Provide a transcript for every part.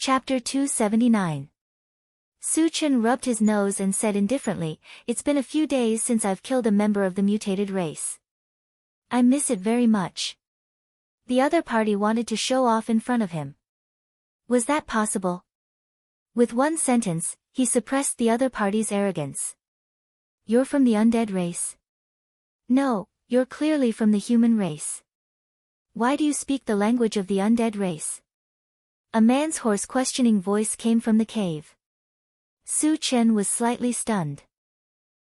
Chapter 279. Su Chen rubbed his nose and said indifferently, "It's been a few days since I've killed a member of the mutated race. I miss it very much." The other party wanted to show off in front of him. Was that possible? With one sentence, he suppressed the other party's arrogance. "You're from the undead race?" "No, you're clearly from the human race. Why do you speak the language of the undead race?" A man's hoarse questioning voice came from the cave. Su Chen was slightly stunned.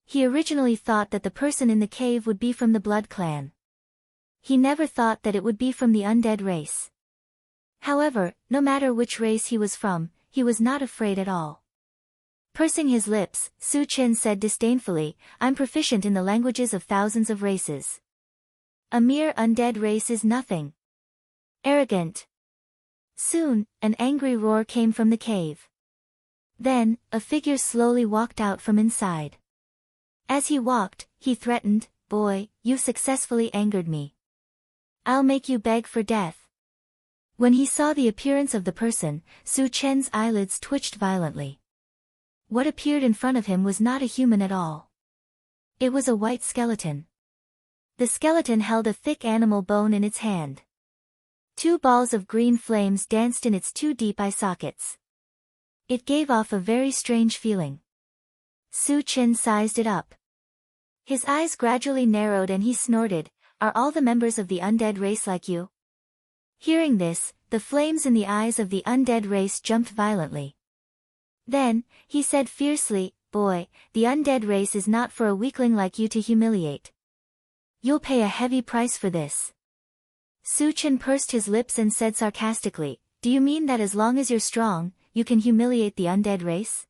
He originally thought that the person in the cave would be from the Blood Clan. He never thought that it would be from the undead race. However, no matter which race he was from, he was not afraid at all. Pursing his lips, Su Chen said disdainfully, "I'm proficient in the languages of thousands of races. A mere undead race is nothing. Arrogant." Soon, an angry roar came from the cave. Then, a figure slowly walked out from inside. As he walked, he threatened, "Boy, you successfully angered me. I'll make you beg for death." When he saw the appearance of the person, Su Chen's eyelids twitched violently. What appeared in front of him was not a human at all. It was a white skeleton. The skeleton held a thick animal bone in its hand. 2 balls of green flames danced in its 2 deep eye sockets. It gave off a very strange feeling. Su Chen sized it up. His eyes gradually narrowed and he snorted, "Are all the members of the undead race like you?" Hearing this, the flames in the eyes of the undead race jumped violently. Then, he said fiercely, "Boy, the undead race is not for a weakling like you to humiliate. You'll pay a heavy price for this." Su Chen pursed his lips and said sarcastically, "Do you mean that as long as you're strong, you can humiliate the undead race?"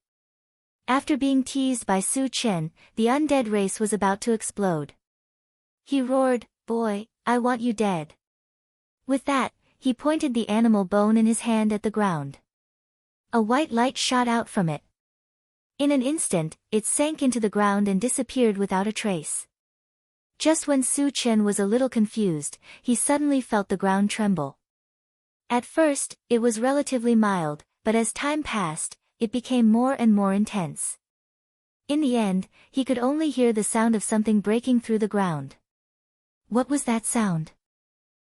After being teased by Su Chen, the undead race was about to explode. He roared, "Boy, I want you dead." With that, he pointed the animal bone in his hand at the ground. A white light shot out from it. In an instant, it sank into the ground and disappeared without a trace. Just when Su Chen was a little confused, he suddenly felt the ground tremble. At first, it was relatively mild, but as time passed, it became more and more intense. In the end, he could only hear the sound of something breaking through the ground. What was that sound?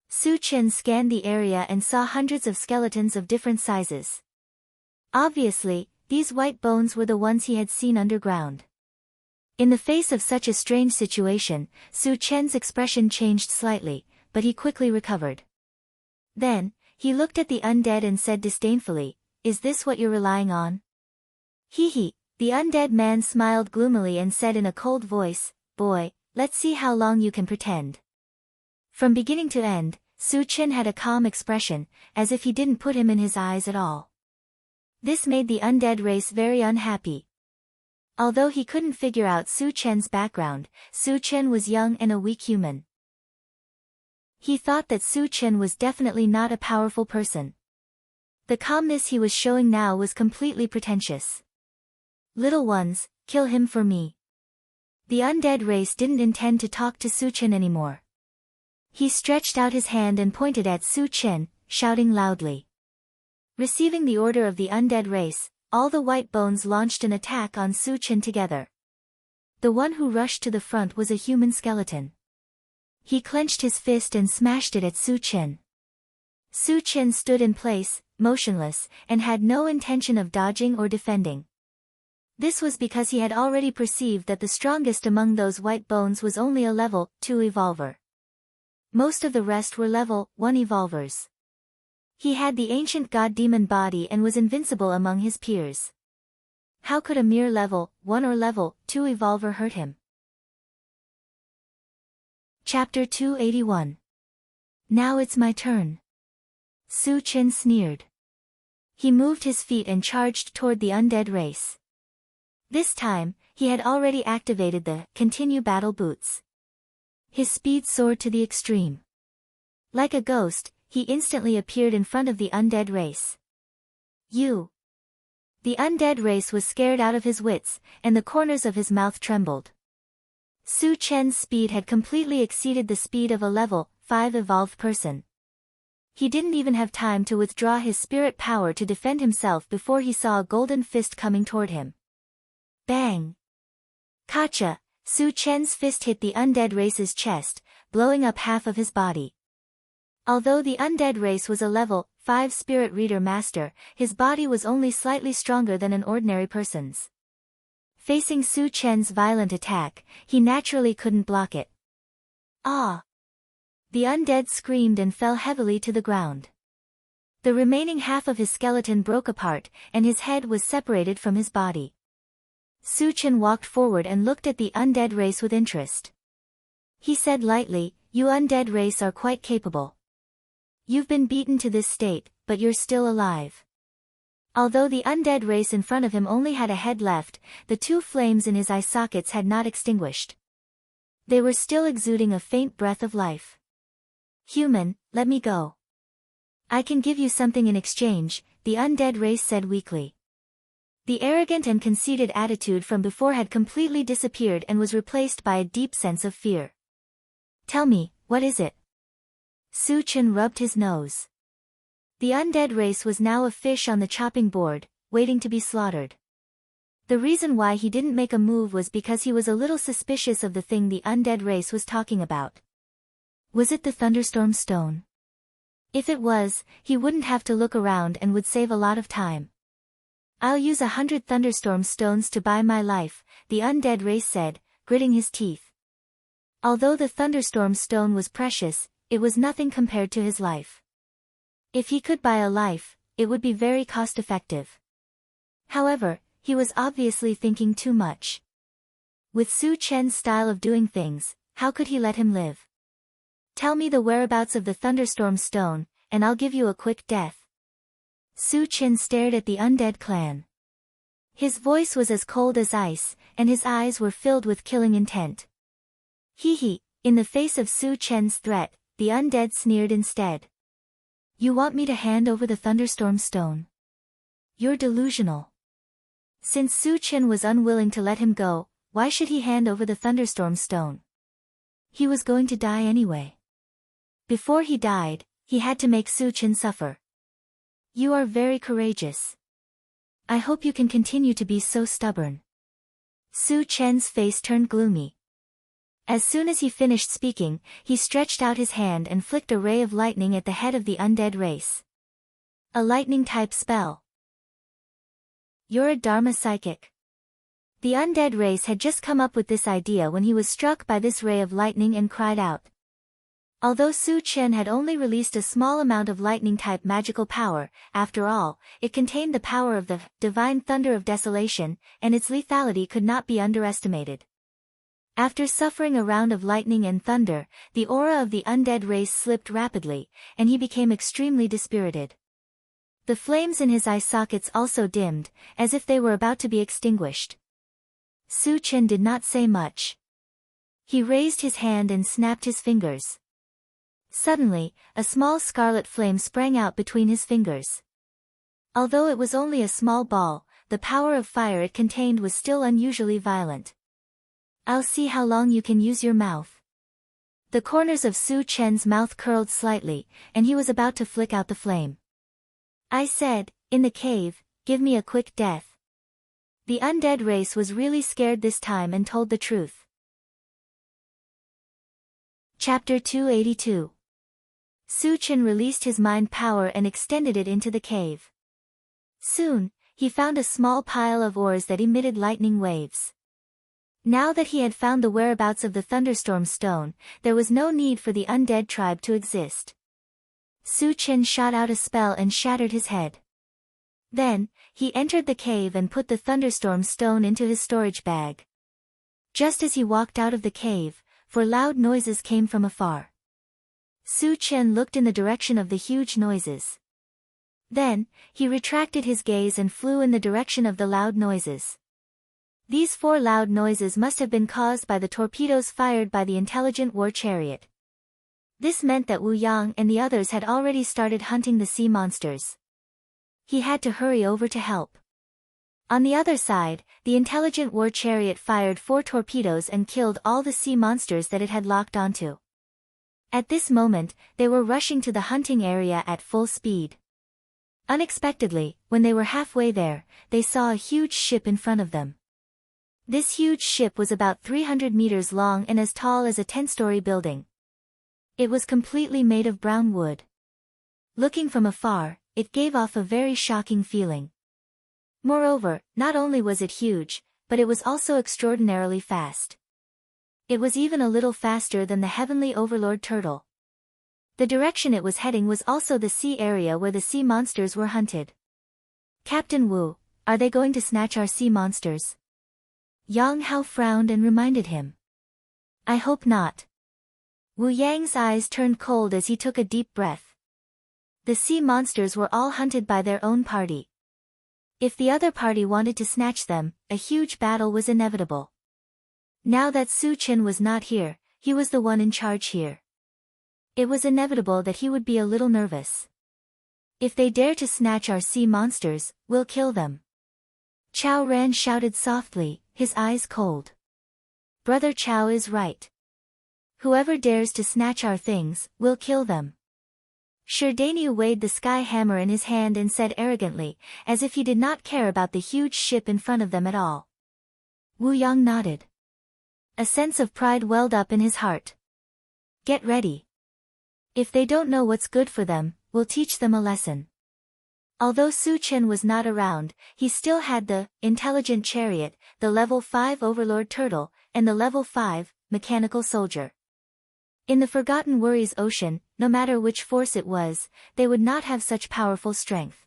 Su Chen scanned the area and saw hundreds of skeletons of different sizes. Obviously, these white bones were the ones he had seen underground. In the face of such a strange situation, Su Chen's expression changed slightly, but he quickly recovered. Then, he looked at the undead and said disdainfully, "Is this what you're relying on?" "Hee." The undead man smiled gloomily and said in a cold voice, "Boy, let's see how long you can pretend." From beginning to end, Su Chen had a calm expression, as if he didn't put him in his eyes at all. This made the undead race very unhappy. Although he couldn't figure out Su Chen's background, Su Chen was young and a weak human. He thought that Su Chen was definitely not a powerful person. The calmness he was showing now was completely pretentious. "Little ones, kill him for me." The undead race didn't intend to talk to Su Chen anymore. He stretched out his hand and pointed at Su Chen, shouting loudly. Receiving the order of the undead race, all the white bones launched an attack on Su Chen together. The one who rushed to the front was a human skeleton. He clenched his fist and smashed it at Su Chen. Su Chen stood in place, motionless, and had no intention of dodging or defending. This was because he had already perceived that the strongest among those white bones was only a level 2 evolver. Most of the rest were level 1 evolvers. He had the ancient god-demon body and was invincible among his peers. How could a mere level 1 or level 2 evolver hurt him? Chapter 281. Now it's my turn. Su Chen sneered. He moved his feet and charged toward the undead race. This time, he had already activated the Continue Battle boots. His speed soared to the extreme. Like a ghost, he instantly appeared in front of the undead race. "You!" The undead race was scared out of his wits, and the corners of his mouth trembled. Su Chen's speed had completely exceeded the speed of a level 5 evolved person. He didn't even have time to withdraw his spirit power to defend himself before he saw a golden fist coming toward him. Bang! Kacha! Su Chen's fist hit the undead race's chest, blowing up half of his body. Although the undead race was a level 5 spirit reader master, his body was only slightly stronger than an ordinary person's. Facing Su Chen's violent attack, he naturally couldn't block it. Ah! The undead screamed and fell heavily to the ground. The remaining half of his skeleton broke apart, and his head was separated from his body. Su Chen walked forward and looked at the undead race with interest. He said lightly, "You undead race are quite capable. You've been beaten to this state, but you're still alive." Although the undead race in front of him only had a head left, the 2 flames in his eye sockets had not extinguished. They were still exuding a faint breath of life. "Human, let me go. I can give you something in exchange," the undead race said weakly. The arrogant and conceited attitude from before had completely disappeared and was replaced by a deep sense of fear. "Tell me, what is it?" Su Chen rubbed his nose. The undead race was now a fish on the chopping board, waiting to be slaughtered. The reason why he didn't make a move was because he was a little suspicious of the thing the undead race was talking about. Was it the thunderstorm stone? If it was, he wouldn't have to look around and would save a lot of time. "I'll use 100 thunderstorm stones to buy my life," the undead race said, gritting his teeth. Although the thunderstorm stone was precious, it was nothing compared to his life. If he could buy a life, it would be very cost-effective. However, he was obviously thinking too much. With Su Chen's style of doing things, how could he let him live? "Tell me the whereabouts of the thunderstorm stone, and I'll give you a quick death." Su Chen stared at the undead clan. His voice was as cold as ice, and his eyes were filled with killing intent. Hee. In the face of Su Chen's threat, the undead sneered instead. "You want me to hand over the thunderstorm stone? You're delusional." Since Su Chen was unwilling to let him go, why should he hand over the thunderstorm stone? He was going to die anyway. Before he died, he had to make Su Chen suffer. "You are very courageous. I hope you can continue to be so stubborn." Su Chen's face turned gloomy. As soon as he finished speaking, he stretched out his hand and flicked a ray of lightning at the head of the undead race. A lightning-type spell. "You're a Dharma psychic." The undead race had just come up with this idea when he was struck by this ray of lightning and cried out. Although Su Chen had only released a small amount of lightning-type magical power, after all, it contained the power of the divine thunder of desolation, and its lethality could not be underestimated. After suffering a round of lightning and thunder, the aura of the undead race slipped rapidly, and he became extremely dispirited. The flames in his eye sockets also dimmed, as if they were about to be extinguished. Su Chen did not say much. He raised his hand and snapped his fingers. Suddenly, a small scarlet flame sprang out between his fingers. Although it was only a small ball, the power of fire it contained was still unusually violent. "I'll see how long you can use your mouth." The corners of Su Chen's mouth curled slightly, and he was about to flick out the flame. "I said, in the cave, give me a quick death." The undead race was really scared this time and told the truth. Chapter 282. Su Chen released his mind power and extended it into the cave. Soon, he found a small pile of ores that emitted lightning waves. Now that he had found the whereabouts of the thunderstorm stone, there was no need for the undead tribe to exist. Su Chen shot out a spell and shattered his head. Then, he entered the cave and put the thunderstorm stone into his storage bag. Just as he walked out of the cave, for loud noises came from afar. Su Chen looked in the direction of the huge noises. Then, he retracted his gaze and flew in the direction of the loud noises. These 4 loud noises must have been caused by the torpedoes fired by the intelligent war chariot. This meant that Wu Yang and the others had already started hunting the sea monsters. He had to hurry over to help. On the other side, the intelligent war chariot fired 4 torpedoes and killed all the sea monsters that it had locked onto. At this moment, they were rushing to the hunting area at full speed. Unexpectedly, when they were halfway there, they saw a huge ship in front of them. This huge ship was about 300 meters long and as tall as a 10-story building. It was completely made of brown wood. Looking from afar, it gave off a very shocking feeling. Moreover, not only was it huge, but it was also extraordinarily fast. It was even a little faster than the heavenly overlord turtle. The direction it was heading was also the sea area where the sea monsters were hunted. Captain Wu, are they going to snatch our sea monsters? Yang Hao frowned and reminded him. I hope not. Wu Yang's eyes turned cold as he took a deep breath. The sea monsters were all hunted by their own party. If the other party wanted to snatch them, a huge battle was inevitable. Now that Su Chen was not here, he was the one in charge here. It was inevitable that he would be a little nervous. If they dare to snatch our sea monsters, we'll kill them. Chao Ran shouted softly, his eyes cold. Brother Chao is right. Whoever dares to snatch our things, we'll kill them. Sherdaniu weighed the sky hammer in his hand and said arrogantly, as if he did not care about the huge ship in front of them at all. Wu Yang nodded. A sense of pride welled up in his heart. Get ready. If they don't know what's good for them, we'll teach them a lesson. Although Su Chen was not around, he still had the intelligent chariot, the level 5 overlord turtle, and the level 5 mechanical soldier. In the Forgotten Worries Ocean, no matter which force it was, they would not have such powerful strength.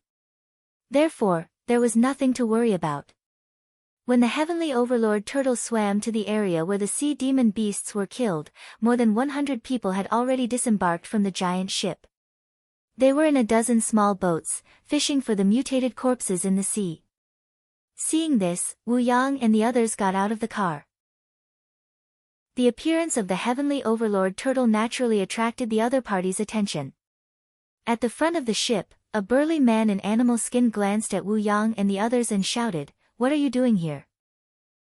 Therefore, there was nothing to worry about. When the heavenly overlord turtle swam to the area where the sea demon beasts were killed, more than 100 people had already disembarked from the giant ship. They were in a dozen small boats, fishing for the mutated corpses in the sea. Seeing this, Wu Yang and the others got out of the car. The appearance of the heavenly overlord turtle naturally attracted the other party's attention. At the front of the ship, a burly man in animal skin glanced at Wu Yang and the others and shouted, "What are you doing here?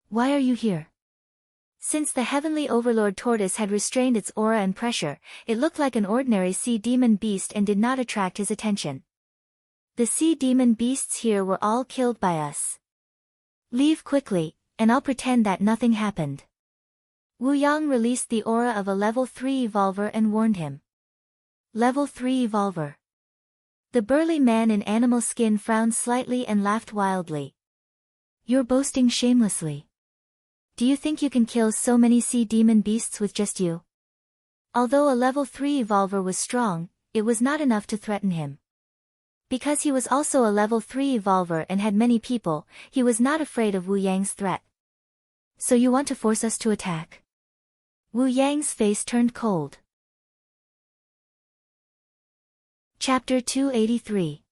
Why are you here?" Since the heavenly overlord tortoise had restrained its aura and pressure, it looked like an ordinary sea demon beast and did not attract his attention. The sea demon beasts here were all killed by us. Leave quickly, and I'll pretend that nothing happened. Wu Yang released the aura of a level 3 evolver and warned him. Level 3 evolver. The burly man in animal skin frowned slightly and laughed wildly. You're boasting shamelessly. Do you think you can kill so many sea demon beasts with just you? Although a level 3 evolver was strong, it was not enough to threaten him. Because he was also a level 3 evolver and had many people, he was not afraid of Wu Yang's threat. So you want to force us to attack? Wu Yang's face turned cold. Chapter 283.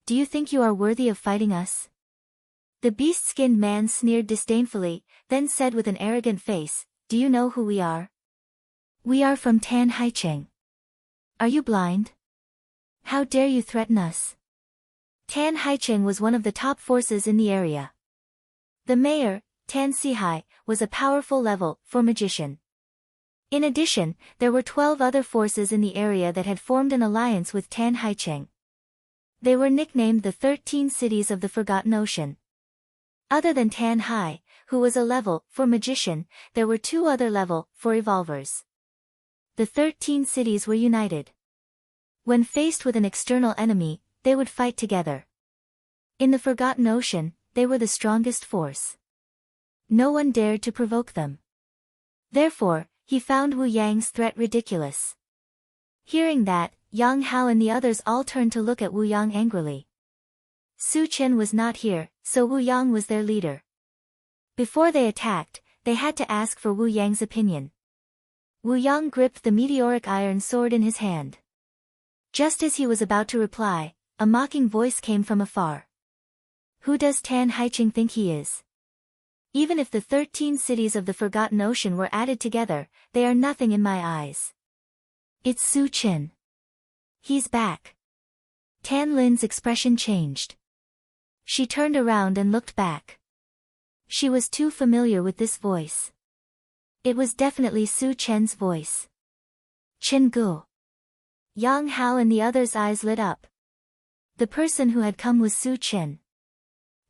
Do you think you are worthy of fighting us? The beast-skinned man sneered disdainfully, then said with an arrogant face, Do you know who we are? We are from Tan Haicheng. Are you blind? How dare you threaten us? Tan Haicheng was one of the top forces in the area. The mayor, Tan Sihai, was a powerful level 4 magician. In addition, there were 12 other forces in the area that had formed an alliance with Tan Haicheng. They were nicknamed the 13 Cities of the Forgotten Ocean. Other than Tan Hai, who was a level 4 magician, there were 2 other level 4 evolvers. The 13 cities were united. When faced with an external enemy, they would fight together. In the Forgotten Ocean, they were the strongest force. No one dared to provoke them. Therefore, he found Wu Yang's threat ridiculous. Hearing that, Yang Hao and the others all turned to look at Wu Yang angrily. Su Chen was not here, so Wu Yang was their leader. Before they attacked, they had to ask for Wu Yang's opinion. Wu Yang gripped the meteoric iron sword in his hand. Just as he was about to reply, a mocking voice came from afar. Who does Tan Haicheng think he is? Even if the 13 cities of the Forgotten Ocean were added together, they are nothing in my eyes. It's Su Chen. He's back. Tan Lin's expression changed. She turned around and looked back. She was too familiar with this voice. It was definitely Su Chen's voice. Chen Gu. Yang Hao and the others' eyes lit up. The person who had come was Su Chen.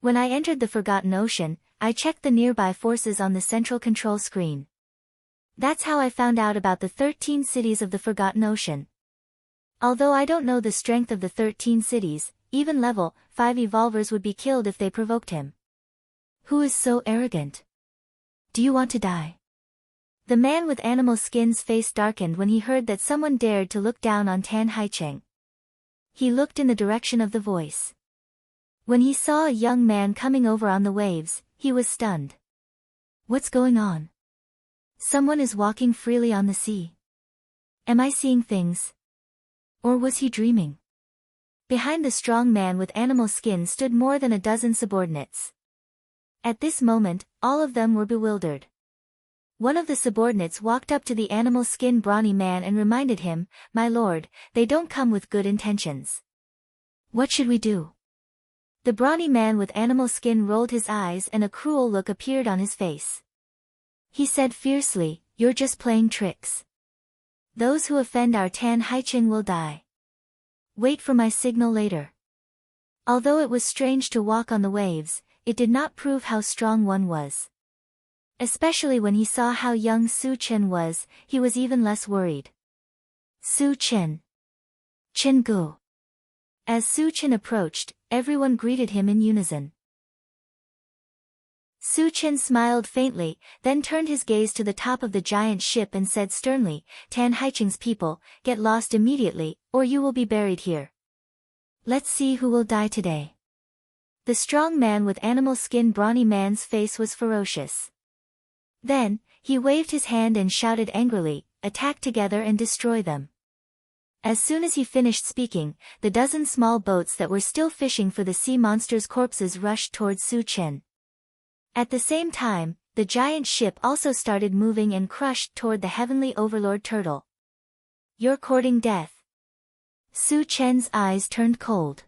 When I entered the Forgotten Ocean, I checked the nearby forces on the central control screen. That's how I found out about the 13 cities of the Forgotten Ocean. Although I don't know the strength of the 13 cities, even level 5 evolvers would be killed if they provoked him. Who is so arrogant? Do you want to die? The man with animal skin's face darkened when he heard that someone dared to look down on Tan Haicheng. He looked in the direction of the voice. When he saw a young man coming over on the waves, he was stunned. What's going on? Someone is walking freely on the sea. Am I seeing things? Or was he dreaming? Behind the strong man with animal skin stood more than a dozen subordinates. At this moment, all of them were bewildered. One of the subordinates walked up to the animal skin brawny man and reminded him, "My lord, they don't come with good intentions." What should we do? The brawny man with animal skin rolled his eyes and a cruel look appeared on his face. He said fiercely, "You're just playing tricks. Those who offend our Tan Haicheng will die. Wait for my signal later." Although it was strange to walk on the waves, it did not prove how strong one was. Especially when he saw how young Su Chen was, he was even less worried. Su Chen. Chen Gu. As Su Chen approached, everyone greeted him in unison. Su Chen smiled faintly, then turned his gaze to the top of the giant ship and said sternly, "Tan Haicheng's people, get lost immediately, or you will be buried here. Let's see who will die today." The strong man with animal skin brawny man's face was ferocious. Then, he waved his hand and shouted angrily, "Attack together and destroy them." As soon as he finished speaking, the dozen small boats that were still fishing for the sea monster's corpses rushed towards Su Chen. At the same time, the giant ship also started moving and crushed toward the heavenly overlord turtle. "You're courting death." Su Chen's eyes turned cold.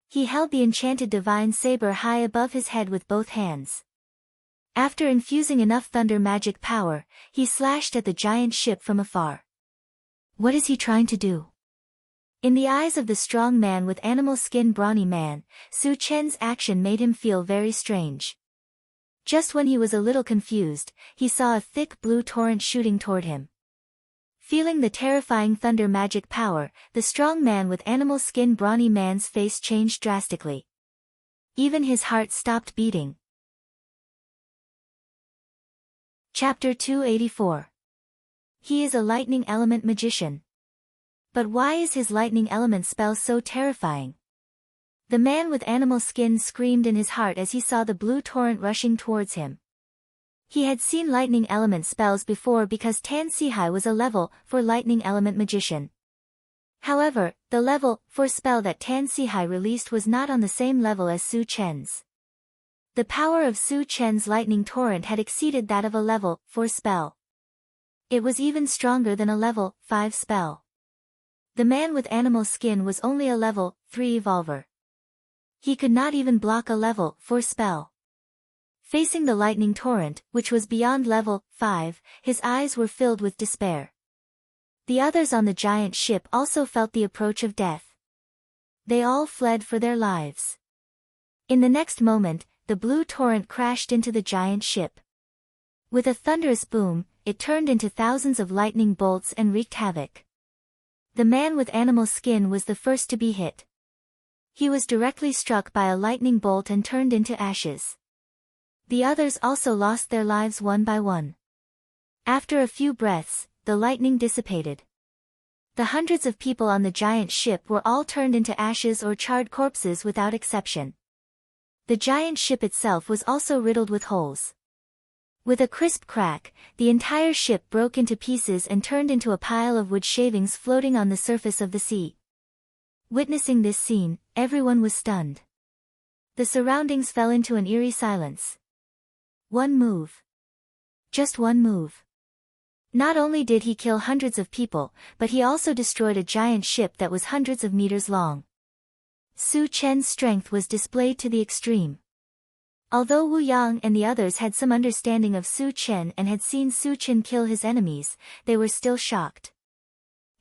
He held the enchanted divine saber high above his head with both hands. After infusing enough thunder magic power, he slashed at the giant ship from afar. What is he trying to do? In the eyes of the strong man with animal skin brawny man, Su Chen's action made him feel very strange. Just when he was a little confused, he saw a thick blue torrent shooting toward him. Feeling the terrifying thunder magic power, the strong man with animal skin brawny man's face changed drastically. Even his heart stopped beating. Chapter 284. He is a lightning element magician. But why is his lightning element spell so terrifying? The man with animal skin screamed in his heart as he saw the blue torrent rushing towards him. He had seen lightning element spells before because Tan Sihai was a level 4 lightning element magician. However, the level 4 spell that Tan Sihai released was not on the same level as Su Chen's. The power of Su Chen's lightning torrent had exceeded that of a level 4 spell. It was even stronger than a level 5 spell. The man with animal skin was only a level 3 evolver. He could not even block a level 4 spell. Facing the lightning torrent, which was beyond level 5, his eyes were filled with despair. The others on the giant ship also felt the approach of death. They all fled for their lives. In the next moment, the blue torrent crashed into the giant ship. With a thunderous boom, it turned into thousands of lightning bolts and wreaked havoc. The man with animal skin was the first to be hit. He was directly struck by a lightning bolt and turned into ashes. The others also lost their lives one by one. After a few breaths, the lightning dissipated. The hundreds of people on the giant ship were all turned into ashes or charred corpses without exception. The giant ship itself was also riddled with holes. With a crisp crack, the entire ship broke into pieces and turned into a pile of wood shavings floating on the surface of the sea. Witnessing this scene, everyone was stunned. The surroundings fell into an eerie silence. One move. Just one move. Not only did he kill hundreds of people, but he also destroyed a giant ship that was hundreds of meters long. Su Chen's strength was displayed to the extreme. Although Wu Yang and the others had some understanding of Su Chen and had seen Su Chen kill his enemies, they were still shocked.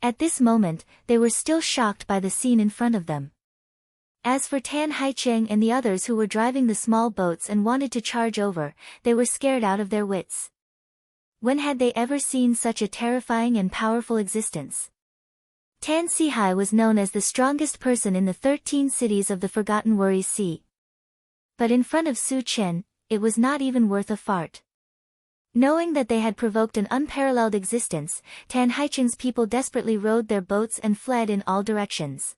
At this moment, they were still shocked by the scene in front of them. As for Tan Haicheng and the others who were driving the small boats and wanted to charge over, they were scared out of their wits. When had they ever seen such a terrifying and powerful existence? Tan Sihai was known as the strongest person in the 13 cities of the Forgotten Worries Sea. But in front of Su Chen, it was not even worth a fart. Knowing that they had provoked an unparalleled existence, Tan Haicheng's people desperately rowed their boats and fled in all directions.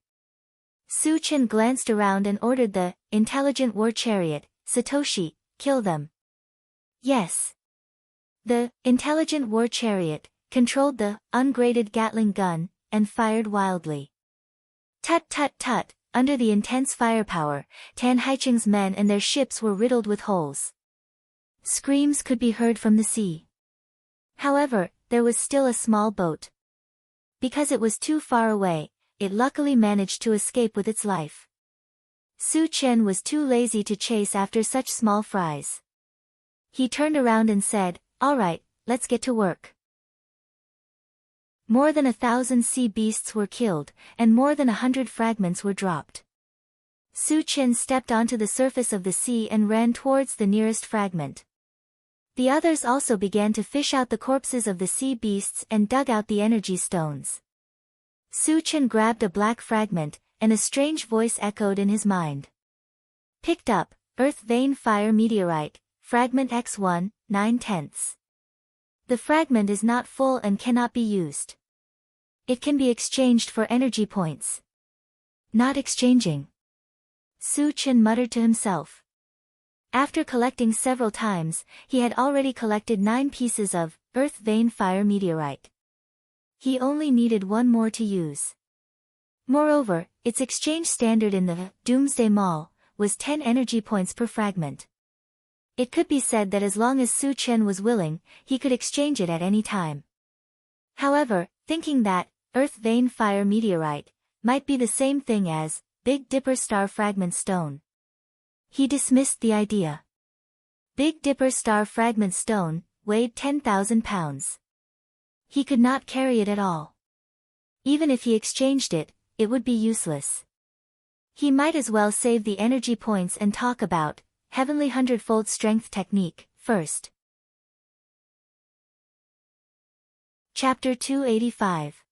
Su Chen glanced around and ordered the intelligent war chariot, Satoshi, kill them. Yes. The intelligent war chariot controlled the ungraded Gatling gun and fired wildly. Tut tut tut, under the intense firepower, Tan Haicheng's men and their ships were riddled with holes. Screams could be heard from the sea. However, there was still a small boat. Because it was too far away, it luckily managed to escape with its life. Su Chen was too lazy to chase after such small fries. He turned around and said, "All right, let's get to work." More than 1,000 sea beasts were killed, and more than 100 fragments were dropped. Su Chen stepped onto the surface of the sea and ran towards the nearest fragment. The others also began to fish out the corpses of the sea beasts and dug out the energy stones. Su Chen grabbed a black fragment, and a strange voice echoed in his mind. Picked up, Earth Vein Fire Meteorite, Fragment X1, 9/10. The fragment is not full and cannot be used. It can be exchanged for energy points. Not exchanging. Su Chen muttered to himself. After collecting several times, he had already collected 9 pieces of Earth Vein Fire Meteorite. He only needed 1 more to use. Moreover, its exchange standard in the Doomsday Mall was 10 energy points per fragment. It could be said that as long as Su Chen was willing, he could exchange it at any time. However, thinking that Earth Vein Fire Meteorite might be the same thing as Big Dipper Star Fragment Stone, he dismissed the idea. Big Dipper Star Fragment Stone weighed 10,000 pounds. He could not carry it at all. Even if he exchanged it, it would be useless. He might as well save the energy points and talk about Heavenly Hundredfold Strength Technique first. Chapter 285.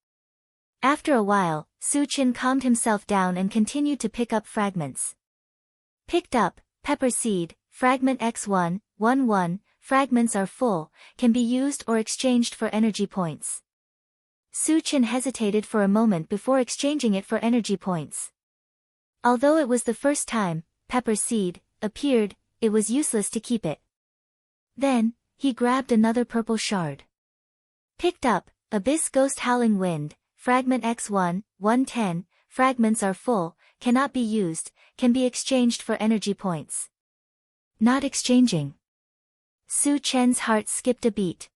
After a while, Su Chen calmed himself down and continued to pick up fragments. Picked up, Pepper Seed, Fragment X1, 1/1, fragments are full, can be used or exchanged for energy points. Su Chen hesitated for a moment before exchanging it for energy points. Although it was the first time Pepper Seed appeared, it was useless to keep it. Then, he grabbed another purple shard. Picked up, Abyss Ghost Howling Wind, Fragment X1, 1/10, fragments are full, cannot be used, can be exchanged for energy points. Not exchanging. Su Chen's heart skipped a beat.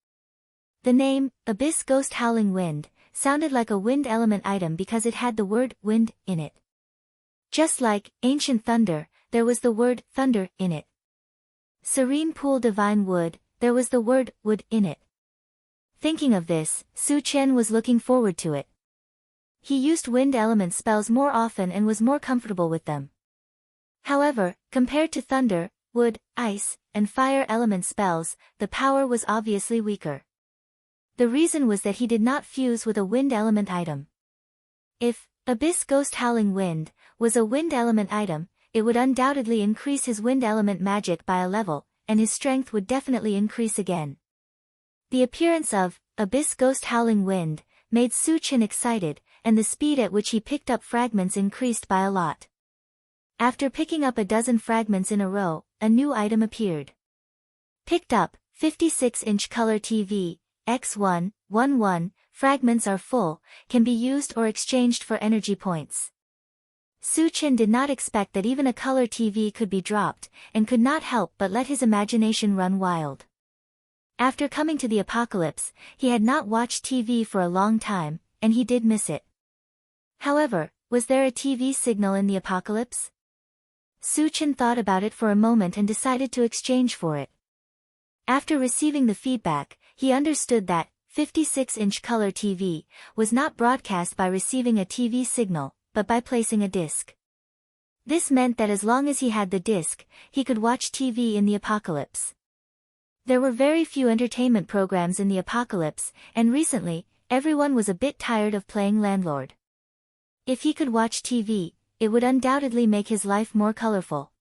The name, Abyss Ghost Howling Wind, sounded like a wind element item because it had the word wind in it. Just like Ancient Thunder, there was the word thunder in it. Serene Pool Divine Wood, there was the word wood in it. Thinking of this, Su Chen was looking forward to it. He used wind element spells more often and was more comfortable with them. However, compared to thunder, wood, ice, and fire element spells, the power was obviously weaker. The reason was that he did not fuse with a wind element item. If Abyss Ghost Howling Wind was a wind element item, it would undoubtedly increase his wind element magic by a level, and his strength would definitely increase again. The appearance of Abyss Ghost Howling Wind made Su Chen excited, and the speed at which he picked up fragments increased by a lot. After picking up a dozen fragments in a row, a new item appeared. Picked up, 56-inch color TV, X1, 1/1, fragments are full, can be used or exchanged for energy points. Su Chen did not expect that even a color TV could be dropped, and could not help but let his imagination run wild. After coming to the apocalypse, he had not watched TV for a long time, and he did miss it. However, was there a TV signal in the apocalypse? Su Chen thought about it for a moment and decided to exchange for it. After receiving the feedback, he understood that 56-inch color TV, was not broadcast by receiving a TV signal, but by placing a disc. This meant that as long as he had the disc, he could watch TV in the apocalypse. There were very few entertainment programs in the apocalypse, and recently, everyone was a bit tired of playing landlord. If he could watch TV, it would undoubtedly make his life more colorful.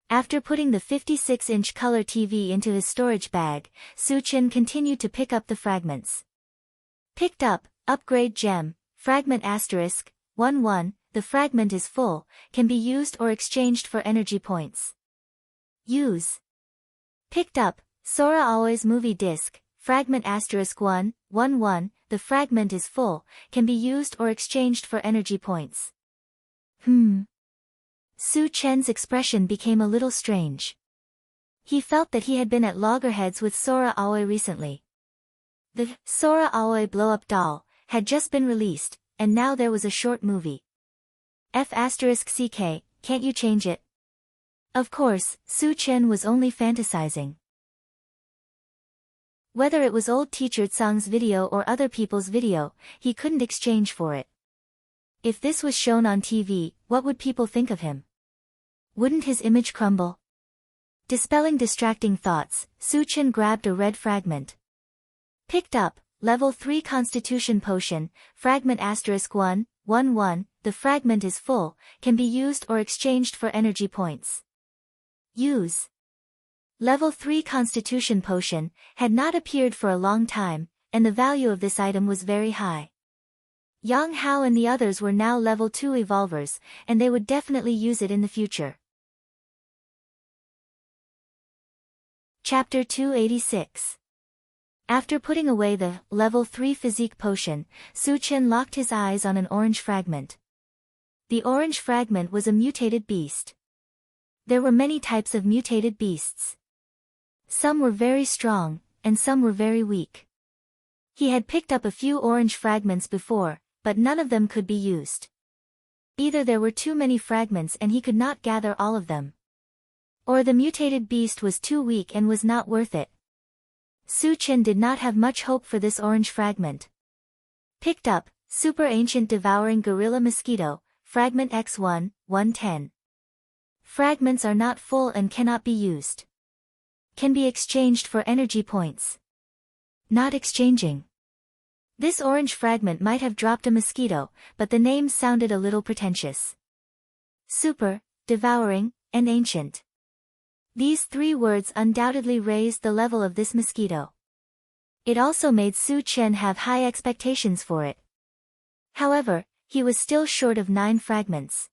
After putting the 56-inch color TV into his storage bag, Su-chin continued to pick up the fragments. Picked up, upgrade gem, fragment asterisk, 11, the fragment is full, can be used or exchanged for energy points. Use. Picked up, Sora Aoi's movie disc, fragment asterisk 111, the fragment is full, can be used or exchanged for energy points. Su-chen's expression became a little strange. He felt that he had been at loggerheads with Sora Aoi recently. The Sora Aoi blow-up doll had just been released, and now there was a short movie. F***CK, can't you change it? Of course, Su-chen was only fantasizing. Whether it was old teacher Tsang's video or other people's video, he couldn't exchange for it. If this was shown on TV, what would people think of him? Wouldn't his image crumble? Dispelling distracting thoughts, Su-chen grabbed a red fragment. Picked up, level 3 Constitution Potion, fragment asterisk 111, the fragment is full, can be used or exchanged for energy points. Use. Level 3 Constitution Potion had not appeared for a long time, and the value of this item was very high. Yang Hao and the others were now level 2 evolvers, and they would definitely use it in the future. Chapter 286. After putting away the level 3 physique potion, Su-chen locked his eyes on an orange fragment. The orange fragment was a mutated beast. There were many types of mutated beasts. Some were very strong, and some were very weak. He had picked up a few orange fragments before, but none of them could be used. Either there were too many fragments and he could not gather all of them, or the mutated beast was too weak and was not worth it. Su-chen did not have much hope for this orange fragment. Picked up, Super Ancient Devouring Gorilla Mosquito, Fragment X1, 110. Fragments are not full and cannot be used. Can be exchanged for energy points. Not exchanging. This orange fragment might have dropped a mosquito, but the names sounded a little pretentious. Super, Devouring, and Ancient. These three words undoubtedly raised the level of this mosquito. It also made Su-chen have high expectations for it. However, he was still short of 9 fragments.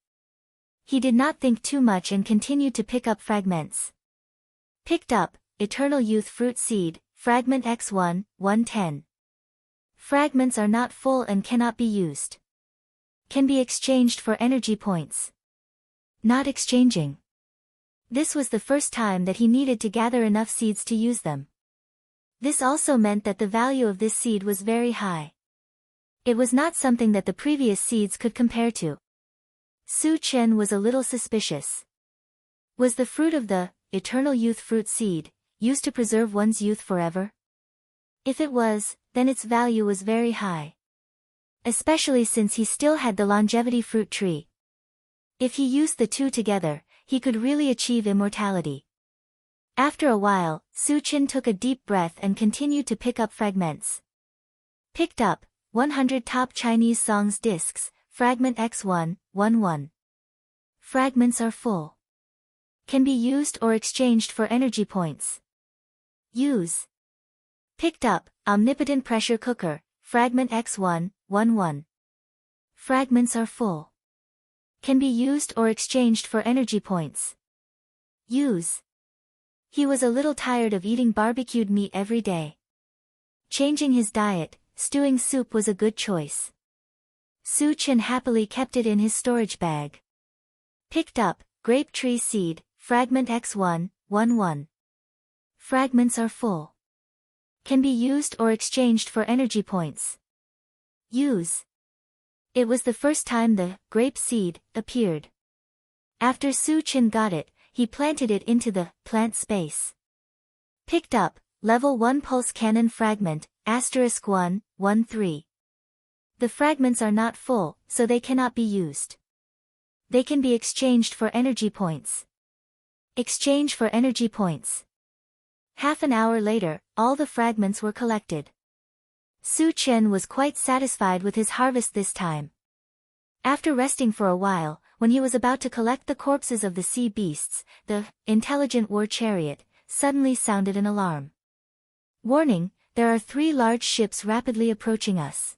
He did not think too much and continued to pick up fragments. Picked up, Eternal Youth Fruit Seed, Fragment X1, 110. Fragments are not full and cannot be used. Can be exchanged for energy points. Not exchanging. This was the first time that he needed to gather enough seeds to use them. This also meant that the value of this seed was very high. It was not something that the previous seeds could compare to. Su-chen was a little suspicious. Was the fruit of the Eternal Youth Fruit Seed used to preserve one's youth forever? If it was, then its value was very high. Especially since he still had the longevity fruit tree. If he used the two together, he could really achieve immortality. After a while, Su-chen took a deep breath and continued to pick up fragments. Picked up, 100 Top Chinese Songs Discs, Fragment X1, 11. Fragments are full. Can be used or exchanged for energy points. Use. Picked up, Omnipotent Pressure Cooker, Fragment X1, 11. Fragments are full. Can be used or exchanged for energy points. Use. He was a little tired of eating barbecued meat every day. Changing his diet, stewing soup was a good choice. Su-chen happily kept it in his storage bag. Picked up, Grape Tree Seed, Fragment X1, 11. Fragments are full. Can be used or exchanged for energy points. Use. It was the first time the grape seed appeared. After Su-chen got it, he planted it into the plant space. Picked up, Level 1 Pulse Cannon Fragment, *1, 1-3. The fragments are not full, so they cannot be used. They can be exchanged for energy points. Exchange for energy points. Half an hour later, all the fragments were collected. Su Chen was quite satisfied with his harvest this time. After resting for a while, when he was about to collect the corpses of the sea beasts, the intelligent war chariot suddenly sounded an alarm. Warning, there are 3 large ships rapidly approaching us.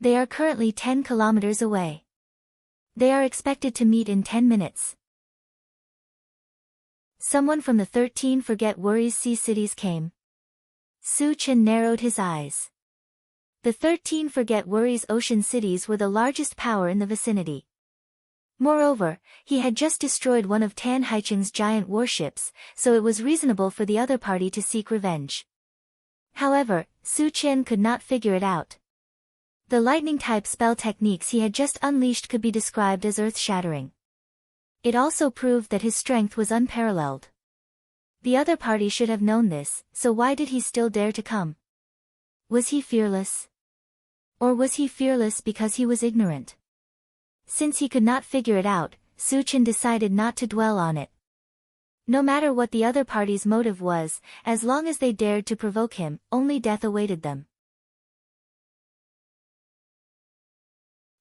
They are currently 10 kilometers away. They are expected to meet in 10 minutes. Someone from the 13 Forget Worries Sea Cities came. Su Chen narrowed his eyes. The 13 Forget Worries Ocean Cities were the largest power in the vicinity. Moreover, he had just destroyed one of Tan Haicheng's giant warships, so it was reasonable for the other party to seek revenge. However, Su Chen could not figure it out. The lightning-type spell techniques he had just unleashed could be described as earth-shattering. It also proved that his strength was unparalleled. The other party should have known this, so why did he still dare to come? Was he fearless? Or was he fearless because he was ignorant? Since he could not figure it out, Su Chen decided not to dwell on it. No matter what the other party's motive was, as long as they dared to provoke him, only death awaited them.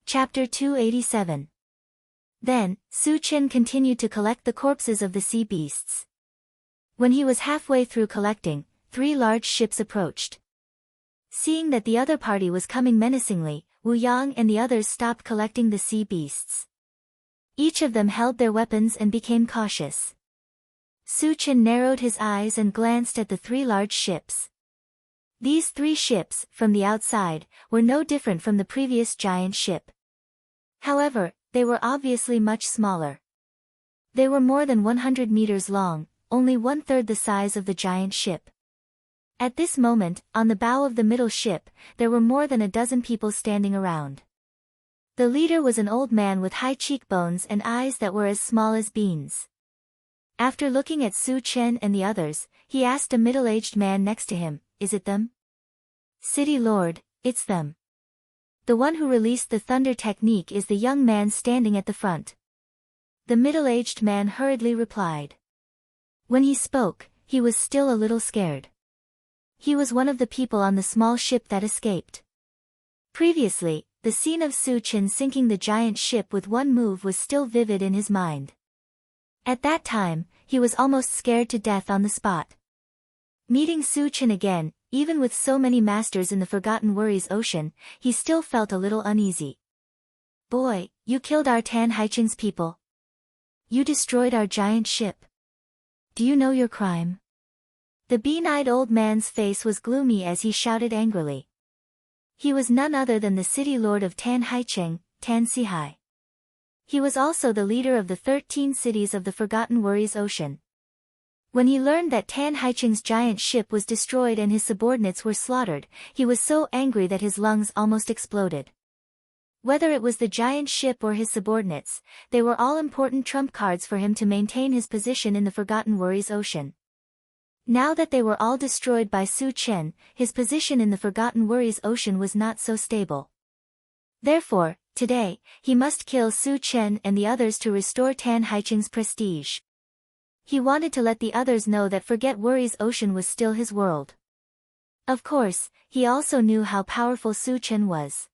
Chapter 287. Then, Su Chen continued to collect the corpses of the sea beasts. When he was halfway through collecting, 3 large ships approached. Seeing that the other party was coming menacingly, Wu Yang and the others stopped collecting the sea beasts. Each of them held their weapons and became cautious. Su Chen narrowed his eyes and glanced at the 3 large ships. These 3 ships, from the outside, were no different from the previous giant ship. However, they were obviously much smaller. They were more than 100 meters long, only 1/3 the size of the giant ship. At this moment, on the bow of the middle ship, there were more than a dozen people standing around. The leader was an old man with high cheekbones and eyes that were as small as beans. After looking at Su Chen and the others, he asked a middle-aged man next to him, "Is it them?" "City Lord, it's them. The one who released the thunder technique is the young man standing at the front." The middle-aged man hurriedly replied. When he spoke, he was still a little scared. He was one of the people on the small ship that escaped. Previously, the scene of Su Chen sinking the giant ship with one move was still vivid in his mind. At that time, he was almost scared to death on the spot. Meeting Su Chen again, even with so many masters in the Forgotten Worries Ocean, he still felt a little uneasy. "Boy, you killed our Tan Haicheng's people. You destroyed our giant ship. Do you know your crime?" The bean-eyed old man's face was gloomy as he shouted angrily. He was none other than the city lord of Tan Haicheng, Tan Sihai. He was also the leader of the 13 cities of the Forgotten Worries Ocean. When he learned that Tan Haicheng's giant ship was destroyed and his subordinates were slaughtered, he was so angry that his lungs almost exploded. Whether it was the giant ship or his subordinates, they were all important trump cards for him to maintain his position in the Forgotten Worries Ocean. Now that they were all destroyed by Su Chen, his position in the Forgotten Worries Ocean was not so stable. Therefore, today, he must kill Su Chen and the others to restore Tan Haicheng's prestige. He wanted to let the others know that Forget Worries Ocean was still his world. Of course, he also knew how powerful Su Chen was.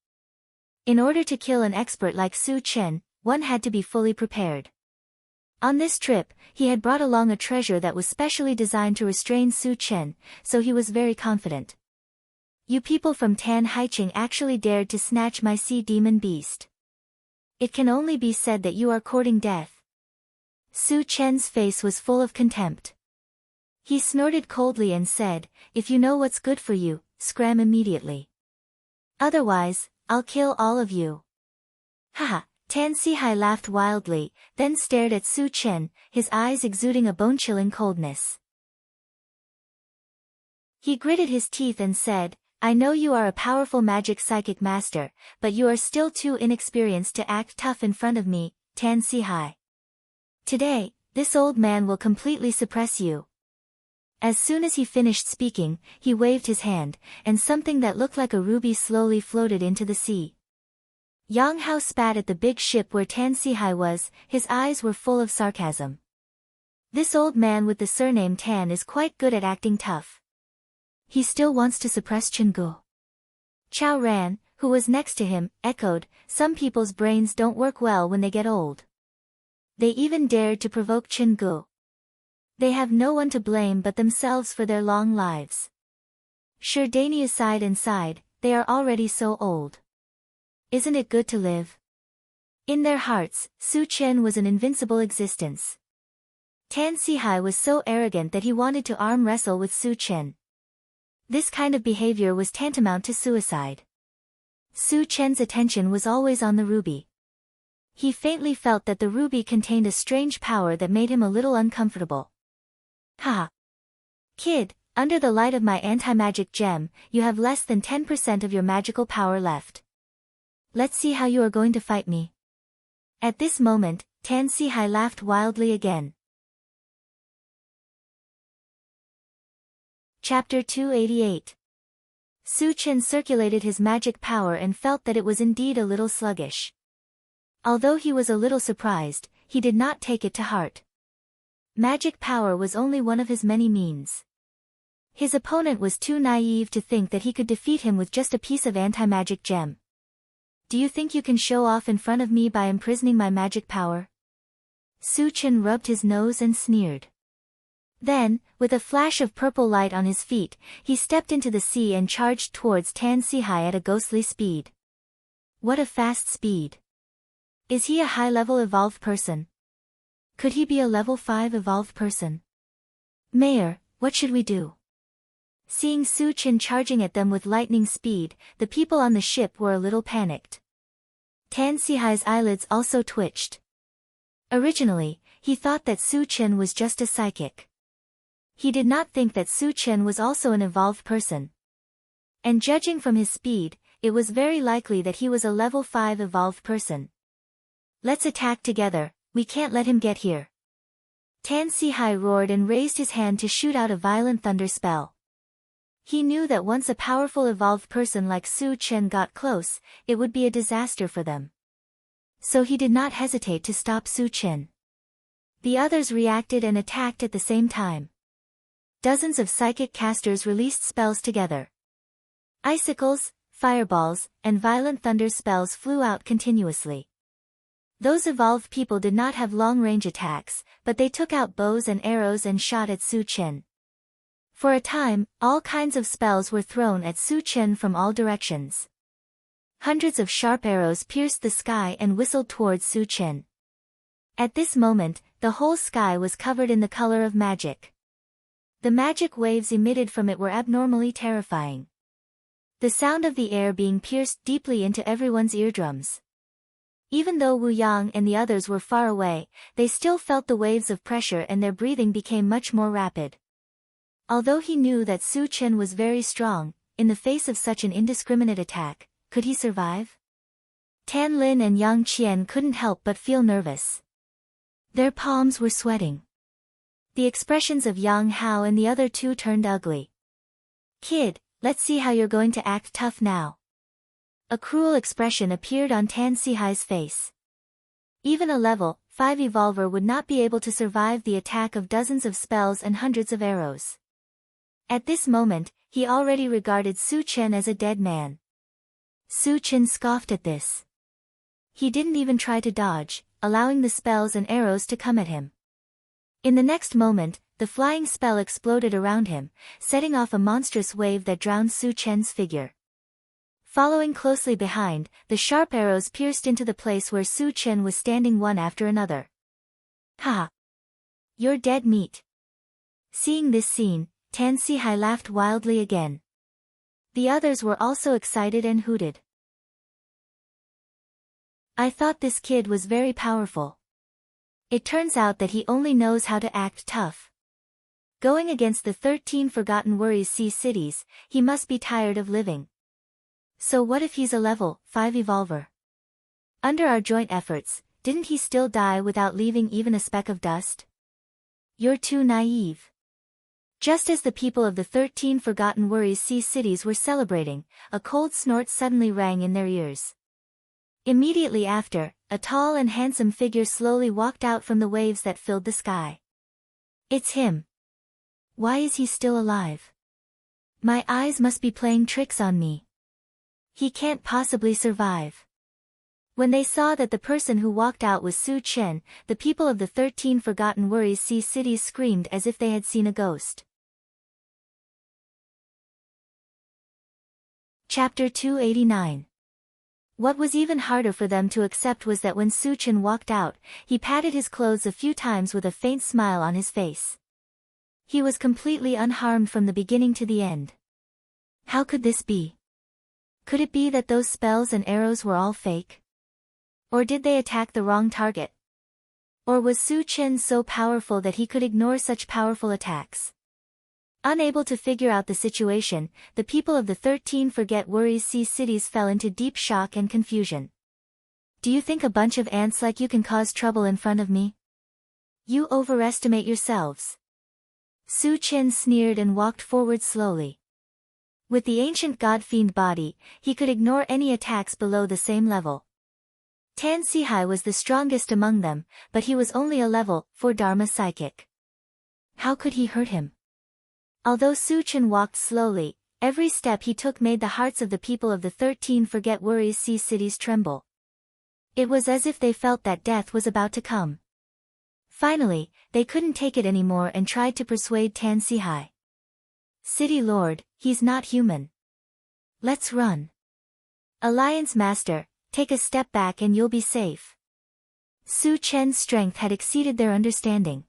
In order to kill an expert like Su Chen, one had to be fully prepared. On this trip, he had brought along a treasure that was specially designed to restrain Su Chen, so he was very confident. "You people from Tan Haicheng actually dared to snatch my sea demon beast. It can only be said that you are courting death." Su Chen's face was full of contempt. He snorted coldly and said, "If you know what's good for you, scram immediately. Otherwise, I'll kill all of you." Haha, Tan Sihai laughed wildly, then stared at Su Chen, his eyes exuding a bone-chilling coldness. He gritted his teeth and said, "I know you are a powerful magic psychic master, but you are still too inexperienced to act tough in front of me, Tan Sihai. Today, this old man will completely suppress you." As soon as he finished speaking, he waved his hand, and something that looked like a ruby slowly floated into the sea. Yang Hao spat at the big ship where Tan Sihai was, his eyes were full of sarcasm. This old man with the surname Tan is quite good at acting tough. He still wants to suppress Chenggu. Chao Ran, who was next to him, echoed, some people's brains don't work well when they get old. They even dared to provoke Chenggu. They have no one to blame but themselves for their long lives. Sherdania sighed and sighed, they are already so old. Isn't it good to live? In their hearts, Su Chen was an invincible existence. Tan Sihai was so arrogant that he wanted to arm wrestle with Su Chen. This kind of behavior was tantamount to suicide. Su Chen's attention was always on the ruby. He faintly felt that the ruby contained a strange power that made him a little uncomfortable. Ha! Kid, under the light of my anti-magic gem, you have less than 10% of your magical power left. Let's see how you are going to fight me. At this moment, Tan Sihai laughed wildly again. Chapter 288. Su Chen circulated his magic power and felt that it was indeed a little sluggish. Although he was a little surprised, he did not take it to heart. Magic power was only one of his many means. His opponent was too naive to think that he could defeat him with just a piece of anti-magic gem. Do you think you can show off in front of me by imprisoning my magic power? Su Chen rubbed his nose and sneered. Then, with a flash of purple light on his feet, he stepped into the sea and charged towards Tan Sihai at a ghostly speed. What a fast speed! Is he a high-level evolved person? Could he be a level 5 evolved person? Mayor, what should we do? Seeing Su Chen charging at them with lightning speed, the people on the ship were a little panicked. Tan Sihai's eyelids also twitched. Originally, he thought that Su Chen was just a psychic. He did not think that Su Chen was also an evolved person. And judging from his speed, it was very likely that he was a level 5 evolved person. Let's attack together, we can't let him get here. Tan Sihai roared and raised his hand to shoot out a violent thunder spell. He knew that once a powerful evolved person like Su Chen got close, it would be a disaster for them. So he did not hesitate to stop Su Chen. The others reacted and attacked at the same time. Dozens of psychic casters released spells together. Icicles, fireballs, and violent thunder spells flew out continuously. Those evolved people did not have long-range attacks, but they took out bows and arrows and shot at Su Chen. For a time, all kinds of spells were thrown at Su Chen from all directions. Hundreds of sharp arrows pierced the sky and whistled towards Su Chen. At this moment, the whole sky was covered in the color of magic. The magic waves emitted from it were abnormally terrifying. The sound of the air being pierced deeply into everyone's eardrums. Even though Wu Yang and the others were far away, they still felt the waves of pressure and their breathing became much more rapid. Although he knew that Su Chen was very strong, in the face of such an indiscriminate attack, could he survive? Tan Lin and Yang Qian couldn't help but feel nervous. Their palms were sweating. The expressions of Yang Hao and the other two turned ugly. Kid, let's see how you're going to act tough now. A cruel expression appeared on Tan Sihai's face. Even a level 5 evolver would not be able to survive the attack of dozens of spells and hundreds of arrows. At this moment, he already regarded Su Chen as a dead man. Su Chen scoffed at this. He didn't even try to dodge, allowing the spells and arrows to come at him. In the next moment, the flying spell exploded around him, setting off a monstrous wave that drowned Su Chen's figure. Following closely behind, the sharp arrows pierced into the place where Su Chen was standing one after another. Ha! You're dead meat. Seeing this scene, Tan Sihai laughed wildly again. The others were also excited and hooted. I thought this kid was very powerful. It turns out that he only knows how to act tough. Going against the 13 Forgotten Worries Sea cities, he must be tired of living. So what if he's a level 5 evolver? Under our joint efforts, didn't he still die without leaving even a speck of dust? You're too naive. Just as the people of the 13 Forgotten Worries Sea cities were celebrating, a cold snort suddenly rang in their ears. Immediately after, a tall and handsome figure slowly walked out from the waves that filled the sky. It's him. Why is he still alive? My eyes must be playing tricks on me. He can't possibly survive. When they saw that the person who walked out was Su Chen, the people of the 13 Forgotten Worries Sea cities screamed as if they had seen a ghost. Chapter 289. What was even harder for them to accept was that when Su Chen walked out, he patted his clothes a few times with a faint smile on his face. He was completely unharmed from the beginning to the end. How could this be? Could it be that those spells and arrows were all fake? Or did they attack the wrong target? Or was Su Chen so powerful that he could ignore such powerful attacks? Unable to figure out the situation, the people of the 13 Forget Worries Sea cities fell into deep shock and confusion. Do you think a bunch of ants like you can cause trouble in front of me? You overestimate yourselves. Su Chen sneered and walked forward slowly. With the ancient god-fiend body, he could ignore any attacks below the same level. Tan Sihai was the strongest among them, but he was only a level 4 Dharma psychic. How could he hurt him? Although Su Chen walked slowly, every step he took made the hearts of the people of the 13 Forget Worries Sea cities tremble. It was as if they felt that death was about to come. Finally, they couldn't take it anymore and tried to persuade Tan Sihai. City Lord, he's not human. Let's run. Alliance Master, take a step back and you'll be safe. Su Chen's strength had exceeded their understanding.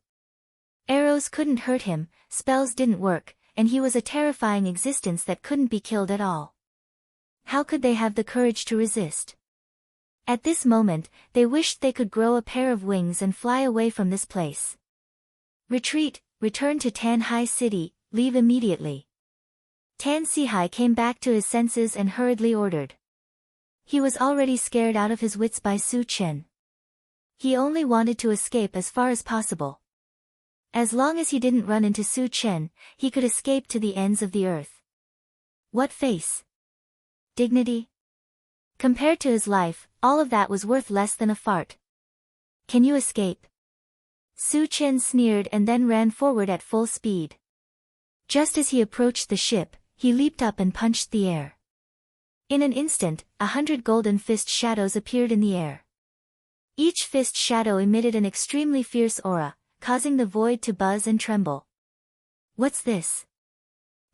Arrows couldn't hurt him, spells didn't work, and he was a terrifying existence that couldn't be killed at all. How could they have the courage to resist? At this moment, they wished they could grow a pair of wings and fly away from this place. Retreat, return to Tan Hai City, leave immediately. Tan Sihai came back to his senses and hurriedly ordered. He was already scared out of his wits by Su Chen. He only wanted to escape as far as possible. As long as he didn't run into Su Chen, he could escape to the ends of the earth. What face? Dignity? Compared to his life, all of that was worth less than a fart. Can you escape? Su Chen sneered and then ran forward at full speed. Just as he approached the ship, he leaped up and punched the air. In an instant, 100 golden fist shadows appeared in the air. Each fist shadow emitted an extremely fierce aura, causing the void to buzz and tremble. What's this?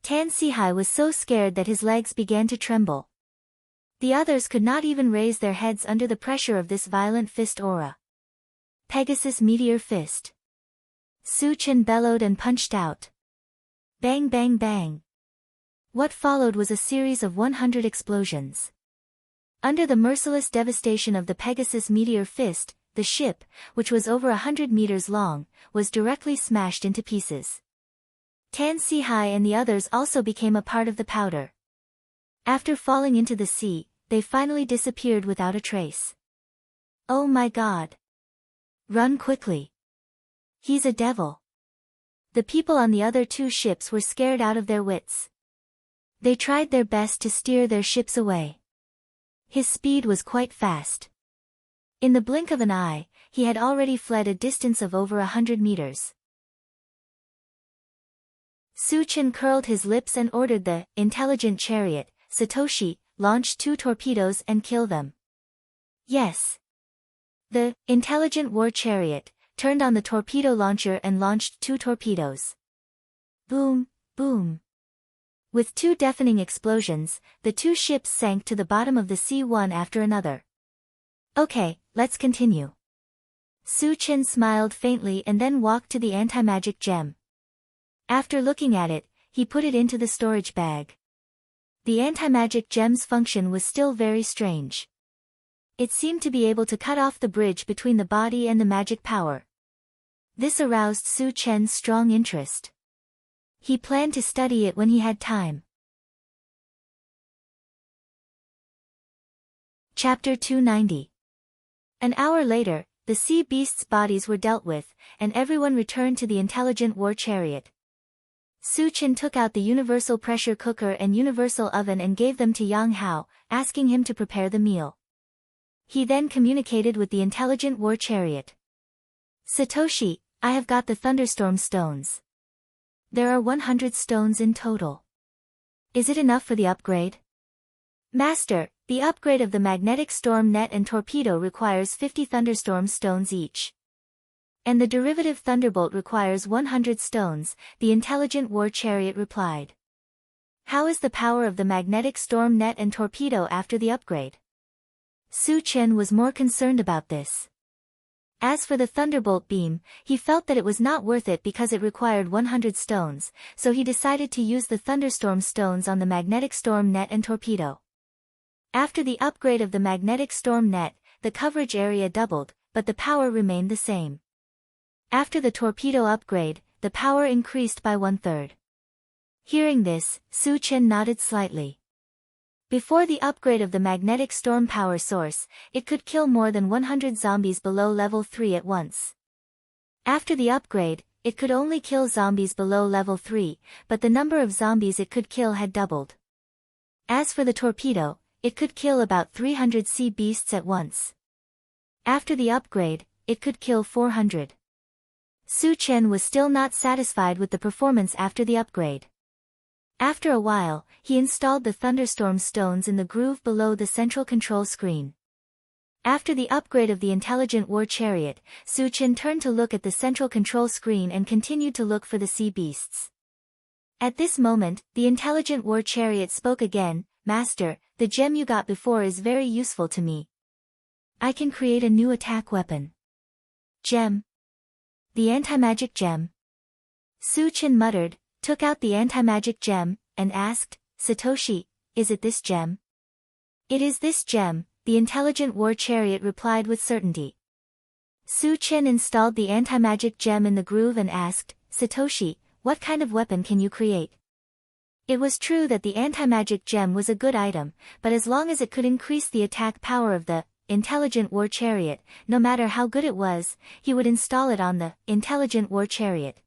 Tan Sihai was so scared that his legs began to tremble. The others could not even raise their heads under the pressure of this violent fist aura. Pegasus Meteor Fist. Su Chen bellowed and punched out. Bang bang bang. What followed was a series of 100 explosions. Under the merciless devastation of the Pegasus Meteor Fist, the ship, which was over 100 meters long, was directly smashed into pieces. Tan Sihai and the others also became a part of the powder. After falling into the sea, they finally disappeared without a trace. Oh my God! Run quickly! He's a devil! The people on the other two ships were scared out of their wits. They tried their best to steer their ships away. His speed was quite fast. In the blink of an eye, he had already fled a distance of over 100 meters. Su Chen curled his lips and ordered the intelligent chariot, Satoshi, launch 2 torpedoes and kill them. Yes. The intelligent war chariot turned on the torpedo launcher and launched 2 torpedoes. Boom, boom. With 2 deafening explosions, the 2 ships sank to the bottom of the sea one after another. Okay, let's continue. Su Chen smiled faintly and then walked to the anti-magic gem. After looking at it, he put it into the storage bag. The anti-magic gem's function was still very strange. It seemed to be able to cut off the bridge between the body and the magic power. This aroused Su Chen's strong interest. He planned to study it when he had time. Chapter 290. An hour later, the sea beasts' bodies were dealt with, and everyone returned to the intelligent war chariot. Su Chen took out the universal pressure cooker and universal oven and gave them to Yang Hao, asking him to prepare the meal. He then communicated with the intelligent war chariot. Satoshi, I have got the thunderstorm stones. There are 100 stones in total. Is it enough for the upgrade? Master, the upgrade of the magnetic storm net and torpedo requires 50 thunderstorm stones each. And the derivative thunderbolt requires 100 stones, the intelligent war chariot replied. How is the power of the magnetic storm net and torpedo after the upgrade? Su Chen was more concerned about this. As for the thunderbolt beam, he felt that it was not worth it because it required 100 stones, so he decided to use the thunderstorm stones on the magnetic storm net and torpedo. After the upgrade of the magnetic storm net, the coverage area doubled, but the power remained the same. After the torpedo upgrade, the power increased by 1/3. Hearing this, Su Chen nodded slightly. Before the upgrade of the magnetic storm power source, it could kill more than 100 zombies below level 3 at once. After the upgrade, it could only kill zombies below level 3, but the number of zombies it could kill had doubled. As for the torpedo, it could kill about 300 sea beasts at once. After the upgrade, it could kill 400. Su Chen was still not satisfied with the performance after the upgrade. After a while, he installed the thunderstorm stones in the groove below the central control screen. After the upgrade of the intelligent war chariot, Su Chen turned to look at the central control screen and continued to look for the sea beasts. At this moment, the intelligent war chariot spoke again. Master, the gem you got before is very useful to me. I can create a new attack weapon. Gem. The anti-magic gem. Su Chen muttered, took out the anti-magic gem, and asked, Satoshi, is it this gem? It is this gem, the intelligent war chariot replied with certainty. Su Chen installed the anti-magic gem in the groove and asked, Satoshi, what kind of weapon can you create? It was true that the anti-magic gem was a good item, but as long as it could increase the attack power of the intelligent war chariot, no matter how good it was, he would install it on the intelligent war chariot.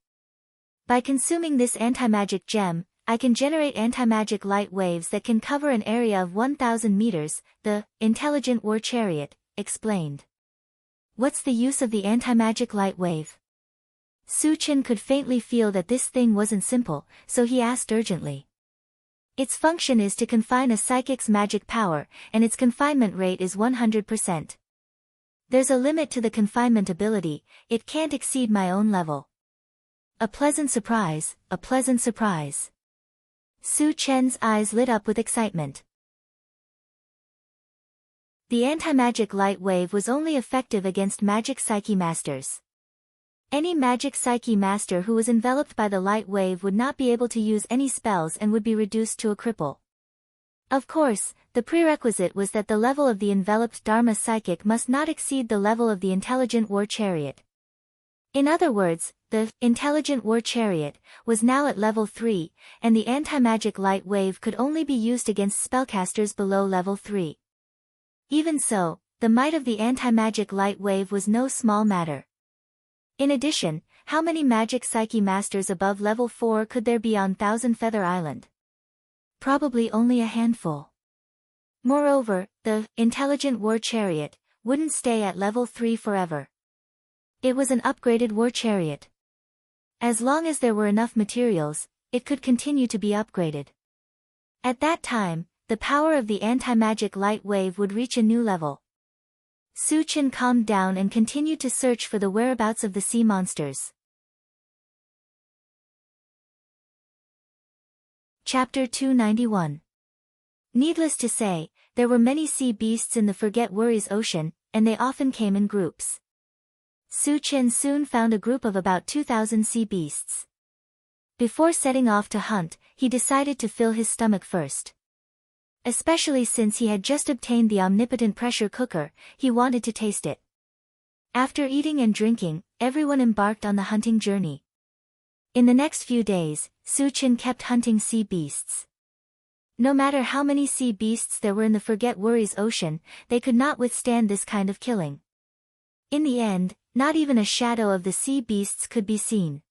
By consuming this anti-magic gem, I can generate anti-magic light waves that can cover an area of 1,000 meters, the intelligent war chariot explained. What's the use of the anti-magic light wave? Su Chen could faintly feel that this thing wasn't simple, so he asked urgently. Its function is to confine a psychic's magic power, and its confinement rate is 100%. There's a limit to the confinement ability, it can't exceed my own level. A pleasant surprise, a pleasant surprise. Su Chen's eyes lit up with excitement. The anti-magic light wave was only effective against magic psyche masters. Any magic psyche master who was enveloped by the light wave would not be able to use any spells and would be reduced to a cripple. Of course, the prerequisite was that the level of the enveloped Dharma psychic must not exceed the level of the intelligent war chariot. In other words, the intelligent war chariot was now at level 3, and the anti-magic light wave could only be used against spellcasters below level 3. Even so, the might of the anti-magic light wave was no small matter. In addition, how many magic psyche masters above level 4 could there be on Thousand Feather Island? Probably only a handful. Moreover, the intelligent war chariot wouldn't stay at level 3 forever. It was an upgraded war chariot. As long as there were enough materials, it could continue to be upgraded. At that time, the power of the anti-magic light wave would reach a new level. Su Chen calmed down and continued to search for the whereabouts of the sea monsters. Chapter 291. Needless to say, there were many sea beasts in the Forget Worries Ocean, and they often came in groups. Su Chen soon found a group of about 2,000 sea beasts. Before setting off to hunt, he decided to fill his stomach first. Especially since he had just obtained the omnipotent pressure cooker, he wanted to taste it. After eating and drinking, everyone embarked on the hunting journey. In the next few days, Su Chen kept hunting sea beasts. No matter how many sea beasts there were in the Forget Worries Ocean, they could not withstand this kind of killing. In the end, not even a shadow of the sea beasts could be seen.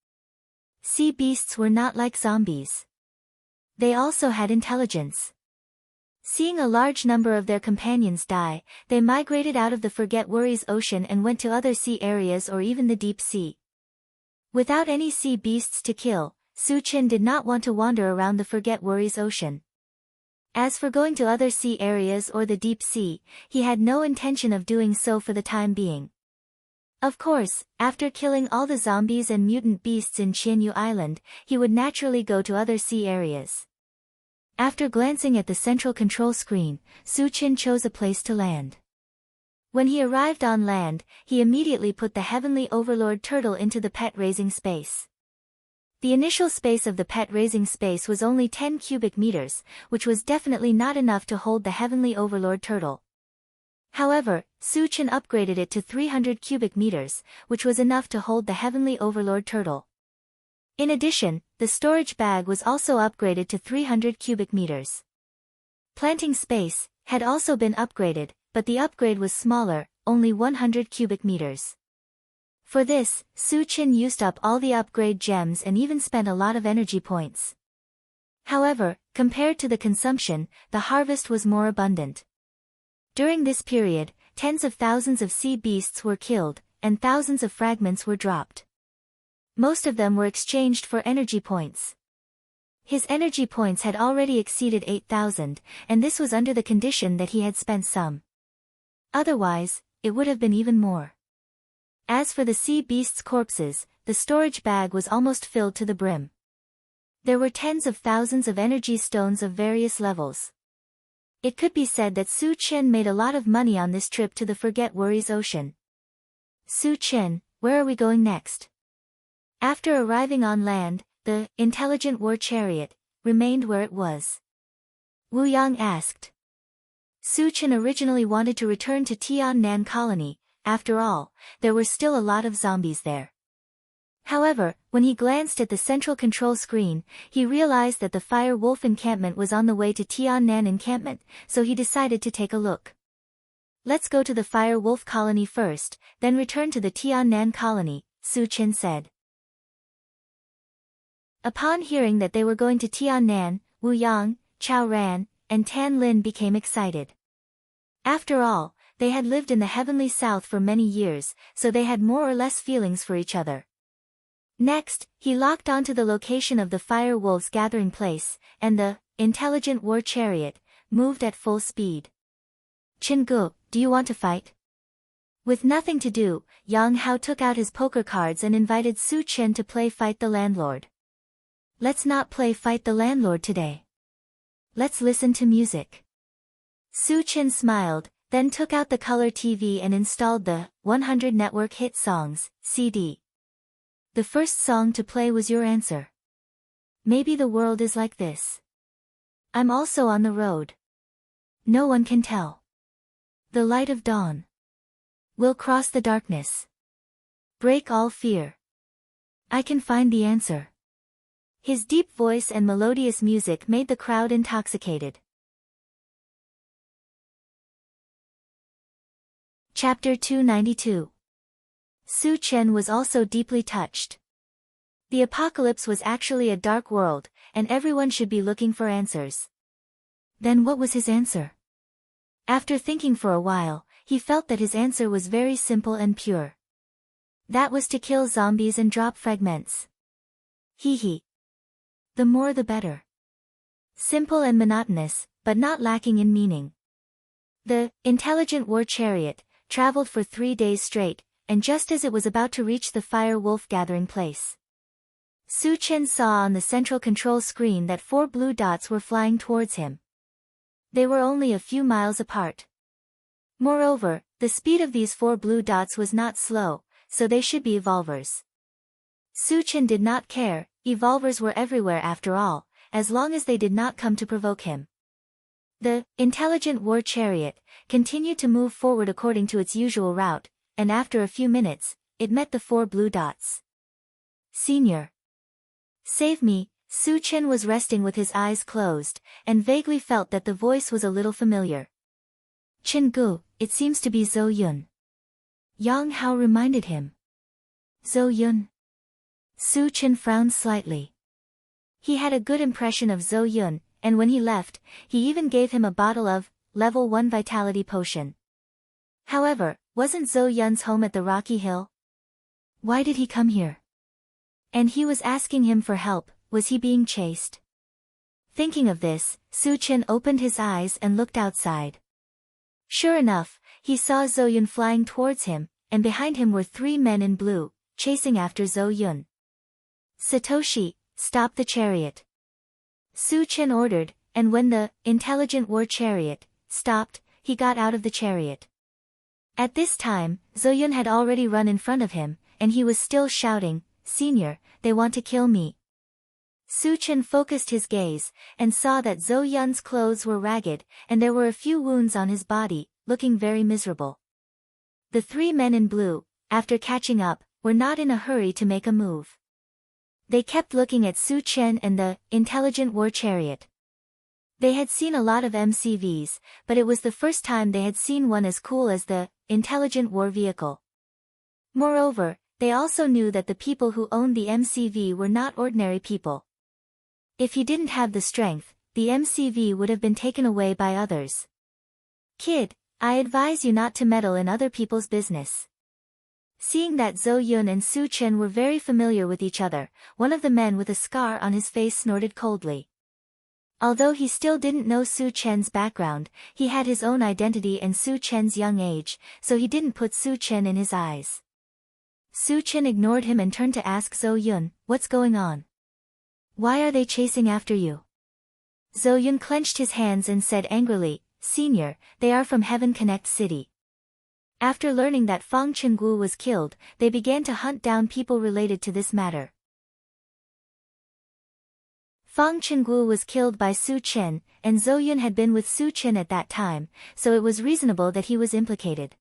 Sea beasts were not like zombies. They also had intelligence. Seeing a large number of their companions die, they migrated out of the Forget Worries Ocean and went to other sea areas or even the deep sea. Without any sea beasts to kill, Su Chen did not want to wander around the Forget Worries Ocean. As for going to other sea areas or the deep sea, he had no intention of doing so for the time being. Of course, after killing all the zombies and mutant beasts in Qianyu Island, he would naturally go to other sea areas. After glancing at the central control screen, Su Chen chose a place to land. When he arrived on land, he immediately put the Heavenly Overlord turtle into the pet-raising space. The initial space of the pet-raising space was only 10 cubic meters, which was definitely not enough to hold the Heavenly Overlord turtle. However, Su Chen upgraded it to 300 cubic meters, which was enough to hold the Heavenly Overlord turtle. In addition, the storage bag was also upgraded to 300 cubic meters. Planting space had also been upgraded, but the upgrade was smaller, only 100 cubic meters. For this, Su Chen used up all the upgrade gems and even spent a lot of energy points. However, compared to the consumption, the harvest was more abundant. During this period, tens of thousands of sea beasts were killed, and thousands of fragments were dropped. Most of them were exchanged for energy points. His energy points had already exceeded 8,000, and this was under the condition that he had spent some. Otherwise, it would have been even more. As for the sea beasts' corpses, the storage bag was almost filled to the brim. There were tens of thousands of energy stones of various levels. It could be said that Su Chen made a lot of money on this trip to the Forget Worries Ocean. Su Chen, where are we going next? After arriving on land, the intelligent war chariot remained where it was. Wu Yang asked. Su Chen originally wanted to return to Tiannan Colony. After all, there were still a lot of zombies there. However, when he glanced at the central control screen, he realized that the Fire Wolf encampment was on the way to Tiannan encampment, so he decided to take a look. Let's go to the Fire Wolf colony first, then return to the Tiannan colony, Su Chen said. Upon hearing that they were going to Tiannan, Wu Yang, Chao Ran, and Tan Lin became excited. After all, they had lived in the heavenly south for many years, so they had more or less feelings for each other. Next, he locked onto the location of the Fire Wolves' gathering place, and the intelligent war chariot moved at full speed. Chingu, do you want to fight? With nothing to do, Yang Hao took out his poker cards and invited Su Chen to play Fight the Landlord. Let's not play Fight the Landlord today. Let's listen to music. Su Chen smiled, then took out the color TV and installed the 100 Network Hit Songs CD. The first song to play was Your Answer. Maybe the world is like this. I'm also on the road. No one can tell. The light of dawn. We'll cross the darkness. Break all fear. I can find the answer. His deep voice and melodious music made the crowd intoxicated. Chapter 292. Su Chen was also deeply touched. The apocalypse was actually a dark world, and everyone should be looking for answers. Then what was his answer? After thinking for a while, he felt that his answer was very simple and pure. That was to kill zombies and drop fragments. Hee. The more the better. Simple and monotonous, but not lacking in meaning. The intelligent war chariot traveled for 3 days straight, and just as it was about to reach the Fire Wolf gathering place, Su Chen saw on the central control screen that 4 blue dots were flying towards him. They were only a few miles apart. Moreover, the speed of these 4 blue dots was not slow, so they should be evolvers. Su Chen did not care, evolvers were everywhere after all, as long as they did not come to provoke him. The intelligent war chariot continued to move forward according to its usual route, and after a few minutes, it met the 4 blue dots. Senior. Save me. Su Chen was resting with his eyes closed, and vaguely felt that the voice was a little familiar. Chingu, it seems to be Zhou Yun. Yang Hao reminded him. Zhou Yun. Su Chen frowned slightly. He had a good impression of Zhou Yun, and when he left, he even gave him a bottle of level 1 vitality potion. However, wasn't Zhou Yun's home at the Rocky Hill? Why did he come here? And he was asking him for help, was he being chased? Thinking of this, Su Chen opened his eyes and looked outside. Sure enough, he saw Zhou Yun flying towards him, and behind him were 3 men in blue, chasing after Zhou Yun. Satoshi, stop the chariot. Su Chen ordered, and when the intelligent war chariot stopped, he got out of the chariot. At this time, Zhou Yun had already run in front of him, and he was still shouting, "Senior, they want to kill me." Su Chen focused his gaze, and saw that Zhou Yun's clothes were ragged, and there were a few wounds on his body, looking very miserable. The 3 men in blue, after catching up, were not in a hurry to make a move. They kept looking at Su Chen and the intelligent war chariot. They had seen a lot of MCVs, but it was the first time they had seen one as cool as the intelligent war vehicle. Moreover, they also knew that the people who owned the MCV were not ordinary people. If he didn't have the strength, the MCV would have been taken away by others. Kid, I advise you not to meddle in other people's business. Seeing that Zhou Yun and Su Chen were very familiar with each other, one of the men with a scar on his face snorted coldly. Although he still didn't know Su Chen's background, he had his own identity and Su Chen's young age, so he didn't put Su Chen in his eyes. Su Chen ignored him and turned to ask Zhou Yun, "What's going on? Why are they chasing after you?" Zhou Yun clenched his hands and said angrily, "Senior, they are from Heaven Connect City." After learning that Fang Chenggu was killed, they began to hunt down people related to this matter. Fang Chenggu was killed by Su Chen, and Zhou Yun had been with Su Chen at that time, so it was reasonable that he was implicated.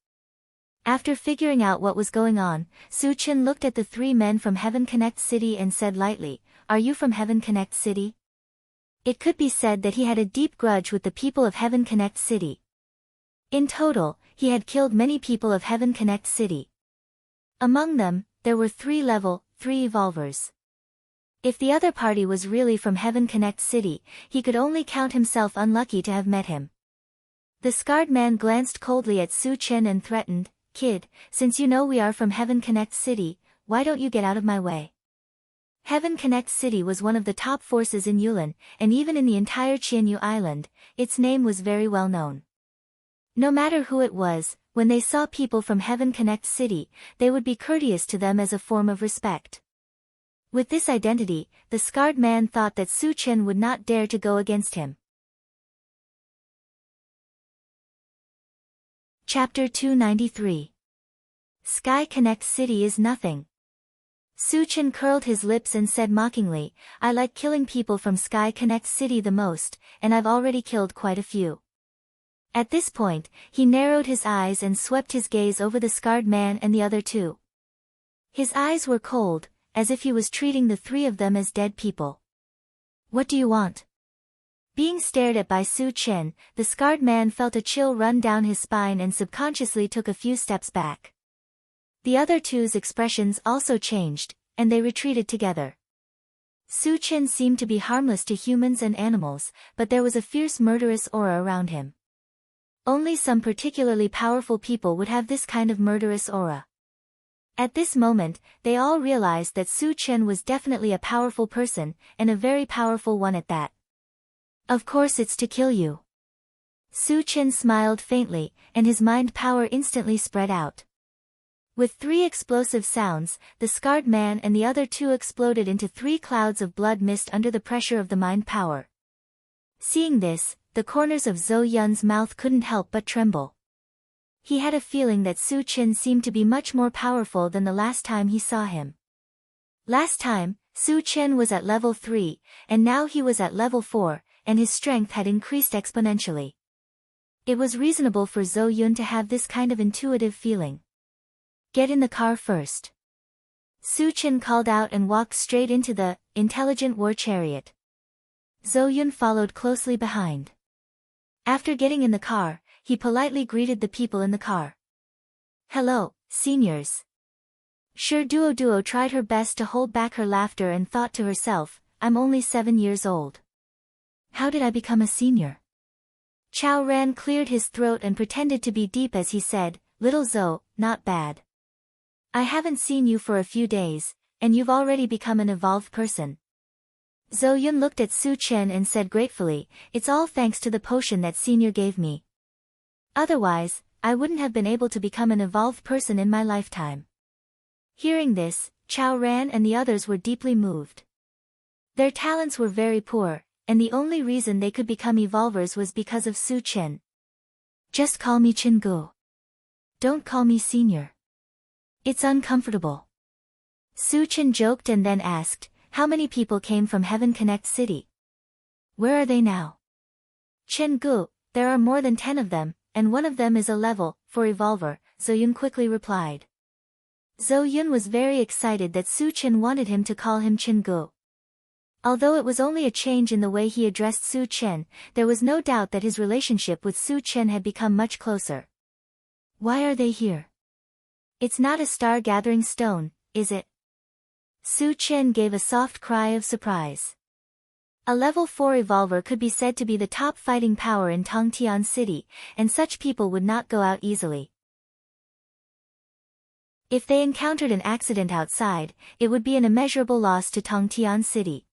After figuring out what was going on, Su Chen looked at the 3 men from Heaven Connect City and said lightly, "Are you from Heaven Connect City?" It could be said that he had a deep grudge with the people of Heaven Connect City. In total, he had killed many people of Heaven Connect City. Among them, there were 3 level 3 evolvers. If the other party was really from Heaven Connect City, he could only count himself unlucky to have met him. The scarred man glanced coldly at Su Chen and threatened, "Kid, since you know we are from Heaven Connect City, why don't you get out of my way?" Heaven Connect City was one of the top forces in Yulin, and even in the entire Qianyu Island, its name was very well known. No matter who it was, when they saw people from Heaven Connect City, they would be courteous to them as a form of respect. With this identity, the scarred man thought that Su Chen would not dare to go against him. Chapter 293. Sky Connect City is nothing. Su Chen curled his lips and said mockingly, "I like killing people from Sky Connect City the most, and I've already killed quite a few." At this point, he narrowed his eyes and swept his gaze over the scarred man and the other 2. His eyes were cold, as if he was treating the 3 of them as dead people. "What do you want?" Being stared at by Su Chen, the scarred man felt a chill run down his spine and subconsciously took a few steps back. The other 2's expressions also changed, and they retreated together. Su Chen seemed to be harmless to humans and animals, but there was a fierce murderous aura around him. Only some particularly powerful people would have this kind of murderous aura. At this moment, they all realized that Su Chen was definitely a powerful person, and a very powerful one at that. "Of course it's to kill you." Su Chen smiled faintly, and his mind power instantly spread out. With 3 explosive sounds, the scarred man and the other 2 exploded into 3 clouds of blood mist under the pressure of the mind power. Seeing this, the corners of Zhou Yun's mouth couldn't help but tremble. He had a feeling that Su Chen seemed to be much more powerful than the last time he saw him. Last time, Su Chen was at level 3, and now he was at level 4, and his strength had increased exponentially. It was reasonable for Zhou Yun to have this kind of intuitive feeling. "Get in the car first." Su Chen called out and walked straight into the intelligent war chariot. Zhou Yun followed closely behind. After getting in the car, he politely greeted the people in the car. "Hello, seniors. Sure, Duo tried her best to hold back her laughter and thought to herself, I'm only 7 years old. How did I become a senior? Chao Ran cleared his throat and pretended to be deep as he said, Little Zhou, not bad. I haven't seen you for a few days, and you've already become an evolved person. Zhou Yun looked at Su Chen and said gratefully, it's all thanks to the potion that senior gave me. Otherwise, I wouldn't have been able to become an evolved person in my lifetime. Hearing this, Chao Ran and the others were deeply moved. Their talents were very poor, and the only reason they could become evolvers was because of Su Chen. Just call me Chen Gu. Don't call me senior. It's uncomfortable. Su Chen joked and then asked, how many people came from Heaven Connect City? Where are they now? Chen Gu, there are more than 10 of them, and one of them is a level 4 evolver, Zhou Yun quickly replied. Zhou Yun was very excited that Su Chen wanted him to call him Chen Gu. Although it was only a change in the way he addressed Su Chen, there was no doubt that his relationship with Su Chen had become much closer. Why are they here? It's not a star-gathering stone, is it? Su Chen gave a soft cry of surprise. A level 4 evolver could be said to be the top fighting power in Tongtian City, and such people would not go out easily. If they encountered an accident outside, it would be an immeasurable loss to Tongtian City.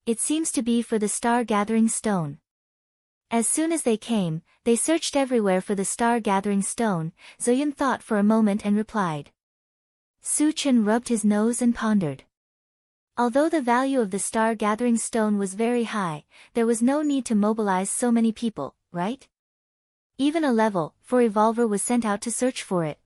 It seems to be for the star-gathering stone. As soon as they came, they searched everywhere for the star-gathering stone. Zhou Yun thought for a moment and replied. Su Chen rubbed his nose and pondered. Although the value of the star-gathering stone was very high, there was no need to mobilize so many people, right? Even a level 4 evolver was sent out to search for it.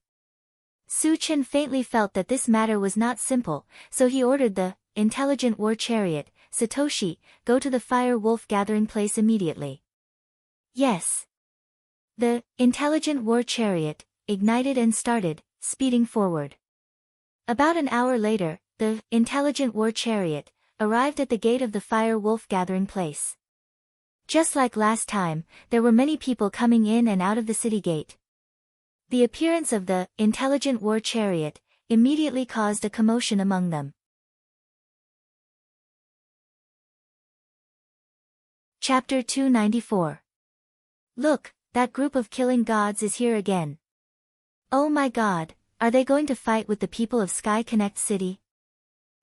Su Chen faintly felt that this matter was not simple, so he ordered the intelligent war chariot, Satoshi, go to the fire wolf gathering place immediately. Yes. The intelligent war chariot ignited and started, speeding forward. About an hour later, the intelligent war chariot arrived at the gate of the fire wolf gathering place. Just like last time, there were many people coming in and out of the city gate. The appearance of the intelligent war chariot immediately caused a commotion among them. Chapter 294. Look, that group of killing gods is here again. Oh my god, are they going to fight with the people of Sky Connect City?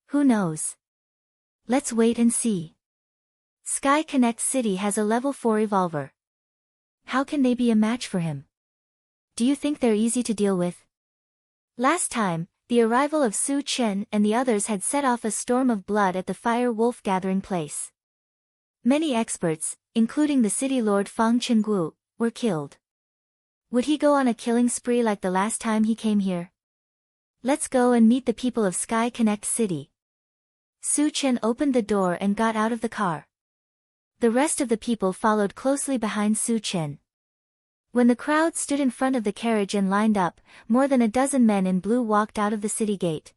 Who knows? Let's wait and see. Sky Connect City has a level 4 evolver. How can they be a match for him? Do you think they're easy to deal with? Last time, the arrival of Su Chen and the others had set off a storm of blood at the fire wolf gathering place. Many experts, including the city lord Fang Chengu, were killed. Would he go on a killing spree like the last time he came here? Let's go and meet the people of Sky Connect City. Su Chen opened the door and got out of the car. The rest of the people followed closely behind Su Chen. When the crowd stood in front of the carriage and lined up, more than a dozen men in blue walked out of the city gate.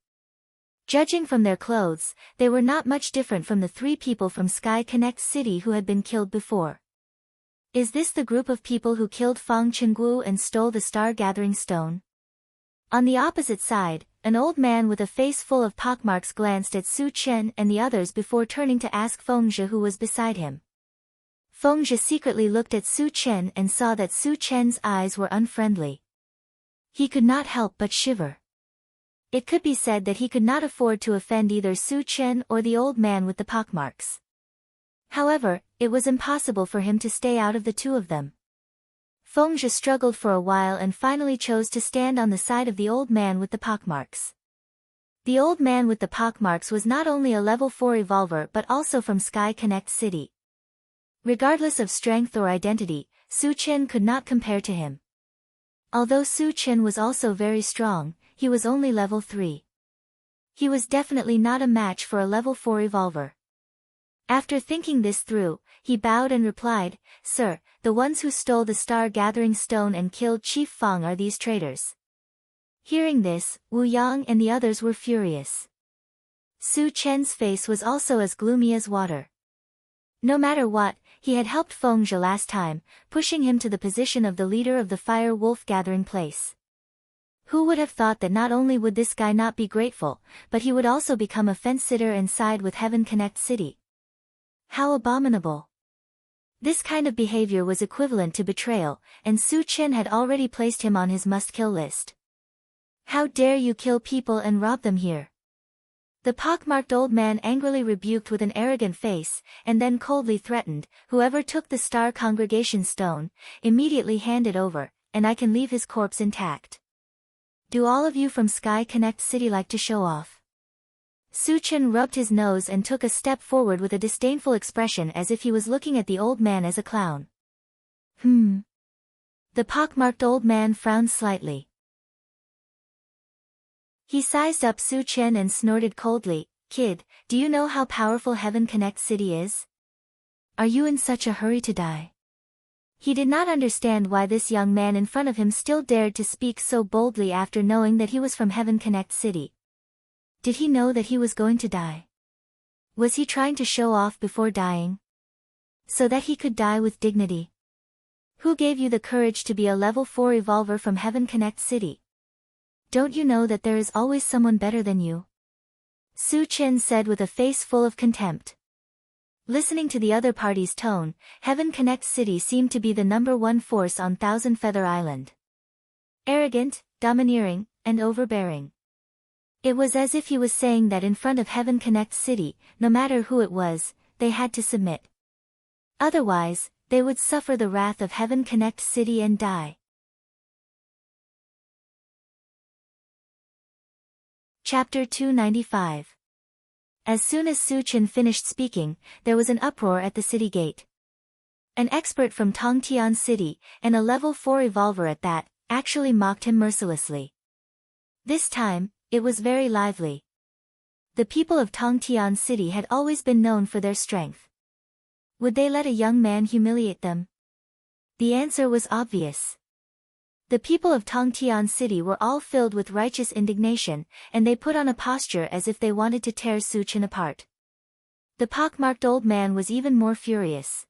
Judging from their clothes, they were not much different from the 3 people from Sky Connect City who had been killed before. Is this the group of people who killed Fang Chengu and stole the star-gathering stone? On the opposite side, an old man with a face full of pockmarks glanced at Su Chen and the others before turning to ask Fengzhe who was beside him. Fengzhe secretly looked at Su Chen and saw that Su Chen's eyes were unfriendly. He could not help but shiver. It could be said that he could not afford to offend either Su Chen or the old man with the pockmarks. However, it was impossible for him to stay out of the two of them. Fengzhe struggled for a while and finally chose to stand on the side of the old man with the pockmarks. The old man with the pockmarks was not only a level 4 evolver but also from Sky Connect City. Regardless of strength or identity, Su Chen could not compare to him. Although Su Chen was also very strong, he was only level 3. He was definitely not a match for a level 4 evolver. After thinking this through, he bowed and replied, Sir, the ones who stole the star-gathering stone and killed Chief Fang are these traitors. Hearing this, Wu Yang and the others were furious. Su Chen's face was also as gloomy as water. No matter what, he had helped Fengzhe last time, pushing him to the position of the leader of the fire wolf gathering place. Who would have thought that not only would this guy not be grateful, but he would also become a fence-sitter and side with Heaven Connect City? How abominable. This kind of behavior was equivalent to betrayal, and Su Chen had already placed him on his must-kill list. How dare you kill people and rob them here? The pockmarked old man angrily rebuked with an arrogant face, and then coldly threatened, whoever took the star congregation stone, immediately hand it over, and I can leave his corpse intact. Do all of you from Sky Connect City like to show off? Su Chen rubbed his nose and took a step forward with a disdainful expression as if he was looking at the old man as a clown. The pockmarked old man frowned slightly. He sized up Su Chen and snorted coldly, "Kid, do you know how powerful Heaven Connect City is? Are you in such a hurry to die?" He did not understand why this young man in front of him still dared to speak so boldly after knowing that he was from Heaven Connect City. Did he know that he was going to die? Was he trying to show off before dying? So that he could die with dignity? Who gave you the courage to be a level 4 evolver from Heaven Connect City? Don't you know that there is always someone better than you? Su Chen said with a face full of contempt. Listening to the other party's tone, Heaven Connect City seemed to be the #1 force on Thousand Feather Island. Arrogant, domineering, and overbearing. It was as if he was saying that in front of Heaven Connect City, no matter who it was, they had to submit. Otherwise, they would suffer the wrath of Heaven Connect City and die. Chapter 295. As soon as Su Chen finished speaking, there was an uproar at the city gate. An expert from Tongtian City, and a level 4 evolver at that, actually mocked him mercilessly. This time, it was very lively. The people of Tongtian City had always been known for their strength. Would they let a young man humiliate them? The answer was obvious. The people of Tongtian City were all filled with righteous indignation, and they put on a posture as if they wanted to tear Su Chen apart. The pockmarked old man was even more furious.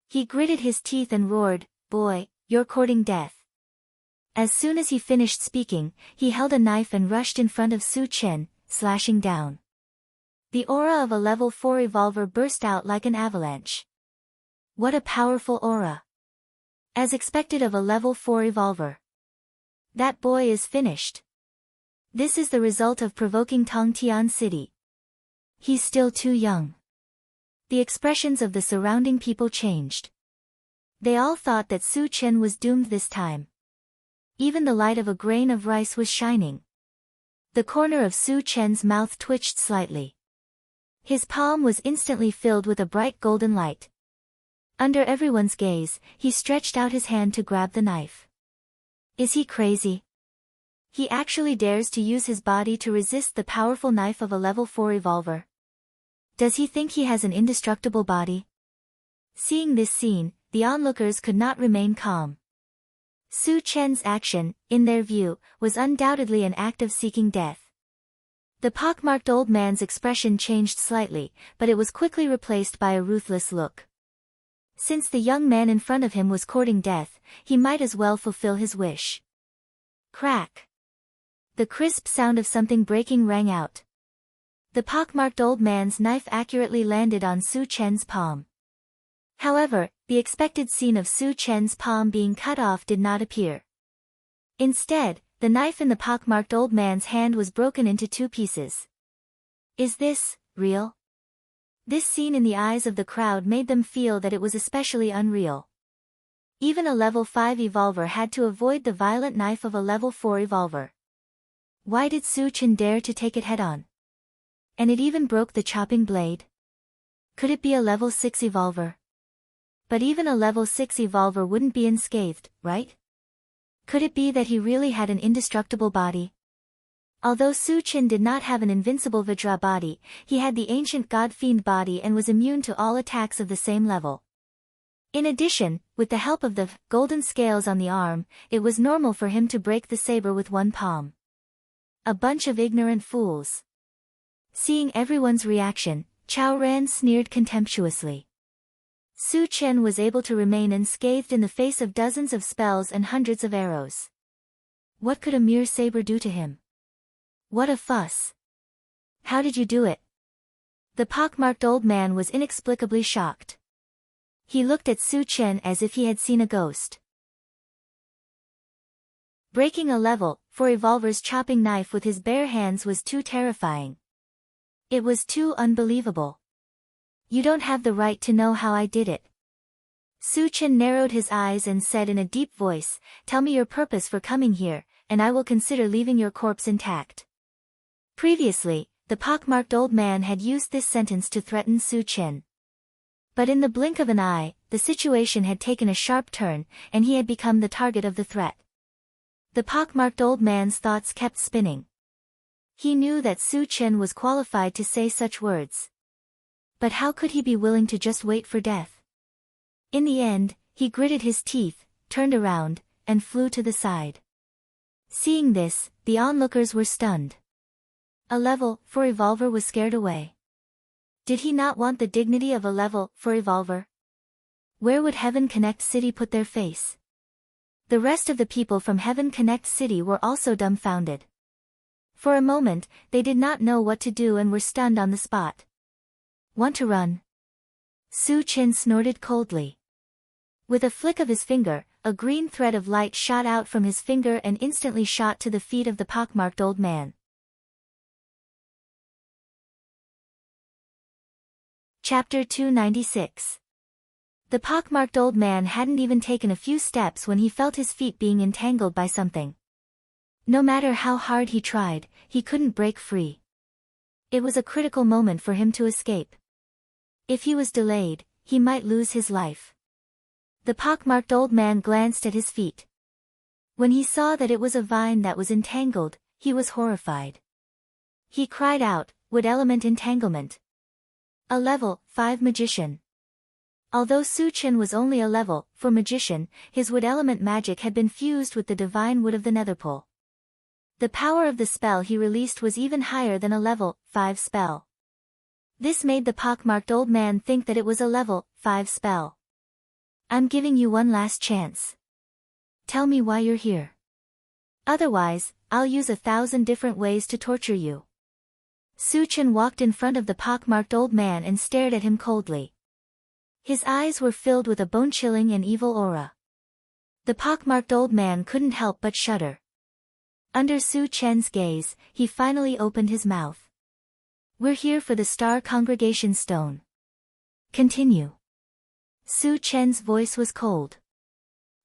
He gritted his teeth and roared, "Boy, you're courting death." As soon as he finished speaking, he held a knife and rushed in front of Su Chen, slashing down. The aura of a level 4 evolver burst out like an avalanche. What a powerful aura! As expected of a level 4 evolver. That boy is finished. This is the result of provoking Tongtian City. He's still too young. The expressions of the surrounding people changed. They all thought that Su Chen was doomed this time. Even the light of a grain of rice was shining. The corner of Su Chen's mouth twitched slightly. His palm was instantly filled with a bright golden light. Under everyone's gaze, he stretched out his hand to grab the knife. Is he crazy? He actually dares to use his body to resist the powerful knife of a level 4 evolver. Does he think he has an indestructible body? Seeing this scene, the onlookers could not remain calm. Su Chen's action, in their view, was undoubtedly an act of seeking death. The pockmarked old man's expression changed slightly, but it was quickly replaced by a ruthless look. Since the young man in front of him was courting death, he might as well fulfill his wish. Crack! The crisp sound of something breaking rang out. The pockmarked old man's knife accurately landed on Su Chen's palm. However, the expected scene of Su Chen's palm being cut off did not appear. Instead, the knife in the pockmarked old man's hand was broken into 2 pieces. Is this real? This scene in the eyes of the crowd made them feel that it was especially unreal. Even a level 5 evolver had to avoid the violent knife of a level 4 evolver. Why did Su Chen dare to take it head-on? And it even broke the chopping blade? Could it be a level 6 evolver? But even a level 6 evolver wouldn't be unscathed, right? Could it be that he really had an indestructible body? Although Su Chen did not have an invincible Vajra body, he had the ancient God-fiend body and was immune to all attacks of the same level. In addition, with the help of the golden scales on the arm, it was normal for him to break the saber with one palm. A bunch of ignorant fools. Seeing everyone's reaction, Chao Ran sneered contemptuously. Su Chen was able to remain unscathed in the face of dozens of spells and hundreds of arrows. What could a mere saber do to him? What a fuss. How did you do it? The pockmarked old man was inexplicably shocked. He looked at Su Chen as if he had seen a ghost. Breaking a level, for Evolver's chopping knife with his bare hands was too terrifying. It was too unbelievable. You don't have the right to know how I did it. Su Chen narrowed his eyes and said in a deep voice, "Tell me your purpose for coming here, and I will consider leaving your corpse intact." Previously, the pockmarked old man had used this sentence to threaten Su Chen. But in the blink of an eye, the situation had taken a sharp turn, and he had become the target of the threat. The pockmarked old man's thoughts kept spinning. He knew that Su Chen was qualified to say such words. But how could he be willing to just wait for death? In the end, he gritted his teeth, turned around, and flew to the side. Seeing this, the onlookers were stunned. A level 4 Evolver was scared away. Did he not want the dignity of a level 4 Evolver? Where would Heaven Connect City put their face? The rest of the people from Heaven Connect City were also dumbfounded. For a moment, they did not know what to do and were stunned on the spot. Want to run? Su Chen snorted coldly. With a flick of his finger, a green thread of light shot out from his finger and instantly shot to the feet of the pockmarked old man. Chapter 296. The pockmarked old man hadn't even taken a few steps when he felt his feet being entangled by something. No matter how hard he tried, he couldn't break free. It was a critical moment for him to escape. If he was delayed, he might lose his life. The pockmarked old man glanced at his feet. When he saw that it was a vine that was entangled, he was horrified. He cried out, "Wood element entanglement." A level 5 magician. Although Su Chen was only a level 4 magician, his wood element magic had been fused with the divine wood of the netherpole. The power of the spell he released was even higher than a level 5 spell. This made the pockmarked old man think that it was a level 5 spell. "I'm giving you one last chance. Tell me why you're here. Otherwise, I'll use 1,000 different ways to torture you." Su Chen walked in front of the pockmarked old man and stared at him coldly. His eyes were filled with a bone-chilling and evil aura. The pockmarked old man couldn't help but shudder. Under Su Chen's gaze, he finally opened his mouth. "We're here for the Star Congregation Stone. Continue." Su Chen's voice was cold.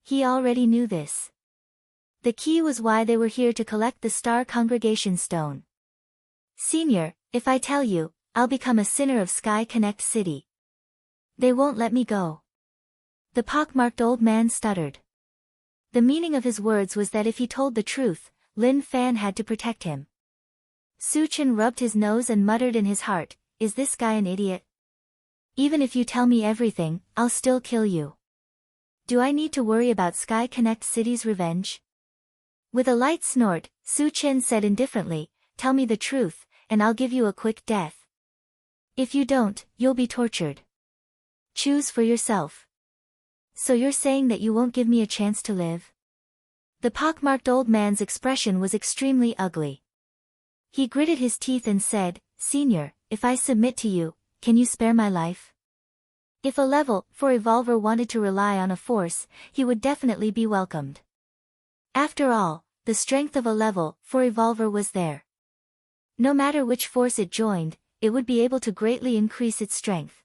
He already knew this. The key was why they were here to collect the Star Congregation Stone. "Senior, if I tell you, I'll become a sinner of Sky Connect City. They won't let me go." The pockmarked old man stuttered. The meaning of his words was that if he told the truth, Lin Fan had to protect him. Su Chen rubbed his nose and muttered in his heart, "Is this guy an idiot? Even if you tell me everything, I'll still kill you. Do I need to worry about Sky Connect City's revenge?" With a light snort, Su Chen said indifferently, "Tell me the truth, and I'll give you a quick death. If you don't, you'll be tortured. Choose for yourself." "So you're saying that you won't give me a chance to live?" The pockmarked old man's expression was extremely ugly. He gritted his teeth and said, "Senior, if I submit to you, can you spare my life?" If a level 4 Evolver wanted to rely on a force, he would definitely be welcomed. After all, the strength of a level 4 Evolver was there. No matter which force it joined, it would be able to greatly increase its strength.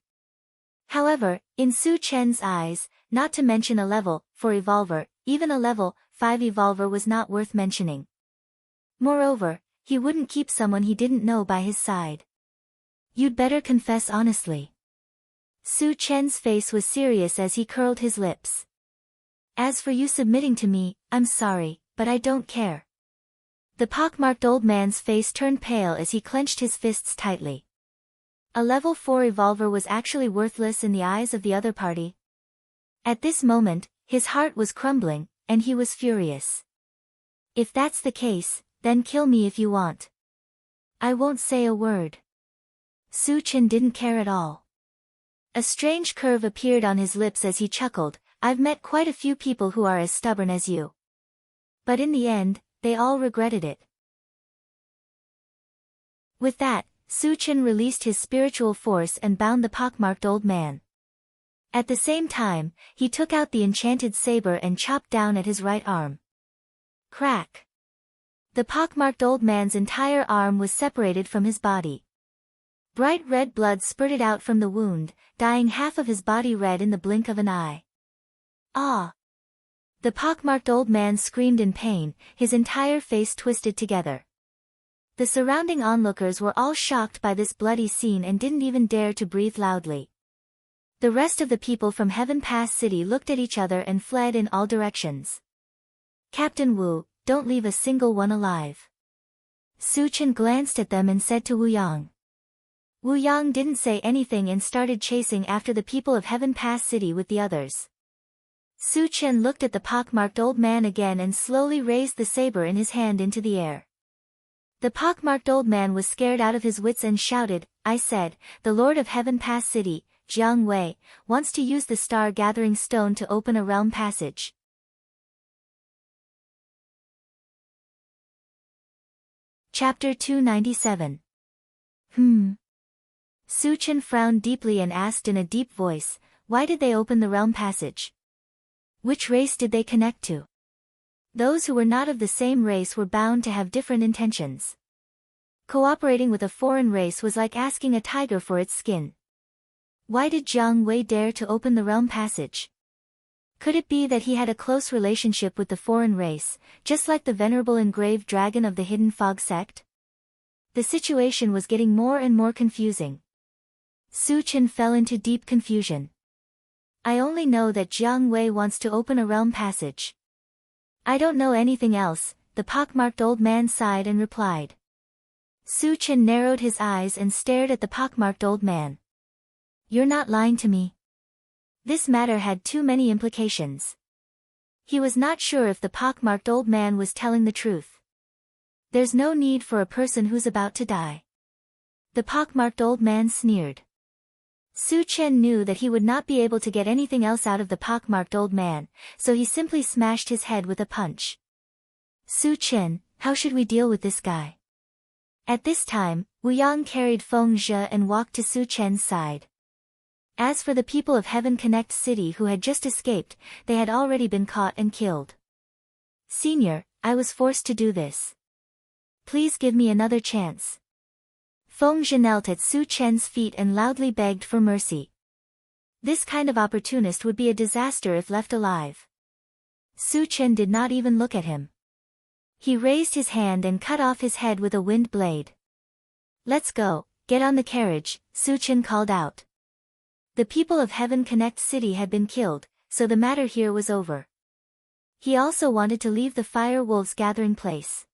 However, in Su Chen's eyes, not to mention a level 4 Evolver, even a level 5 Evolver was not worth mentioning. Moreover, he wouldn't keep someone he didn't know by his side. "You'd better confess honestly." Su Chen's face was serious as he curled his lips. "As for you submitting to me, I'm sorry, but I don't care." The pockmarked old man's face turned pale as he clenched his fists tightly. A level 4 Evolver was actually worthless in the eyes of the other party. At this moment, his heart was crumbling, and he was furious. "If that's the case, then kill me if you want. I won't say a word." Su Chen didn't care at all. A strange curve appeared on his lips as he chuckled, "I've met quite a few people who are as stubborn as you. But in the end, they all regretted it. With that, Su Chen released his spiritual force and bound the pockmarked old man. At the same time, he took out the enchanted saber and chopped down at his right arm. Crack! The pockmarked old man's entire arm was separated from his body. Bright red blood spurted out from the wound, dyeing half of his body red in the blink of an eye. Ah! The pockmarked old man screamed in pain, his entire face twisted together. The surrounding onlookers were all shocked by this bloody scene and didn't even dare to breathe loudly. The rest of the people from Heaven Pass City looked at each other and fled in all directions. Captain Wu, don't leave a single one alive. Su Chen glanced at them and said to Wu Yang. Wu Yang didn't say anything and started chasing after the people of Heaven Pass City with the others. Su Chen looked at the pockmarked old man again and slowly raised the saber in his hand into the air. The pockmarked old man was scared out of his wits and shouted, I said, the Lord of Heaven Pass City, Jiang Wei, wants to use the star-gathering stone to open a realm passage. Chapter 297. Su Chen frowned deeply and asked in a deep voice, why did they open the realm passage? Which race did they connect to? Those who were not of the same race were bound to have different intentions. Cooperating with a foreign race was like asking a tiger for its skin. Why did Jiang Wei dare to open the realm passage? Could it be that he had a close relationship with the foreign race, just like the venerable engraved dragon of the Hidden Fog sect? The situation was getting more and more confusing. Su Chen fell into deep confusion. I only know that Jiang Wei wants to open a realm passage. I don't know anything else, the pockmarked old man sighed and replied. Su Chen narrowed his eyes and stared at the pockmarked old man. You're not lying to me? This matter had too many implications. He was not sure if the pockmarked old man was telling the truth. There's no need for a person who's about to die. The pockmarked old man sneered. Su Chen knew that he would not be able to get anything else out of the pockmarked old man, so he simply smashed his head with a punch. Su Chen, how should we deal with this guy? At this time, Wu Yang carried Feng Zhe and walked to Su Chen's side. As for the people of Heaven Connect City who had just escaped, they had already been caught and killed. Senior, I was forced to do this. Please give me another chance. Feng Zhe knelt at Su Chen's feet and loudly begged for mercy. This kind of opportunist would be a disaster if left alive. Su Chen did not even look at him. He raised his hand and cut off his head with a wind blade. Let's go, get on the carriage, Su Chen called out. The people of Heaven Connect City had been killed, so the matter here was over. He also wanted to leave the Fire Wolves gathering place.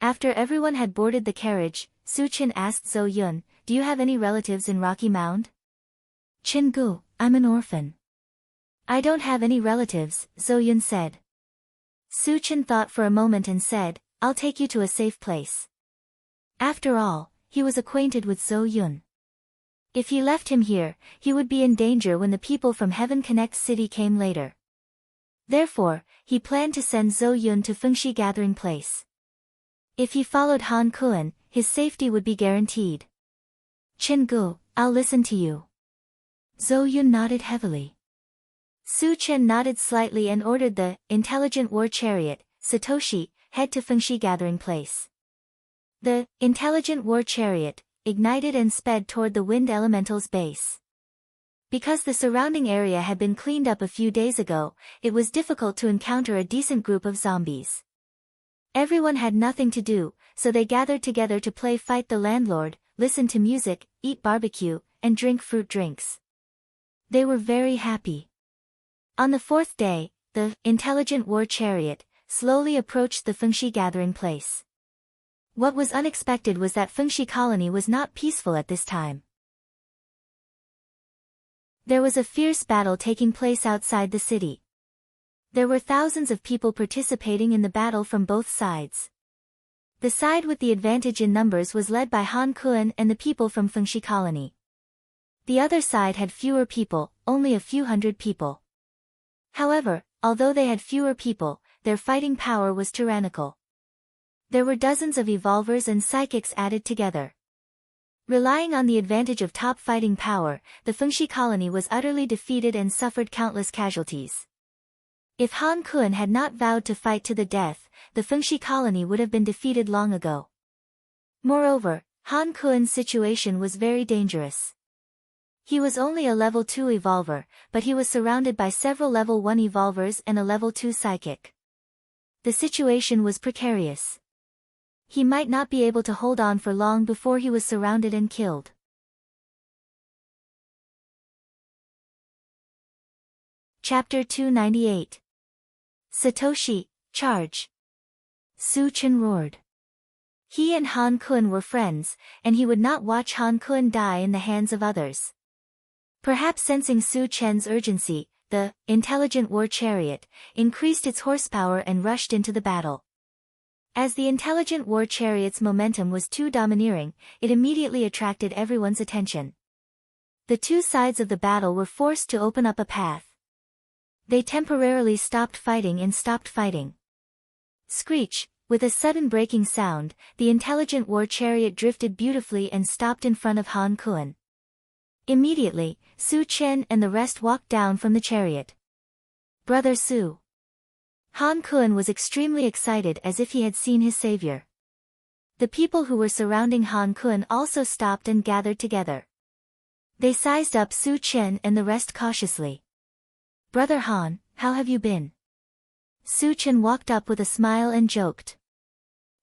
After everyone had boarded the carriage, Su Chen asked Zhou Yun, do you have any relatives in Rocky Mound? Chen Gu, I'm an orphan. I don't have any relatives, Zhou Yun said. Su Chen thought for a moment and said, I'll take you to a safe place. After all, he was acquainted with Zhou Yun. If he left him here, he would be in danger when the people from Heaven Connect City came later. Therefore, he planned to send Zhou Yun to Fengxi gathering place. If he followed Han Kuan, his safety would be guaranteed. Chen Gu, I'll listen to you. Zhou Yun nodded heavily. Su Chen nodded slightly and ordered the Intelligent War Chariot, Satoshi, head to Fengxi gathering place. The Intelligent War Chariot ignited and sped toward the Wind Elemental's base. Because the surrounding area had been cleaned up a few days ago, it was difficult to encounter a decent group of zombies. Everyone had nothing to do, so they gathered together to play Fight the Landlord, listen to music, eat barbecue, and drink fruit drinks. They were very happy. On the fourth day, the Intelligent War Chariot slowly approached the Fengxi gathering place. What was unexpected was that Fengxi colony was not peaceful at this time. There was a fierce battle taking place outside the city. There were thousands of people participating in the battle from both sides. The side with the advantage in numbers was led by Han Kuan and the people from Fengxi colony. The other side had fewer people, only a few hundred people. However, although they had fewer people, their fighting power was tyrannical. There were dozens of evolvers and psychics added together. Relying on the advantage of top fighting power, the Fengxi colony was utterly defeated and suffered countless casualties. If Han Kun had not vowed to fight to the death, the Fengxi colony would have been defeated long ago. Moreover, Han Kun's situation was very dangerous. He was only a level 2 evolver, but he was surrounded by several level 1 evolvers and a level 2 psychic. The situation was precarious. He might not be able to hold on for long before he was surrounded and killed. Chapter 298. Satoshi, charge! Su Chen roared. He and Han Kun were friends, and he would not watch Han Kun die in the hands of others. Perhaps sensing Su Chen's urgency, the intelligent war chariot increased its horsepower and rushed into the battle. As the intelligent war chariot's momentum was too domineering, it immediately attracted everyone's attention. The two sides of the battle were forced to open up a path. They temporarily stopped fighting and stopped fighting. Screech! With a sudden breaking sound, the intelligent war chariot drifted beautifully and stopped in front of Han Kun. Immediately, Su Chen and the rest walked down from the chariot. Brother Su. Han Kun was extremely excited as if he had seen his savior. The people who were surrounding Han Kun also stopped and gathered together. They sized up Su Chen and the rest cautiously. Brother Han, how have you been? Su Chen walked up with a smile and joked.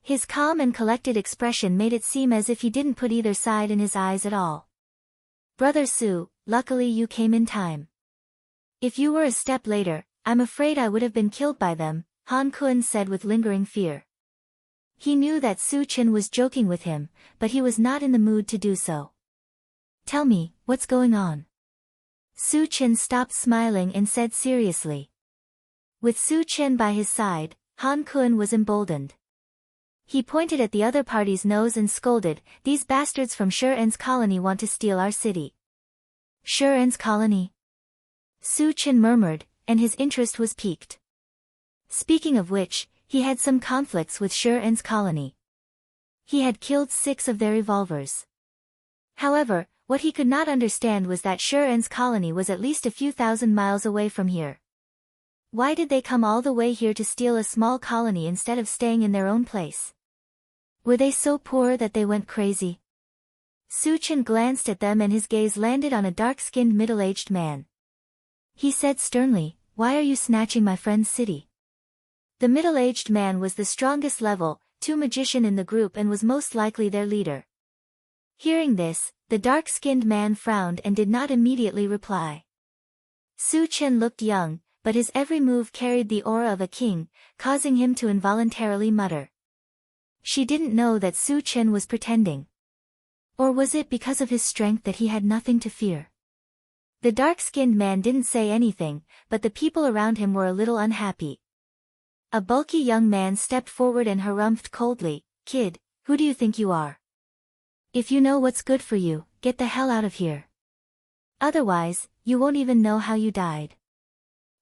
His calm and collected expression made it seem as if he didn't put either side in his eyes at all. Brother Su, luckily you came in time. If you were a step later, I'm afraid I would have been killed by them, Han Kun said with lingering fear. He knew that Su Chen was joking with him, but he was not in the mood to do so. Tell me, what's going on? Su Chen stopped smiling and said seriously. With Su Chen by his side, Han Kun was emboldened. He pointed at the other party's nose and scolded, "These bastards from Shi-En's colony want to steal our city." Shi-En's colony? Su Chen murmured, and his interest was piqued. Speaking of which, he had some conflicts with Shi-En's colony. He had killed 6 of their evolvers. However, what he could not understand was that Shi-En's colony was at least a few thousand miles away from here. Why did they come all the way here to steal a small colony instead of staying in their own place? Were they so poor that they went crazy? Su Chen glanced at them and his gaze landed on a dark-skinned middle-aged man. He said sternly, "Why are you snatching my friend's city?" The middle-aged man was the strongest level 2 magician in the group and was most likely their leader. Hearing this, the dark-skinned man frowned and did not immediately reply. Su Chen looked young, but his every move carried the aura of a king, causing him to involuntarily mutter. She didn't know that Su Chen was pretending. Or was it because of his strength that he had nothing to fear? The dark-skinned man didn't say anything, but the people around him were a little unhappy. A bulky young man stepped forward and harumphed coldly, "Kid, who do you think you are? If you know what's good for you, get the hell out of here. Otherwise, you won't even know how you died."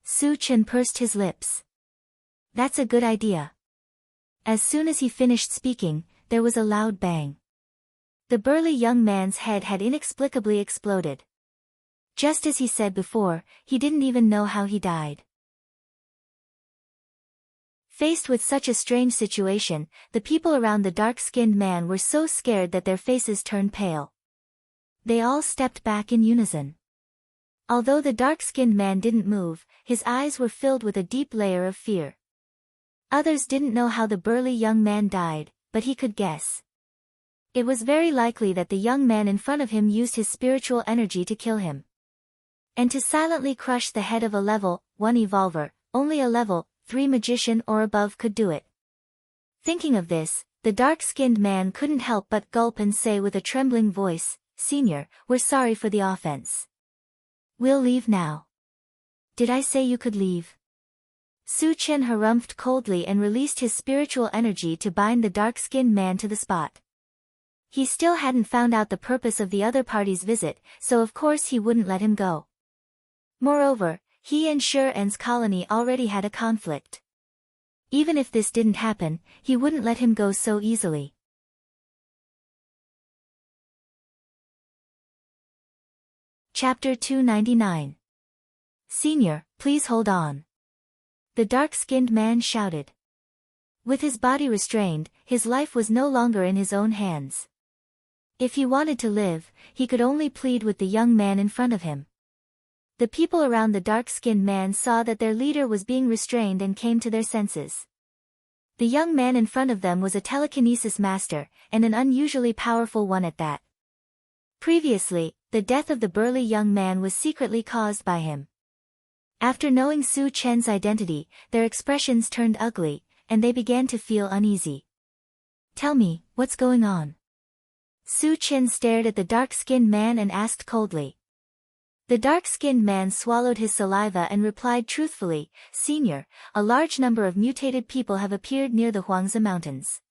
Su Chen pursed his lips. "That's a good idea." As soon as he finished speaking, there was a loud bang. The burly young man's head had inexplicably exploded. Just as he said before, he didn't even know how he died. Faced with such a strange situation, the people around the dark-skinned man were so scared that their faces turned pale. They all stepped back in unison. Although the dark-skinned man didn't move, his eyes were filled with a deep layer of fear. Others didn't know how the burly young man died, but he could guess. It was very likely that the young man in front of him used his spiritual energy to kill him. And to silently crush the head of a level 1 evolver, only a level 3 magician or above could do it. Thinking of this, the dark-skinned man couldn't help but gulp and say with a trembling voice, "Senior, we're sorry for the offense. We'll leave now." "Did I say you could leave?" Su Chen harumphed coldly and released his spiritual energy to bind the dark-skinned man to the spot. He still hadn't found out the purpose of the other party's visit, so of course he wouldn't let him go. Moreover, he and Shi-En's colony already had a conflict. Even if this didn't happen, he wouldn't let him go so easily. Chapter 299. Senior, please hold on. The dark-skinned man shouted. With his body restrained, his life was no longer in his own hands. If he wanted to live, he could only plead with the young man in front of him. The people around the dark-skinned man saw that their leader was being restrained and came to their senses. The young man in front of them was a telekinesis master, and an unusually powerful one at that. Previously, the death of the burly young man was secretly caused by him. After knowing Su Chen's identity, their expressions turned ugly, and they began to feel uneasy. Tell me, what's going on? Su Chen stared at the dark-skinned man and asked coldly. The dark-skinned man swallowed his saliva and replied truthfully, Senior, a large number of mutated people have appeared near the Huangzi Mountains.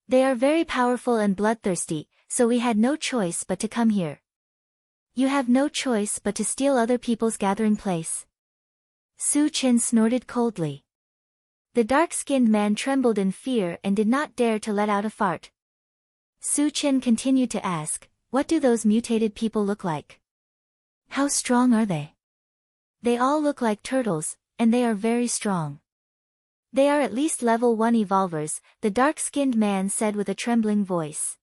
They are very powerful and bloodthirsty, so we had no choice but to come here. You have no choice but to steal other people's gathering place. Su Chen snorted coldly. The dark-skinned man trembled in fear and did not dare to let out a fart. Su Chen continued to ask, what do those mutated people look like? How strong are they? They all look like turtles, and they are very strong. They are at least level 1 evolvers, the dark-skinned man said with a trembling voice.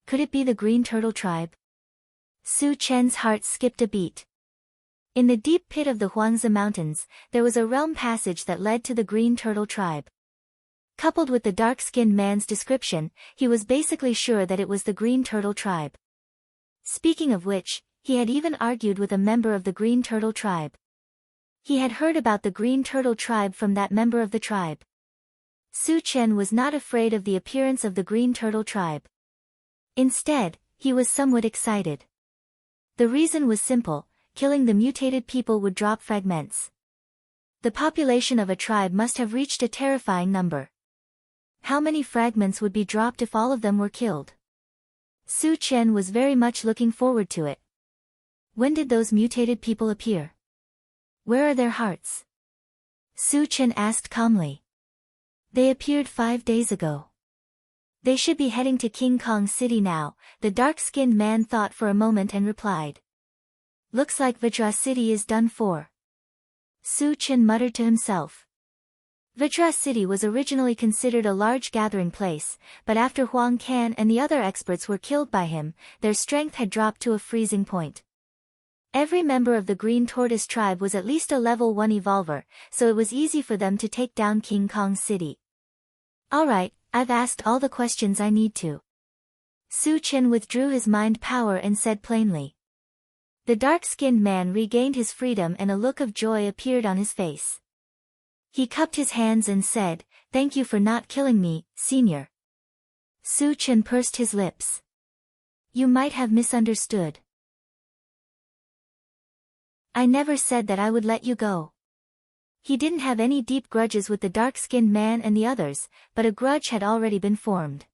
Could it be the Green Turtle tribe? Su Chen's heart skipped a beat. In the deep pit of the Huangzi Mountains, there was a realm passage that led to the Green Turtle tribe. Coupled with the dark-skinned man's description, he was basically sure that it was the Green Turtle tribe. Speaking of which, he had even argued with a member of the Green Turtle tribe. He had heard about the Green Turtle tribe from that member of the tribe. Su Chen was not afraid of the appearance of the Green Turtle tribe. Instead, he was somewhat excited. The reason was simple. Killing the mutated people would drop fragments. The population of a tribe must have reached a terrifying number. How many fragments would be dropped if all of them were killed? Su Chen was very much looking forward to it. When did those mutated people appear? Where are their hearts? Su Chen asked calmly. They appeared 5 days ago. They should be heading to King Kong City now, the dark-skinned man thought for a moment and replied. Looks like Vajra City is done for. Su Chen muttered to himself. Vajra City was originally considered a large gathering place, but after Huang Can and the other experts were killed by him, their strength had dropped to a freezing point. Every member of the Green Tortoise tribe was at least a level 1 evolver, so it was easy for them to take down King Kong City. Alright, I've asked all the questions I need to. Su Chen withdrew his mind power and said plainly. The dark-skinned man regained his freedom and a look of joy appeared on his face. He cupped his hands and said, Thank you for not killing me, Senior. Su Chen pursed his lips. You might have misunderstood. I never said that I would let you go. He didn't have any deep grudges with the dark-skinned man and the others, but a grudge had already been formed.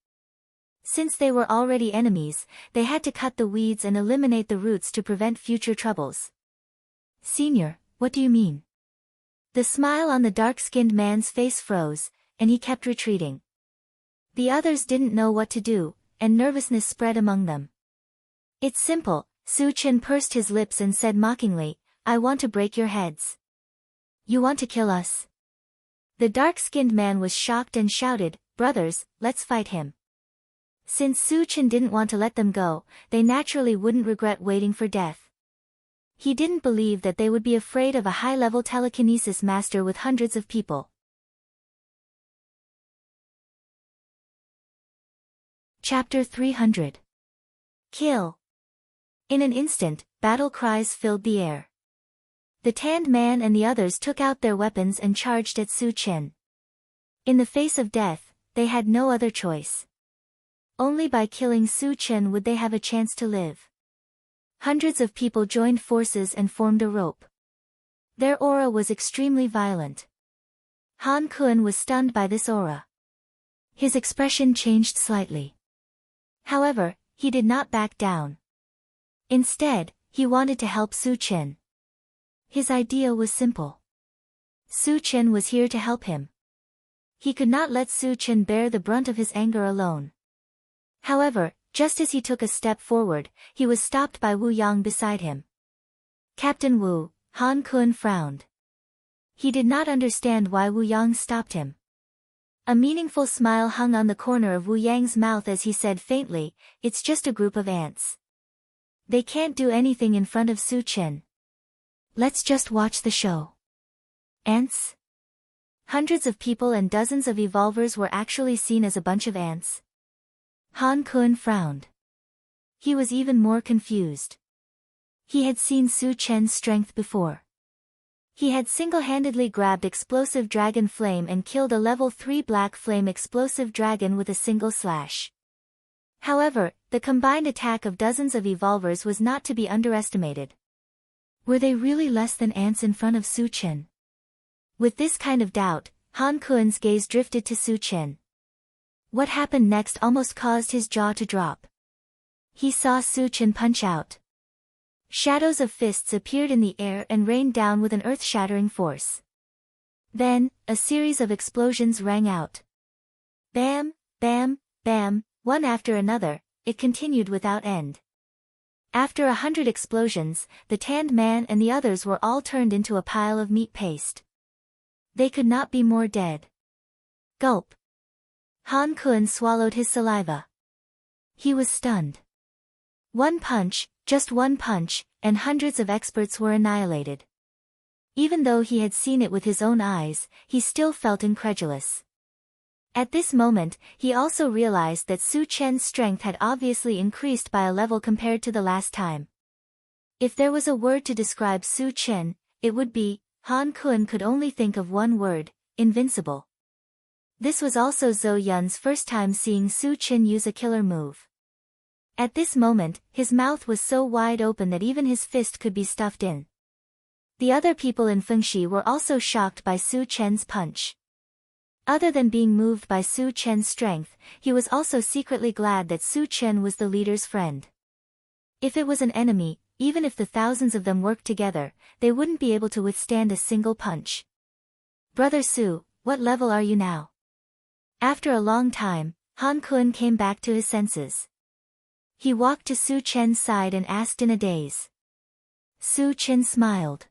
Since they were already enemies, they had to cut the weeds and eliminate the roots to prevent future troubles. Senior, what do you mean? The smile on the dark-skinned man's face froze, and he kept retreating. The others didn't know what to do, and nervousness spread among them. It's simple, Su Chen pursed his lips and said mockingly, I want to break your heads. You want to kill us? The dark-skinned man was shocked and shouted, Brothers, let's fight him. Since Su Chen didn't want to let them go, they naturally wouldn't regret waiting for death. He didn't believe that they would be afraid of a high-level telekinesis master with hundreds of people. Chapter 300. Kill. In an instant, battle cries filled the air. The tanned man and the others took out their weapons and charged at Su Chen. In the face of death, they had no other choice. Only by killing Su Chen would they have a chance to live. Hundreds of people joined forces and formed a rope. Their aura was extremely violent. Han Kun was stunned by this aura. His expression changed slightly. However, he did not back down. Instead, he wanted to help Su Chen. His idea was simple. Su Chen was here to help him. He could not let Su Chen bear the brunt of his anger alone. However, just as he took a step forward, he was stopped by Wu Yang beside him. Captain Wu, Han Kun frowned. He did not understand why Wu Yang stopped him. A meaningful smile hung on the corner of Wu Yang's mouth as he said faintly, "It's just a group of ants. They can't do anything in front of Su Chen. Let's just watch the show." Ants? Hundreds of people and dozens of evolvers were actually seen as a bunch of ants. Han Kun frowned. He was even more confused. He had seen Su Chen's strength before. He had single-handedly grabbed explosive dragon flame and killed a level 3 black flame explosive dragon with a single slash. However, the combined attack of dozens of evolvers was not to be underestimated. Were they really less than ants in front of Su Chen? With this kind of doubt, Han Kun's gaze drifted to Su Chen. What happened next almost caused his jaw to drop. He saw Su Chen punch out. Shadows of fists appeared in the air and rained down with an earth-shattering force. Then, a series of explosions rang out. Bam, bam, bam, one after another, it continued without end. After 100 explosions, the tanned man and the others were all turned into a pile of meat paste. They could not be more dead. Gulp. Han Kun swallowed his saliva. He was stunned. One punch, just one punch, and hundreds of experts were annihilated. Even though he had seen it with his own eyes, he still felt incredulous. At this moment, he also realized that Su Chen's strength had obviously increased by a level compared to the last time. If there was a word to describe Su Chen, it would be, Han Kun could only think of one word, invincible. This was also Zhou Yun's first time seeing Su Chen use a killer move. At this moment, his mouth was so wide open that even his fist could be stuffed in. The other people in Fengxi were also shocked by Su Chen's punch. Other than being moved by Su Chen's strength, he was also secretly glad that Su Chen was the leader's friend. If it was an enemy, even if the thousands of them worked together, they wouldn't be able to withstand a single punch. "Brother Su, what level are you now?" After a long time, Han Kun came back to his senses. He walked to Su Chen's side and asked in a daze. Su Chen smiled.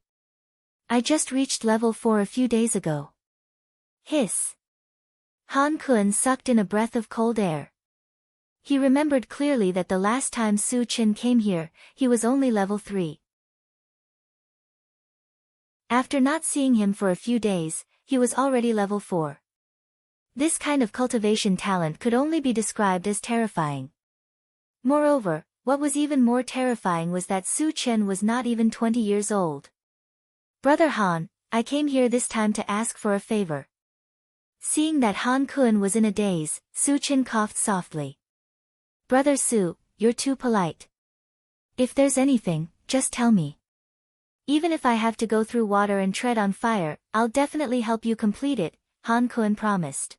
"I just reached level 4 a few days ago." Hiss. Han Kun sucked in a breath of cold air. He remembered clearly that the last time Su Chen came here, he was only level 3. After not seeing him for a few days, he was already level 4. This kind of cultivation talent could only be described as terrifying. Moreover, what was even more terrifying was that Su Chen was not even 20 years old. "Brother Han, I came here this time to ask for a favor." Seeing that Han Kun was in a daze, Su Chen coughed softly. "Brother Su, you're too polite. If there's anything, just tell me. Even if I have to go through water and tread on fire, I'll definitely help you complete it," Han Kun promised.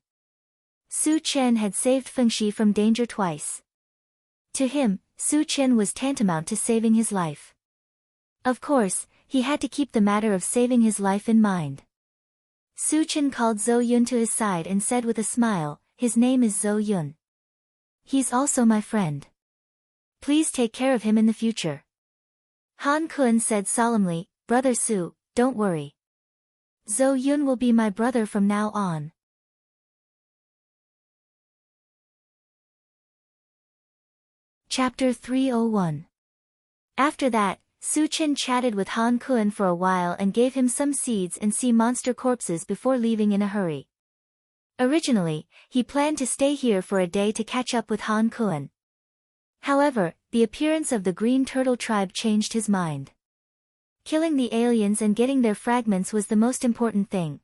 Su Chen had saved Fengxi from danger twice. To him, Su Chen was tantamount to saving his life. Of course, he had to keep the matter of saving his life in mind. Su Chen called Zhou Yun to his side and said with a smile, "His name is Zhou Yun. He's also my friend. Please take care of him in the future." Han Kun said solemnly, "Brother Su, don't worry. Zhou Yun will be my brother from now on." Chapter 301. After that, Su Chen chatted with Han Kun for a while and gave him some seeds and sea monster corpses before leaving in a hurry. Originally, he planned to stay here for a day to catch up with Han Kun. However, the appearance of the Green Turtle tribe changed his mind. Killing the aliens and getting their fragments was the most important thing.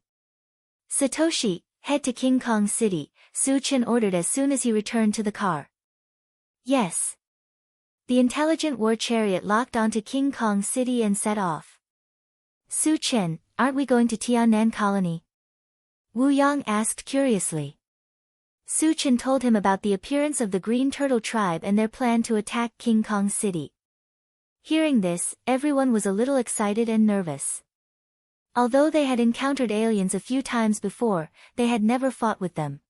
"Satoshi, head to King Kong City," Su Chen ordered as soon as he returned to the car. "Yes." The intelligent war chariot locked onto King Kong City and set off. "Su Chen, aren't we going to Tiannan Colony?" Wu Yang asked curiously. Su Chen told him about the appearance of the Green Turtle tribe and their plan to attack King Kong City. Hearing this, everyone was a little excited and nervous. Although they had encountered aliens a few times before, they had never fought with them.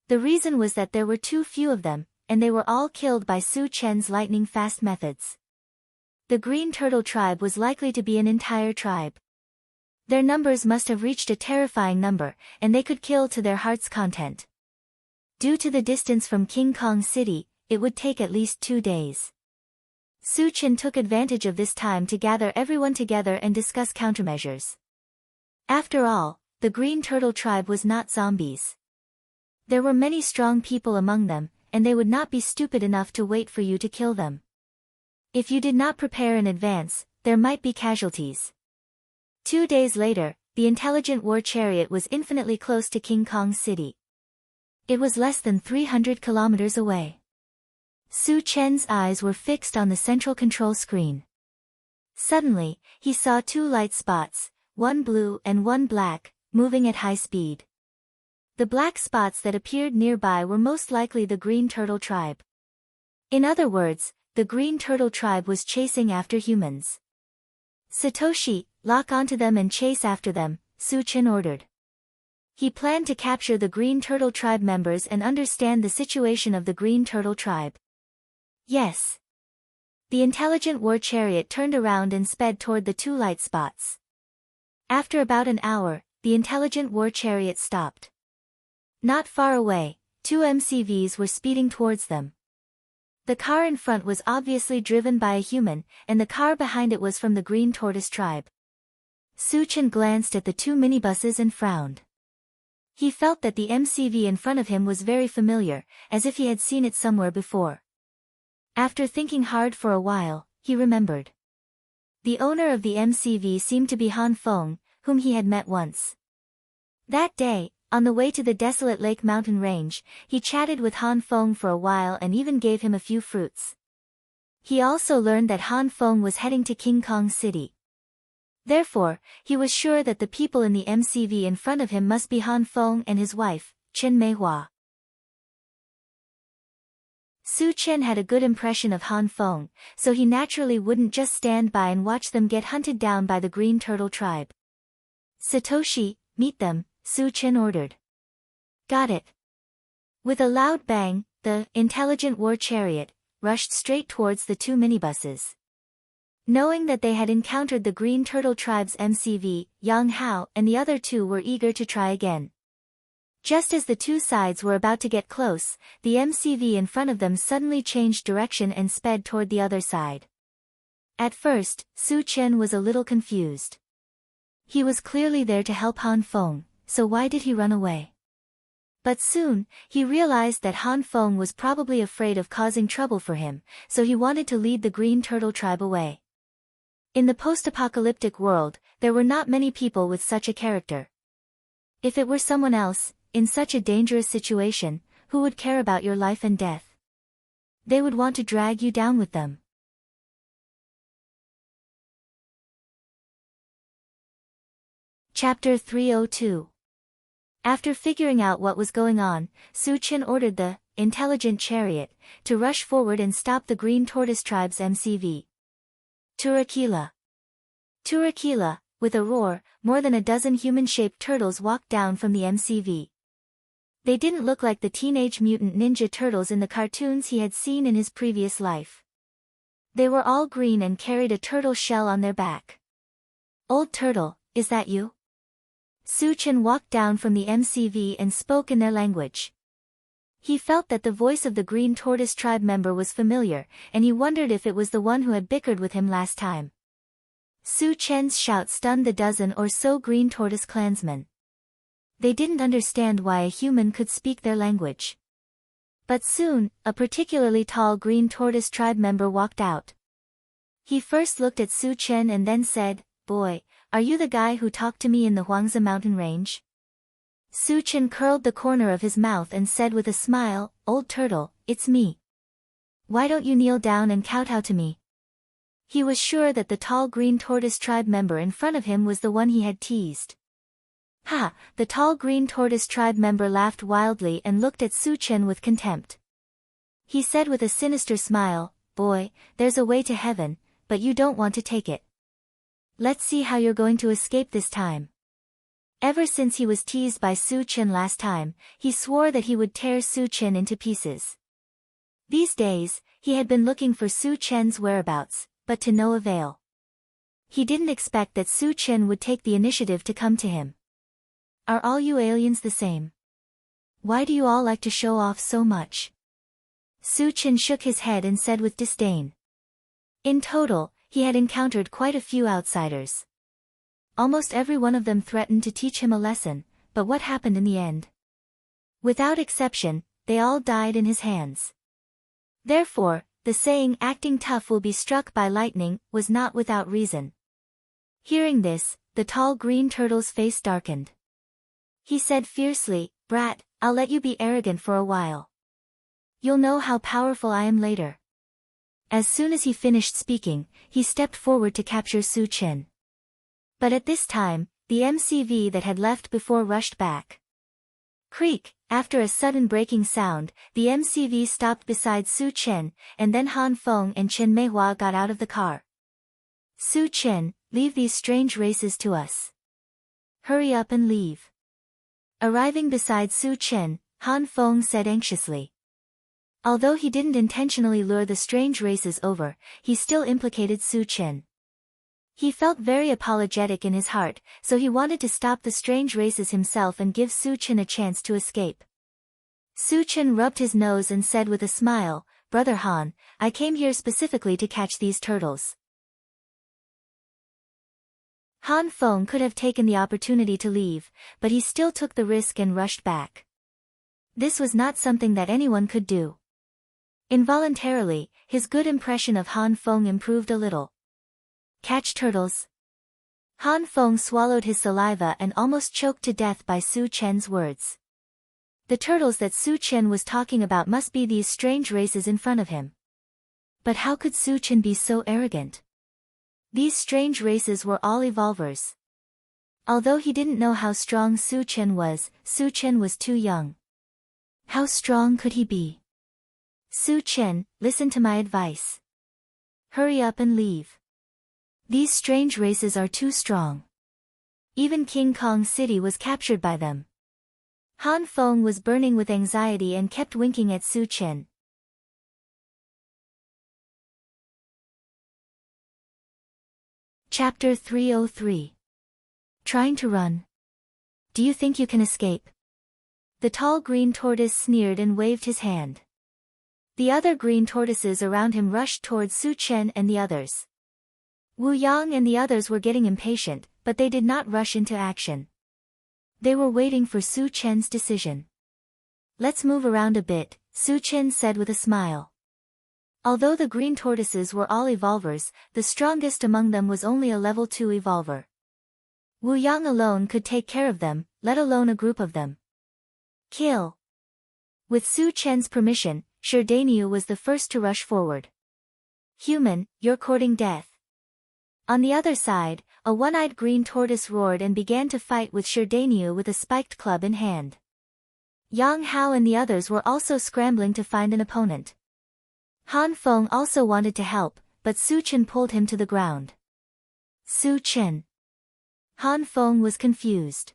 The reason was that there were too few of them, and they were all killed by Su Chen's lightning-fast methods. The Green Turtle tribe was likely to be an entire tribe. Their numbers must have reached a terrifying number, and they could kill to their heart's content. Due to the distance from King Kong City, it would take at least 2 days. Su Chen took advantage of this time to gather everyone together and discuss countermeasures. After all, the Green Turtle tribe was not zombies. There were many strong people among them, and they would not be stupid enough to wait for you to kill them. If you did not prepare in advance, there might be casualties. 2 days later, the intelligent war chariot was infinitely close to King Kong City. It was less than 300 kilometers away. Su Chen's eyes were fixed on the central control screen. Suddenly, he saw 2 light spots, one blue and one black, moving at high speed. The black spots that appeared nearby were most likely the Green Turtle tribe. In other words, the Green Turtle tribe was chasing after humans. Satoshi, lock onto them and chase after them, Su Chen ordered. He planned to capture the Green Turtle tribe members and understand the situation of the Green Turtle tribe. Yes. The intelligent war chariot turned around and sped toward the 2 light spots. After about an hour, the intelligent war chariot stopped. Not far away, 2 MCVs were speeding towards them. The car in front was obviously driven by a human, and the car behind it was from the Green Tortoise tribe. Su Chen glanced at the 2 minibuses and frowned. He felt that the MCV in front of him was very familiar, as if he had seen it somewhere before. After thinking hard for a while, he remembered. The owner of the MCV seemed to be Han Feng, whom he had met once. That day, on the way to the desolate Lake Mountain Range, he chatted with Han Feng for a while and even gave him a few fruits. He also learned that Han Feng was heading to King Kong City. Therefore, he was sure that the people in the MCV in front of him must be Han Feng and his wife, Chen Meihua. Su Chen had a good impression of Han Feng, so he naturally wouldn't just stand by and watch them get hunted down by the Green Turtle tribe. Satoshi, meet them, Su Chen ordered. Got it. With a loud bang, the intelligent war chariot rushed straight towards the 2 minibuses. Knowing that they had encountered the Green Turtle tribe's MCV, Yang Hao and the other 2 were eager to try again. Just as the 2 sides were about to get close, the MCV in front of them suddenly changed direction and sped toward the other side. At first, Su Chen was a little confused. He was clearly there to help Han Feng, so why did he run away? But soon, he realized that Han Feng was probably afraid of causing trouble for him, so he wanted to lead the Green Turtle tribe away. In the post-apocalyptic world, there were not many people with such a character. If it were someone else, in such a dangerous situation, who would care about your life and death? They would want to drag you down with them. Chapter 302. After figuring out what was going on, Su Chen ordered the intelligent chariot to rush forward and stop the Green Tortoise tribe's MCV. Turakila. Turakila, with a roar, more than a dozen human-shaped turtles walked down from the MCV. They didn't look like the Teenage Mutant Ninja Turtles in the cartoons he had seen in his previous life. They were all green and carried a turtle shell on their back. Old Turtle, is that you? Su Chen walked down from the MCV and spoke in their language. He felt that the voice of the Green Tortoise tribe member was familiar, and he wondered if it was the one who had bickered with him last time. Su Chen's shout stunned the dozen or so Green Tortoise clansmen. They didn't understand why a human could speak their language. But soon, a particularly tall Green Tortoise tribe member walked out. He first looked at Su Chen and then said, "Boy, are you the guy who talked to me in the Huangzi mountain range?" Su Chen curled the corner of his mouth and said with a smile, "Old Turtle, it's me. Why don't you kneel down and kowtow to me?" He was sure that the tall Green Tortoise tribe member in front of him was the one he had teased. Ha! The tall Green Tortoise tribe member laughed wildly and looked at Su Chen with contempt. He said with a sinister smile, "Boy, there's a way to heaven, but you don't want to take it." Let's see how you're going to escape this time. Ever since he was teased by Su Chen last time, he swore that he would tear Su Chen into pieces. These days, he had been looking for Su Chen's whereabouts, but to no avail. He didn't expect that Su Chen would take the initiative to come to him. Are all you aliens the same? Why do you all like to show off so much? Su Chen shook his head and said with disdain. In total, he had encountered quite a few outsiders. Almost every one of them threatened to teach him a lesson, but what happened in the end? Without exception, they all died in his hands. Therefore, the saying acting tough will be struck by lightning was not without reason. Hearing this, the tall green turtle's face darkened. He said fiercely, "Brat, I'll let you be arrogant for a while. You'll know how powerful I am later." As soon as he finished speaking, he stepped forward to capture Su Chen. But at this time, the MCV that had left before rushed back. Creak, after a sudden breaking sound, the MCV stopped beside Su Chen, and then Han Feng and Chen Meihua got out of the car. Su Chen, leave these strange races to us. Hurry up and leave. Arriving beside Su Chen, Han Feng said anxiously. Although he didn't intentionally lure the strange races over, he still implicated Su Chen. He felt very apologetic in his heart, so he wanted to stop the strange races himself and give Su Chen a chance to escape. Su Chen rubbed his nose and said with a smile, "Brother Han, I came here specifically to catch these turtles." Han Feng could have taken the opportunity to leave, but he still took the risk and rushed back. This was not something that anyone could do. Involuntarily, his good impression of Han Feng improved a little. Catch turtles. Han Feng swallowed his saliva and almost choked to death by Su Chen's words. The turtles that Su Chen was talking about must be these strange races in front of him. But how could Su Chen be so arrogant? These strange races were all evolvers. Although he didn't know how strong Su Chen was too young. How strong could he be? Su Chen, listen to my advice. Hurry up and leave. These strange races are too strong. Even King Kong City was captured by them. Han Feng was burning with anxiety and kept winking at Su Chen. Chapter 303. Trying to run. Do you think you can escape? The tall green tortoise sneered and waved his hand. The other green tortoises around him rushed towards Su Chen and the others. Wu Yang and the others were getting impatient, but they did not rush into action. They were waiting for Su Chen's decision. Let's move around a bit, Su Chen said with a smile. Although the green tortoises were all evolvers, the strongest among them was only a level 2 evolver. Wu Yang alone could take care of them, let alone a group of them. Kill. With Su Chen's permission, Sherdaniu was the first to rush forward. Human, you're courting death. On the other side, a one-eyed green tortoise roared and began to fight with Sherdaniu with a spiked club in hand. Yang Hao and the others were also scrambling to find an opponent. Han Feng also wanted to help, but Su Chen pulled him to the ground. Su Chen. Han Feng was confused.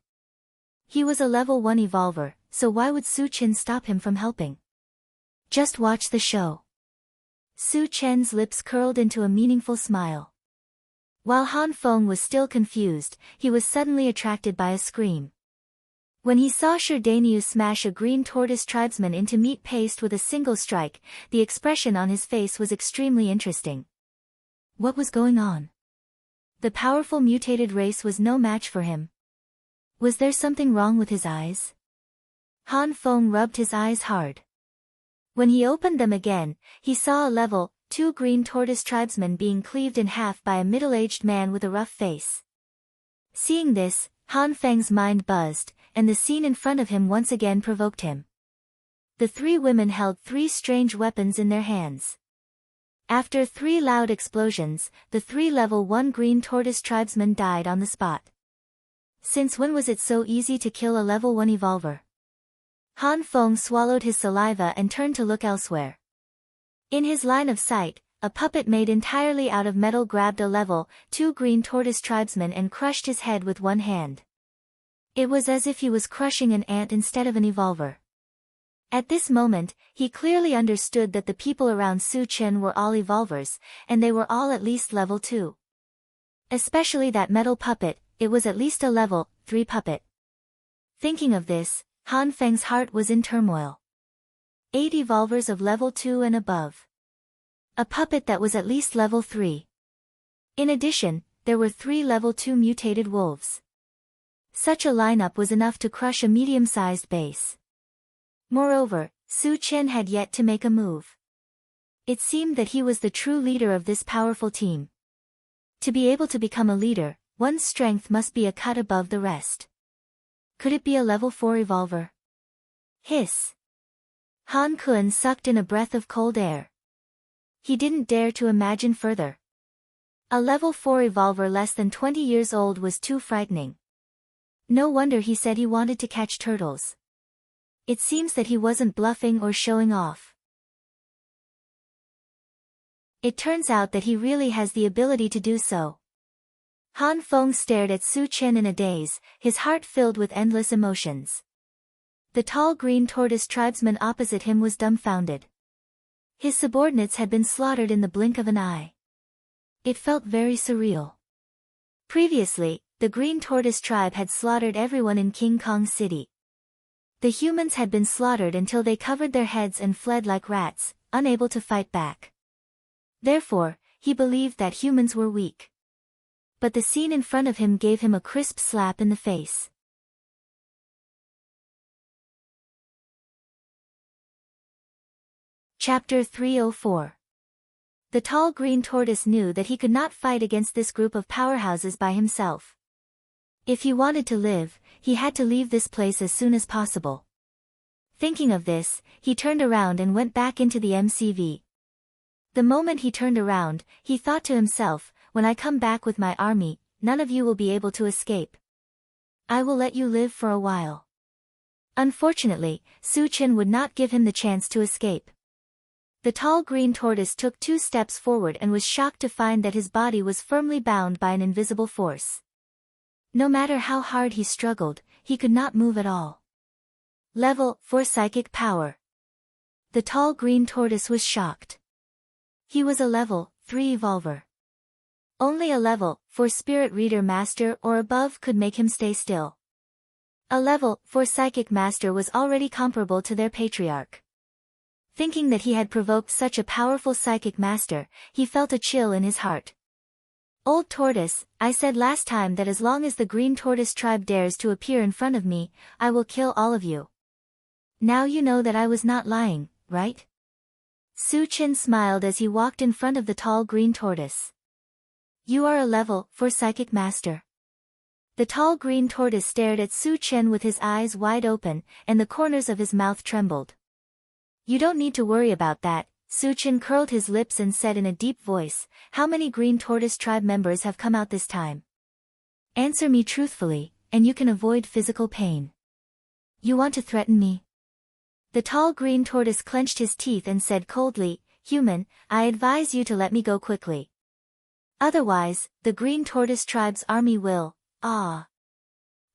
He was a level 1 evolver, so why would Su Chen stop him from helping? Just watch the show. Su Chen's lips curled into a meaningful smile. While Han Feng was still confused, he was suddenly attracted by a scream. When he saw Sherdaniu smash a green tortoise tribesman into meat paste with a single strike, the expression on his face was extremely interesting. What was going on? The powerful mutated race was no match for him. Was there something wrong with his eyes? Han Feng rubbed his eyes hard. When he opened them again, he saw a level 2 green tortoise tribesman being cleaved in half by a middle-aged man with a rough face. Seeing this, Han Feng's mind buzzed, and the scene in front of him once again provoked him. The 3 women held 3 strange weapons in their hands. After 3 loud explosions, the 3 level 1 green tortoise tribesmen died on the spot. Since when was it so easy to kill a level 1 evolver? Han Feng swallowed his saliva and turned to look elsewhere. In his line of sight, a puppet made entirely out of metal grabbed a level 2 green tortoise tribesman and crushed his head with one hand. It was as if he was crushing an ant instead of an evolver. At this moment, he clearly understood that the people around Su Chen were all evolvers, and they were all at least level 2. Especially that metal puppet, it was at least a level 3 puppet. Thinking of this, Han Feng's heart was in turmoil. 8 evolvers of level 2 and above. A puppet that was at least level 3. In addition, there were 3 level 2 mutated wolves. Such a lineup was enough to crush a medium-sized base. Moreover, Su Chen had yet to make a move. It seemed that he was the true leader of this powerful team. To be able to become a leader, one's strength must be a cut above the rest. Could it be a level 4 evolver? Hiss. Han Kun sucked in a breath of cold air. He didn't dare to imagine further. A level 4 evolver less than 20 years old was too frightening. No wonder he said he wanted to catch turtles. It seems that he wasn't bluffing or showing off. It turns out that he really has the ability to do so. Han Feng stared at Su Chen in a daze, his heart filled with endless emotions. The tall green tortoise tribesman opposite him was dumbfounded. His subordinates had been slaughtered in the blink of an eye. It felt very surreal. Previously, the green tortoise tribe had slaughtered everyone in King Kong City. The humans had been slaughtered until they covered their heads and fled like rats, unable to fight back. Therefore, he believed that humans were weak. But the scene in front of him gave him a crisp slap in the face. Chapter 304. The tall green tortoise knew that he could not fight against this group of powerhouses by himself. If he wanted to live, he had to leave this place as soon as possible. Thinking of this, he turned around and went back into the MCV. The moment he turned around, he thought to himself, when I come back with my army, none of you will be able to escape. I will let you live for a while. Unfortunately, Su Chen would not give him the chance to escape. The tall green tortoise took 2 steps forward and was shocked to find that his body was firmly bound by an invisible force. No matter how hard he struggled, he could not move at all. Level 4 psychic power. The tall green tortoise was shocked. He was a level 3 evolver. Only a level 4 spirit reader master or above could make him stay still. A level 4 psychic master was already comparable to their patriarch. Thinking that he had provoked such a powerful psychic master, he felt a chill in his heart. Old tortoise, I said last time that as long as the green tortoise tribe dares to appear in front of me, I will kill all of you. Now you know that I was not lying, right? Su Chen smiled as he walked in front of the tall green tortoise. You are a level 4 psychic master. The tall green tortoise stared at Su Chen with his eyes wide open, and the corners of his mouth trembled. You don't need to worry about that. Su Chen curled his lips and said in a deep voice, how many green tortoise tribe members have come out this time? Answer me truthfully, and you can avoid physical pain. You want to threaten me? The tall green tortoise clenched his teeth and said coldly, human, I advise you to let me go quickly. Otherwise, the green tortoise tribe's army will,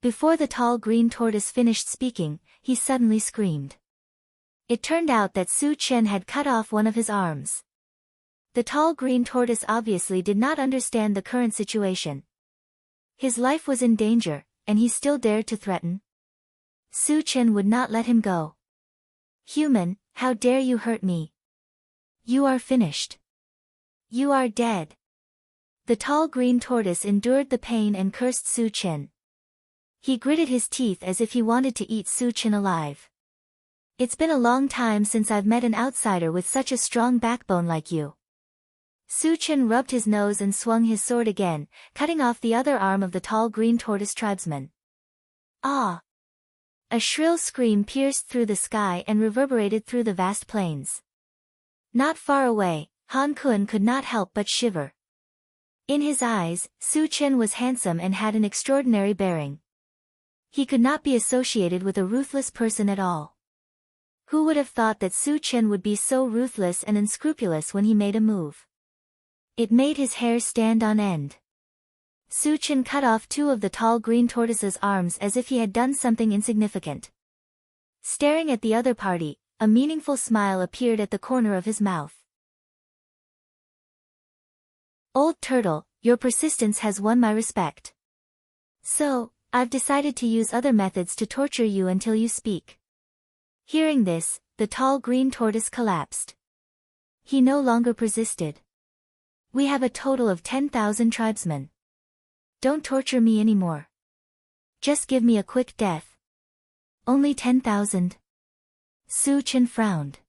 Before the tall green tortoise finished speaking, he suddenly screamed. It turned out that Su Chen had cut off one of his arms. The tall green tortoise obviously did not understand the current situation. His life was in danger, and he still dared to threaten. Su Chen would not let him go. Human, how dare you hurt me? You are finished. You are dead. The tall green tortoise endured the pain and cursed Su Chen. He gritted his teeth as if he wanted to eat Su Chen alive. It's been a long time since I've met an outsider with such a strong backbone like you. Su Chen rubbed his nose and swung his sword again, cutting off the other arm of the tall green tortoise tribesman. Ah! A shrill scream pierced through the sky and reverberated through the vast plains. Not far away, Han Kun could not help but shiver. In his eyes, Su Chen was handsome and had an extraordinary bearing. He could not be associated with a ruthless person at all. Who would have thought that Su Chen would be so ruthless and unscrupulous when he made a move? It made his hair stand on end. Su-chan cut off two of the tall green tortoise's arms as if he had done something insignificant. Staring at the other party, a meaningful smile appeared at the corner of his mouth. Old turtle, your persistence has won my respect. So, I've decided to use other methods to torture you until you speak. Hearing this, the tall green tortoise collapsed. He no longer persisted. We have a total of 10,000 tribesmen. Don't torture me anymore. Just give me a quick death. Only 10,000? Su-chan frowned.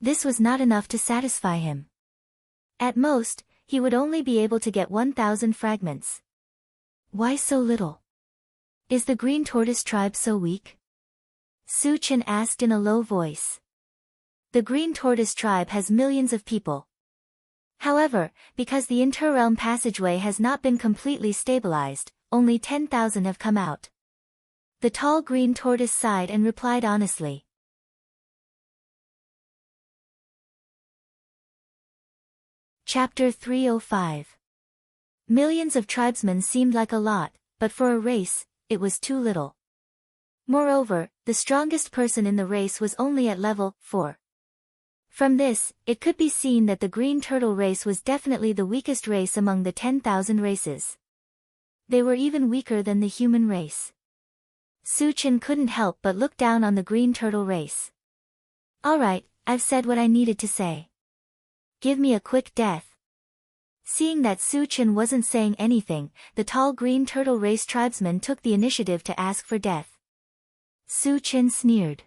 This was not enough to satisfy him. At most, he would only be able to get 1,000 fragments. Why so little? Is the green tortoise tribe so weak? Su-chan asked in a low voice. The green tortoise tribe has millions of people. However, because the interrealm passageway has not been completely stabilized, only 10,000 have come out. The tall green tortoise sighed and replied honestly. Chapter 305. Millions of tribesmen seemed like a lot, but for a race, it was too little. Moreover, the strongest person in the race was only at level 4. From this, it could be seen that the green turtle race was definitely the weakest race among the 10,000 races. They were even weaker than the human race. Su-chan couldn't help but look down on the green turtle race. Alright, I've said what I needed to say. Give me a quick death. Seeing that Su-chan wasn't saying anything, the tall green turtle race tribesman took the initiative to ask for death. Su-chan sneered.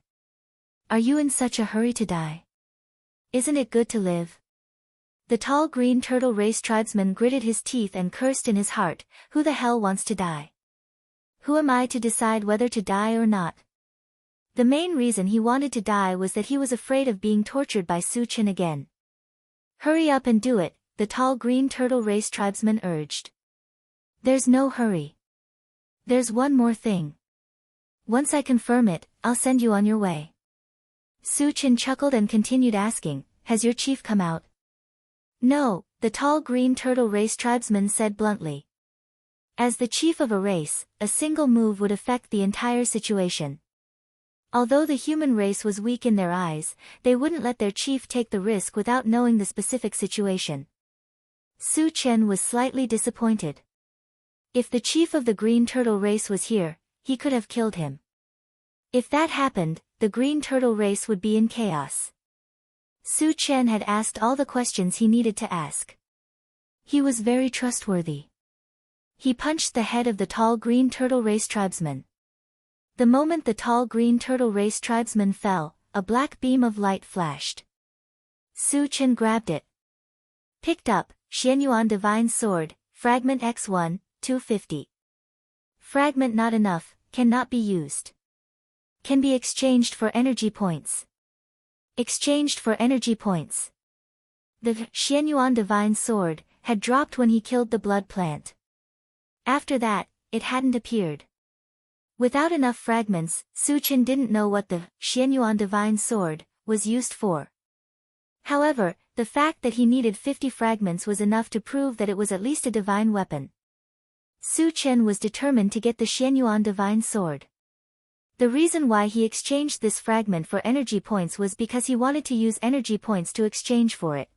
Are you in such a hurry to die? Isn't it good to live? The tall green turtle race tribesman gritted his teeth and cursed in his heart, who the hell wants to die? Who am I to decide whether to die or not? The main reason he wanted to die was that he was afraid of being tortured by Su-chan again. Hurry up and do it, the tall green turtle race tribesman urged. There's no hurry. There's one more thing. Once I confirm it, I'll send you on your way. Su-chan chuckled and continued asking, has your chief come out? No, the tall green turtle race tribesman said bluntly. As the chief of a race, a single move would affect the entire situation. Although the human race was weak in their eyes, they wouldn't let their chief take the risk without knowing the specific situation. Su-chan was slightly disappointed. If the chief of the green turtle race was here, he could have killed him. If that happened, the green turtle race would be in chaos. Su-chan had asked all the questions he needed to ask. He was very trustworthy. He punched the head of the tall green turtle race tribesman. The moment the tall green turtle race tribesman fell, a black beam of light flashed. Su-chan grabbed it. Picked up, Xianyuan Divine Sword, Fragment X1, 250. Fragment not enough, cannot be used. Can be exchanged for energy points. Exchanged for energy points. The Xianyuan Divine Sword had dropped when he killed the blood plant. After that, it hadn't appeared. Without enough fragments, Su-chan didn't know what the Xianyuan Divine Sword was used for. However, the fact that he needed 50 fragments was enough to prove that it was at least a divine weapon. Su-chan was determined to get the Xianyuan Divine Sword. The reason why he exchanged this fragment for energy points was because he wanted to use energy points to exchange for it.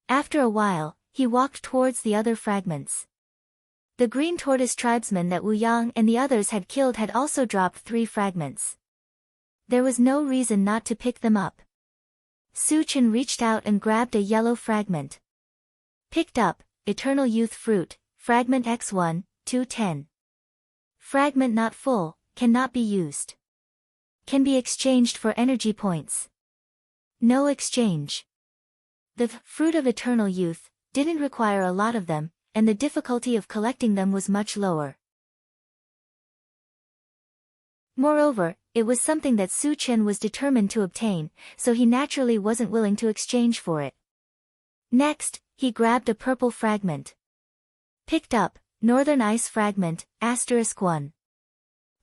After a while, he walked towards the other fragments. The green tortoise tribesman that Wu Yang and the others had killed had also dropped 3 fragments. There was no reason not to pick them up. Su-chan reached out and grabbed a yellow fragment. Picked up, Eternal Youth Fruit, Fragment X1, 210. Fragment not full, cannot be used. Can be exchanged for energy points. No exchange. The Fruit of Eternal Youth didn't require a lot of them, and the difficulty of collecting them was much lower. Moreover, it was something that Su-chan was determined to obtain, so he naturally wasn't willing to exchange for it. Next, he grabbed a purple fragment. Picked up, Northern Ice Fragment, *1.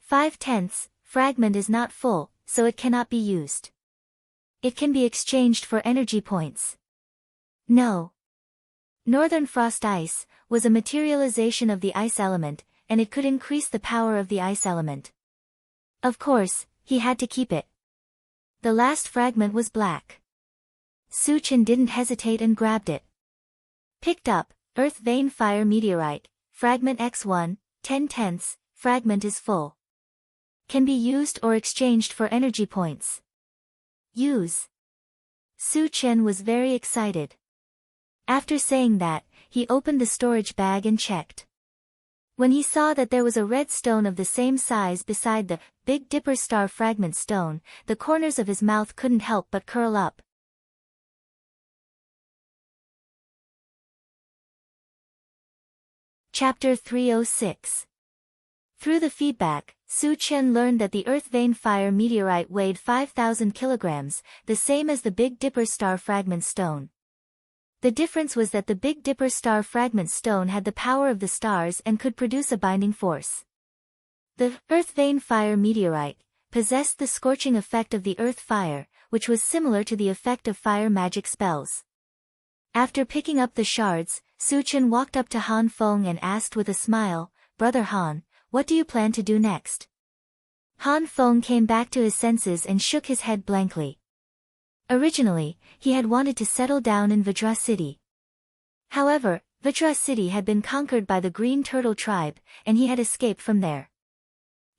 5/10, fragment is not full, so it cannot be used. It can be exchanged for energy points. No. Northern frost ice was a materialization of the ice element, and it could increase the power of the ice element. Of course, he had to keep it. The last fragment was black. Su-chan didn't hesitate and grabbed it. Picked up, Earth Vein Fire Meteorite, Fragment X1, 10/10, fragment is full. Can be used or exchanged for energy points. Use. Su-chan was very excited. After saying that, he opened the storage bag and checked. When he saw that there was a red stone of the same size beside the Big Dipper Star Fragment stone, the corners of his mouth couldn't help but curl up. Chapter 306. Through the feedback, Su-chan learned that the Earth Vein Fire Meteorite weighed 5,000 kilograms, the same as the Big Dipper Star Fragment stone. The difference was that the Big Dipper Star Fragment stone had the power of the stars and could produce a binding force. The Earth Vein Fire Meteorite possessed the scorching effect of the earth fire, which was similar to the effect of fire magic spells. After picking up the shards, Su-chan walked up to Han Feng and asked with a smile, "Brother Han, what do you plan to do next?" Han Feng came back to his senses and shook his head blankly. Originally, he had wanted to settle down in Vajra City. However, Vajra City had been conquered by the Green Turtle tribe, and he had escaped from there.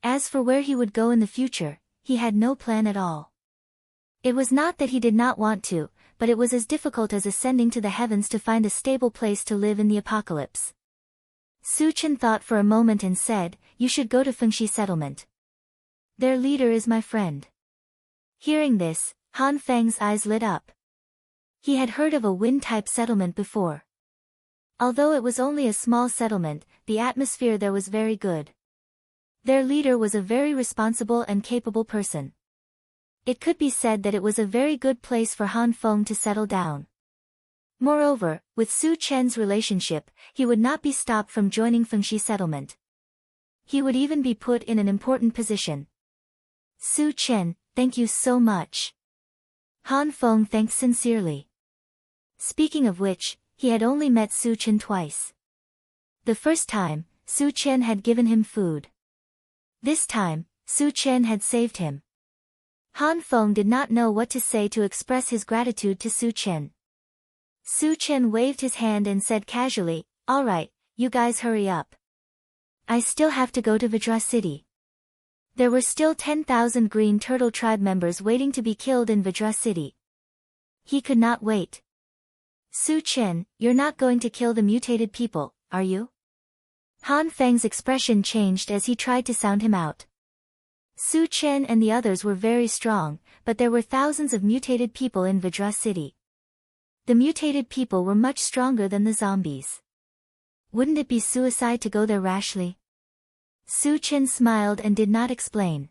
As for where he would go in the future, he had no plan at all. It was not that he did not want to, but it was as difficult as ascending to the heavens to find a stable place to live in the apocalypse. Su-chan thought for a moment and said, "You should go to Fengshi settlement. Their leader is my friend." Hearing this, Han Feng's eyes lit up. He had heard of a wind-type settlement before. Although it was only a small settlement, the atmosphere there was very good. Their leader was a very responsible and capable person. It could be said that it was a very good place for Han Feng to settle down. Moreover, with Su-chan's relationship, he would not be stopped from joining Fengshi settlement. He would even be put in an important position. "Su-chan, thank you so much." Han Feng thanked sincerely. Speaking of which, he had only met Su-chan twice. The first time, Su-chan had given him food. This time, Su-chan had saved him. Han Feng did not know what to say to express his gratitude to Su-chan. Su-chan waved his hand and said casually, "All right, you guys hurry up. I still have to go to Vajra City." There were still 10,000 Green Turtle tribe members waiting to be killed in Vajra City. He could not wait. "Su-chan, you're not going to kill the mutated people, are you?" Han Feng's expression changed as he tried to sound him out. Su-chan and the others were very strong, but there were thousands of mutated people in Vajra City. The mutated people were much stronger than the zombies. Wouldn't it be suicide to go there rashly? Su-chan smiled and did not explain.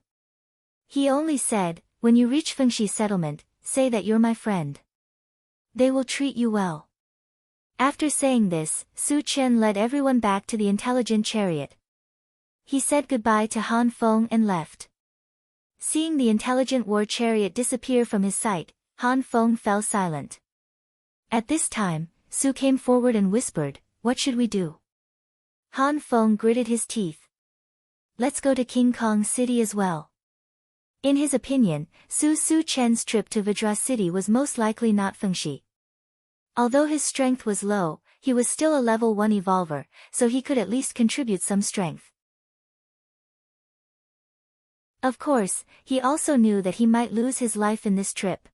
He only said, "When you reach Fengshi settlement, say that you're my friend. They will treat you well." After saying this, Su-chan led everyone back to the intelligent chariot. He said goodbye to Han Feng and left. Seeing the intelligent war chariot disappear from his sight, Han Feng fell silent. At this time, Su came forward and whispered, "What should we do?" Han Feng gritted his teeth. "Let's go to King Kong City as well." In his opinion, Su-chan's trip to Vajra City was most likely not Fengshi. Although his strength was low, he was still a level 1 evolver, so he could at least contribute some strength. Of course, he also knew that he might lose his life in this trip.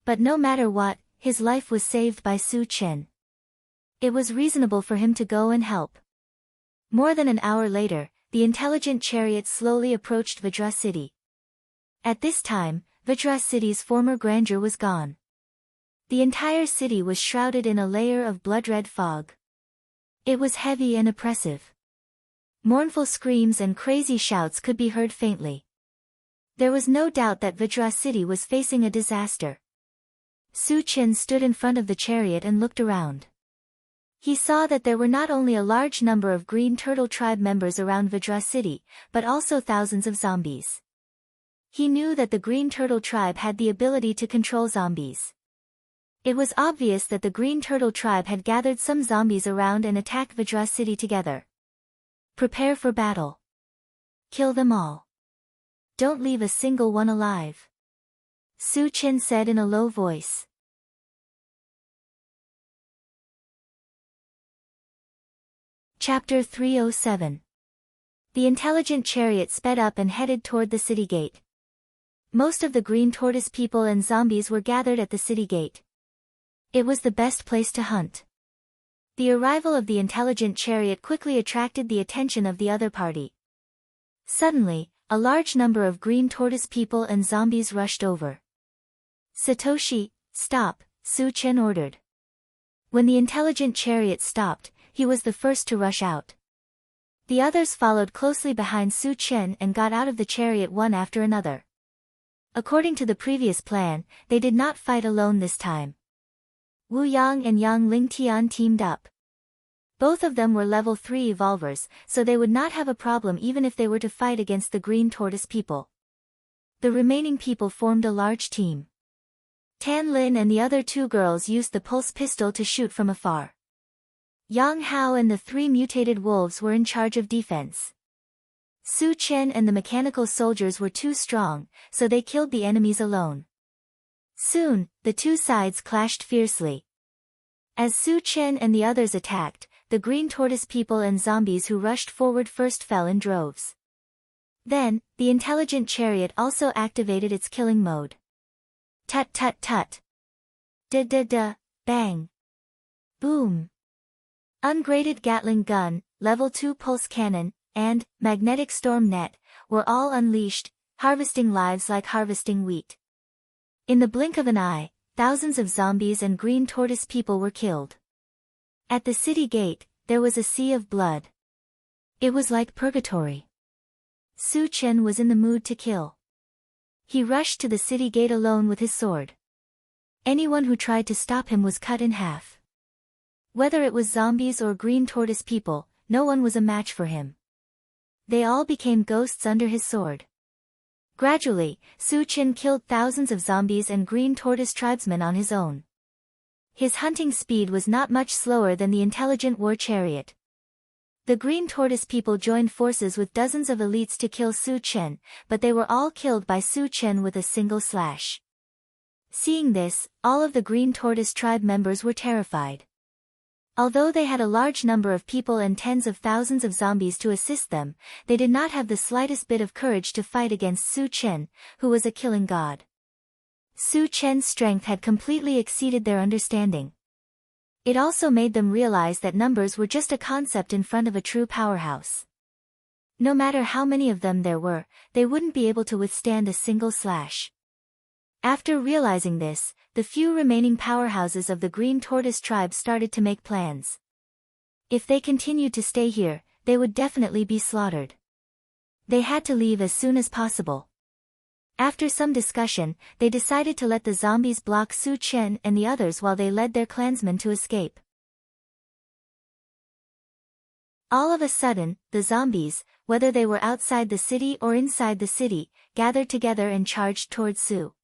But no matter what, his life was saved by Su-chan. It was reasonable for him to go and help. More than an hour later, the intelligent chariot slowly approached Vajra City. At this time, Vajra City's former grandeur was gone. The entire city was shrouded in a layer of blood-red fog. It was heavy and oppressive. Mournful screams and crazy shouts could be heard faintly. There was no doubt that Vajra City was facing a disaster. Su-chan stood in front of the chariot and looked around. He saw that there were not only a large number of Green Turtle tribe members around Vajra City, but also thousands of zombies. He knew that the Green Turtle tribe had the ability to control zombies. It was obvious that the Green Turtle tribe had gathered some zombies around and attacked Vajra city together. Prepare for battle. Kill them all. Don't leave a single one alive. Su Chen said in a low voice. Chapter 307. The intelligent chariot sped up and headed toward the city gate. Most of the Green Tortoise people and zombies were gathered at the city gate. It was the best place to hunt. The arrival of the intelligent chariot quickly attracted the attention of the other party. Suddenly, a large number of Green Tortoise people and zombies rushed over. Satoshi, stop, Su Chen ordered. When the intelligent chariot stopped, he was the first to rush out. The others followed closely behind Su Chen and got out of the chariot one after another. According to the previous plan, they did not fight alone this time. Wu Yang and Yang Lingtian teamed up. Both of them were level 3 evolvers, so they would not have a problem even if they were to fight against the Green Tortoise people. The remaining people formed a large team. Tan Lin and the other 2 girls used the pulse pistol to shoot from afar. Yang Hao and the 3 mutated wolves were in charge of defense. Su Chen and the mechanical soldiers were too strong, so they killed the enemies alone. Soon, the 2 sides clashed fiercely. As Su Chen and the others attacked, the Green Tortoise people and zombies who rushed forward first fell in droves. Then, the intelligent chariot also activated its killing mode. Tut tut tut. Da-da-da, bang. Boom. Ungraded Gatling gun, level 2 pulse cannon, and magnetic storm net were all unleashed, harvesting lives like harvesting wheat. In the blink of an eye, thousands of zombies and Green Tortoise people were killed. At the city gate, there was a sea of blood. It was like purgatory. Su Chen was in the mood to kill. He rushed to the city gate alone with his sword. Anyone who tried to stop him was cut in half. Whether it was zombies or Green Tortoise people, no one was a match for him. They all became ghosts under his sword. Gradually, Su Chen killed thousands of zombies and Green Tortoise tribesmen on his own. His hunting speed was not much slower than the intelligent war chariot. The Green Tortoise people joined forces with dozens of elites to kill Su Chen, but they were all killed by Su Chen with a single slash. Seeing this, all of the Green Tortoise tribe members were terrified. Although they had a large number of people and tens of thousands of zombies to assist them, they did not have the slightest bit of courage to fight against Su Chen, who was a killing god. Su Chen's strength had completely exceeded their understanding. It also made them realize that numbers were just a concept in front of a true powerhouse. No matter how many of them there were, they wouldn't be able to withstand a single slash. After realizing this, the few remaining powerhouses of the Green Tortoise tribe started to make plans. If they continued to stay here, they would definitely be slaughtered. They had to leave as soon as possible. After some discussion, they decided to let the zombies block Su Chen and the others while they led their clansmen to escape. All of a sudden, the zombies, whether they were outside the city or inside the city, gathered together and charged towards Su.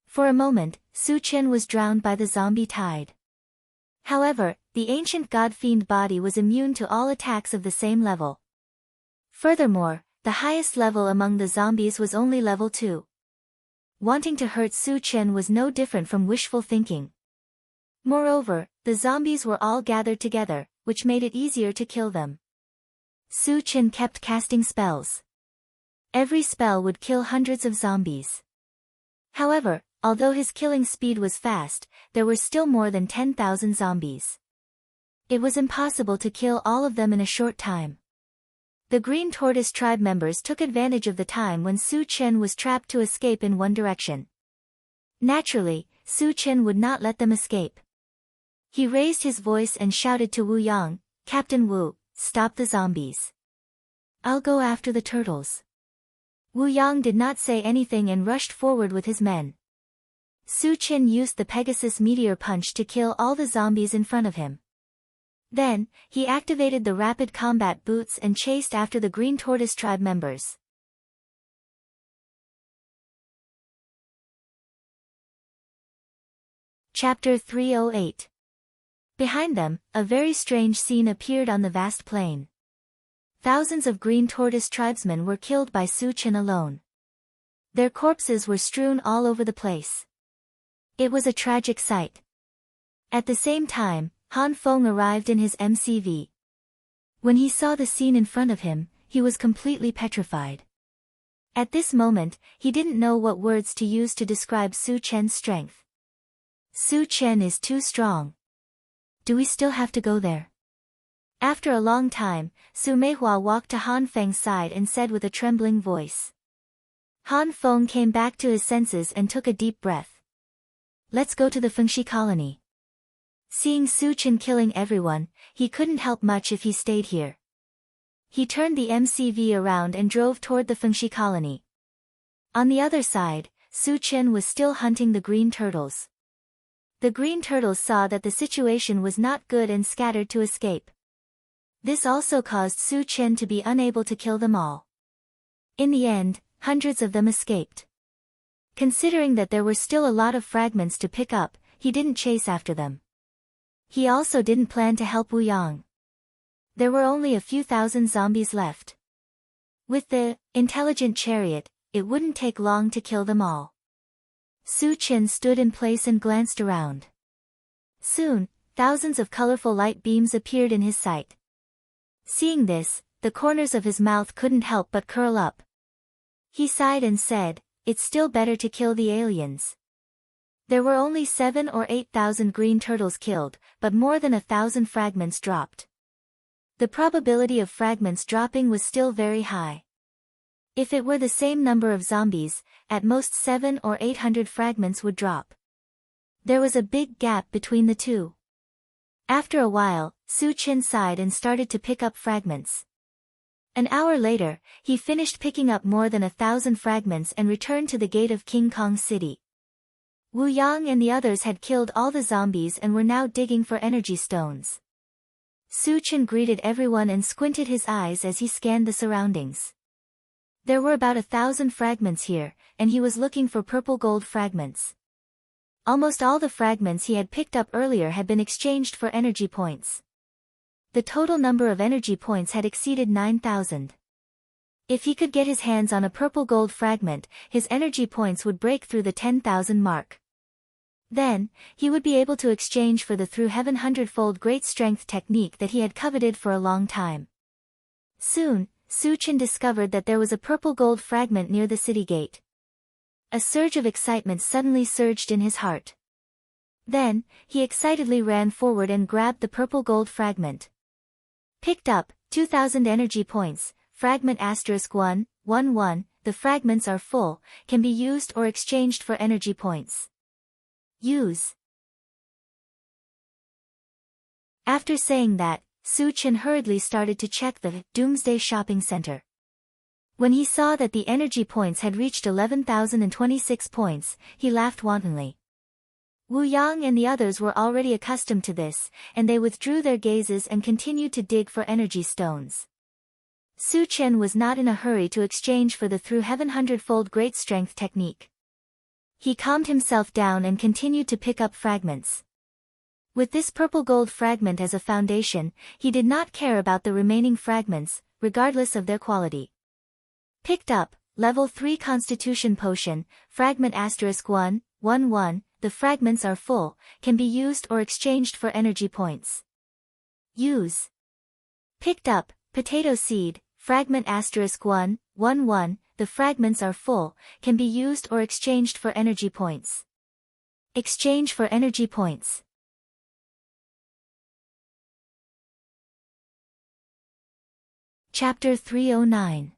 For a moment, Su Chen was drowned by the zombie tide. However, the ancient god-fiend body was immune to all attacks of the same level. Furthermore, the highest level among the zombies was only level 2. Wanting to hurt Su Chen was no different from wishful thinking. Moreover, the zombies were all gathered together, which made it easier to kill them. Su Chen kept casting spells. Every spell would kill hundreds of zombies. However, although his killing speed was fast, there were still more than 10,000 zombies. It was impossible to kill all of them in a short time. The Green Tortoise tribe members took advantage of the time when Su Chen was trapped to escape in one direction. Naturally, Su Chen would not let them escape. He raised his voice and shouted to Wu Yang, "Captain Wu, stop the zombies. I'll go after the turtles." Wu Yang did not say anything and rushed forward with his men. Su Chen used the Pegasus meteor punch to kill all the zombies in front of him. Then, he activated the rapid combat boots and chased after the Green Tortoise tribe members. Chapter 308. Behind them, a very strange scene appeared on the vast plain. Thousands of green tortoise tribesmen were killed by Su Chen alone. Their corpses were strewn all over the place. It was a tragic sight. At the same time, Han Feng arrived in his MCV. When he saw the scene in front of him, he was completely petrified. At this moment, he didn't know what words to use to describe Su Chen's strength. Su Chen is too strong. Do we still have to go there? After a long time, Su Meihua walked to Han Feng's side and said with a trembling voice. Han Feng came back to his senses and took a deep breath. Let's go to the Fengxi colony. Seeing Su Chen killing everyone, he couldn't help much if he stayed here. He turned the MCV around and drove toward the Fengxi colony. On the other side, Su Chen was still hunting the green turtles. The green turtles saw that the situation was not good and scattered to escape. This also caused Su Chen to be unable to kill them all. In the end, hundreds of them escaped. Considering that there were still a lot of fragments to pick up, he didn't chase after them. He also didn't plan to help Wu Yang. There were only a few thousand zombies left. With the intelligent chariot, it wouldn't take long to kill them all. Su Chen stood in place and glanced around. Soon, thousands of colorful light beams appeared in his sight. Seeing this, the corners of his mouth couldn't help but curl up. He sighed and said, "It's still better to kill the aliens." There were only 7,000 or 8,000 green turtles killed, but more than 1,000 fragments dropped. The probability of fragments dropping was still very high. If it were the same number of zombies, at most 700 or 800 fragments would drop. There was a big gap between the two. After a while, Su Chen sighed and started to pick up fragments. An hour later, he finished picking up more than 1,000 fragments and returned to the gate of King Kong City. Wu Yang and the others had killed all the zombies and were now digging for energy stones. Su Chen greeted everyone and squinted his eyes as he scanned the surroundings. There were about 1,000 fragments here, and he was looking for purple gold fragments. Almost all the fragments he had picked up earlier had been exchanged for energy points. The total number of energy points had exceeded 9,000. If he could get his hands on a purple gold fragment, his energy points would break through the 10,000 mark. Then, he would be able to exchange for the through heaven 100-fold great strength technique that he had coveted for a long time. Soon, Su Chen discovered that there was a purple gold fragment near the city gate. A surge of excitement suddenly surged in his heart. Then, he excitedly ran forward and grabbed the purple gold fragment. Picked up, 2,000 energy points, fragment *1, 1 1, the fragments are full, can be used or exchanged for energy points. Use. After saying that, Su Chen hurriedly started to check the Doomsday Shopping Center. When he saw that the energy points had reached 11,026 points, he laughed wantonly. Wu Yang and the others were already accustomed to this, and they withdrew their gazes and continued to dig for energy stones. Su Chen was not in a hurry to exchange for the through heaven 100-fold great strength technique. He calmed himself down and continued to pick up fragments. With this purple gold fragment as a foundation, he did not care about the remaining fragments, regardless of their quality. Picked up, level 3 Constitution Potion, fragment *1, 1 1, the fragments are full, can be used or exchanged for energy points. Use. Picked up, Potato Seed, fragment *1, 1 1, the fragments are full, can be used or exchanged for energy points. Exchange for energy points. Chapter 309.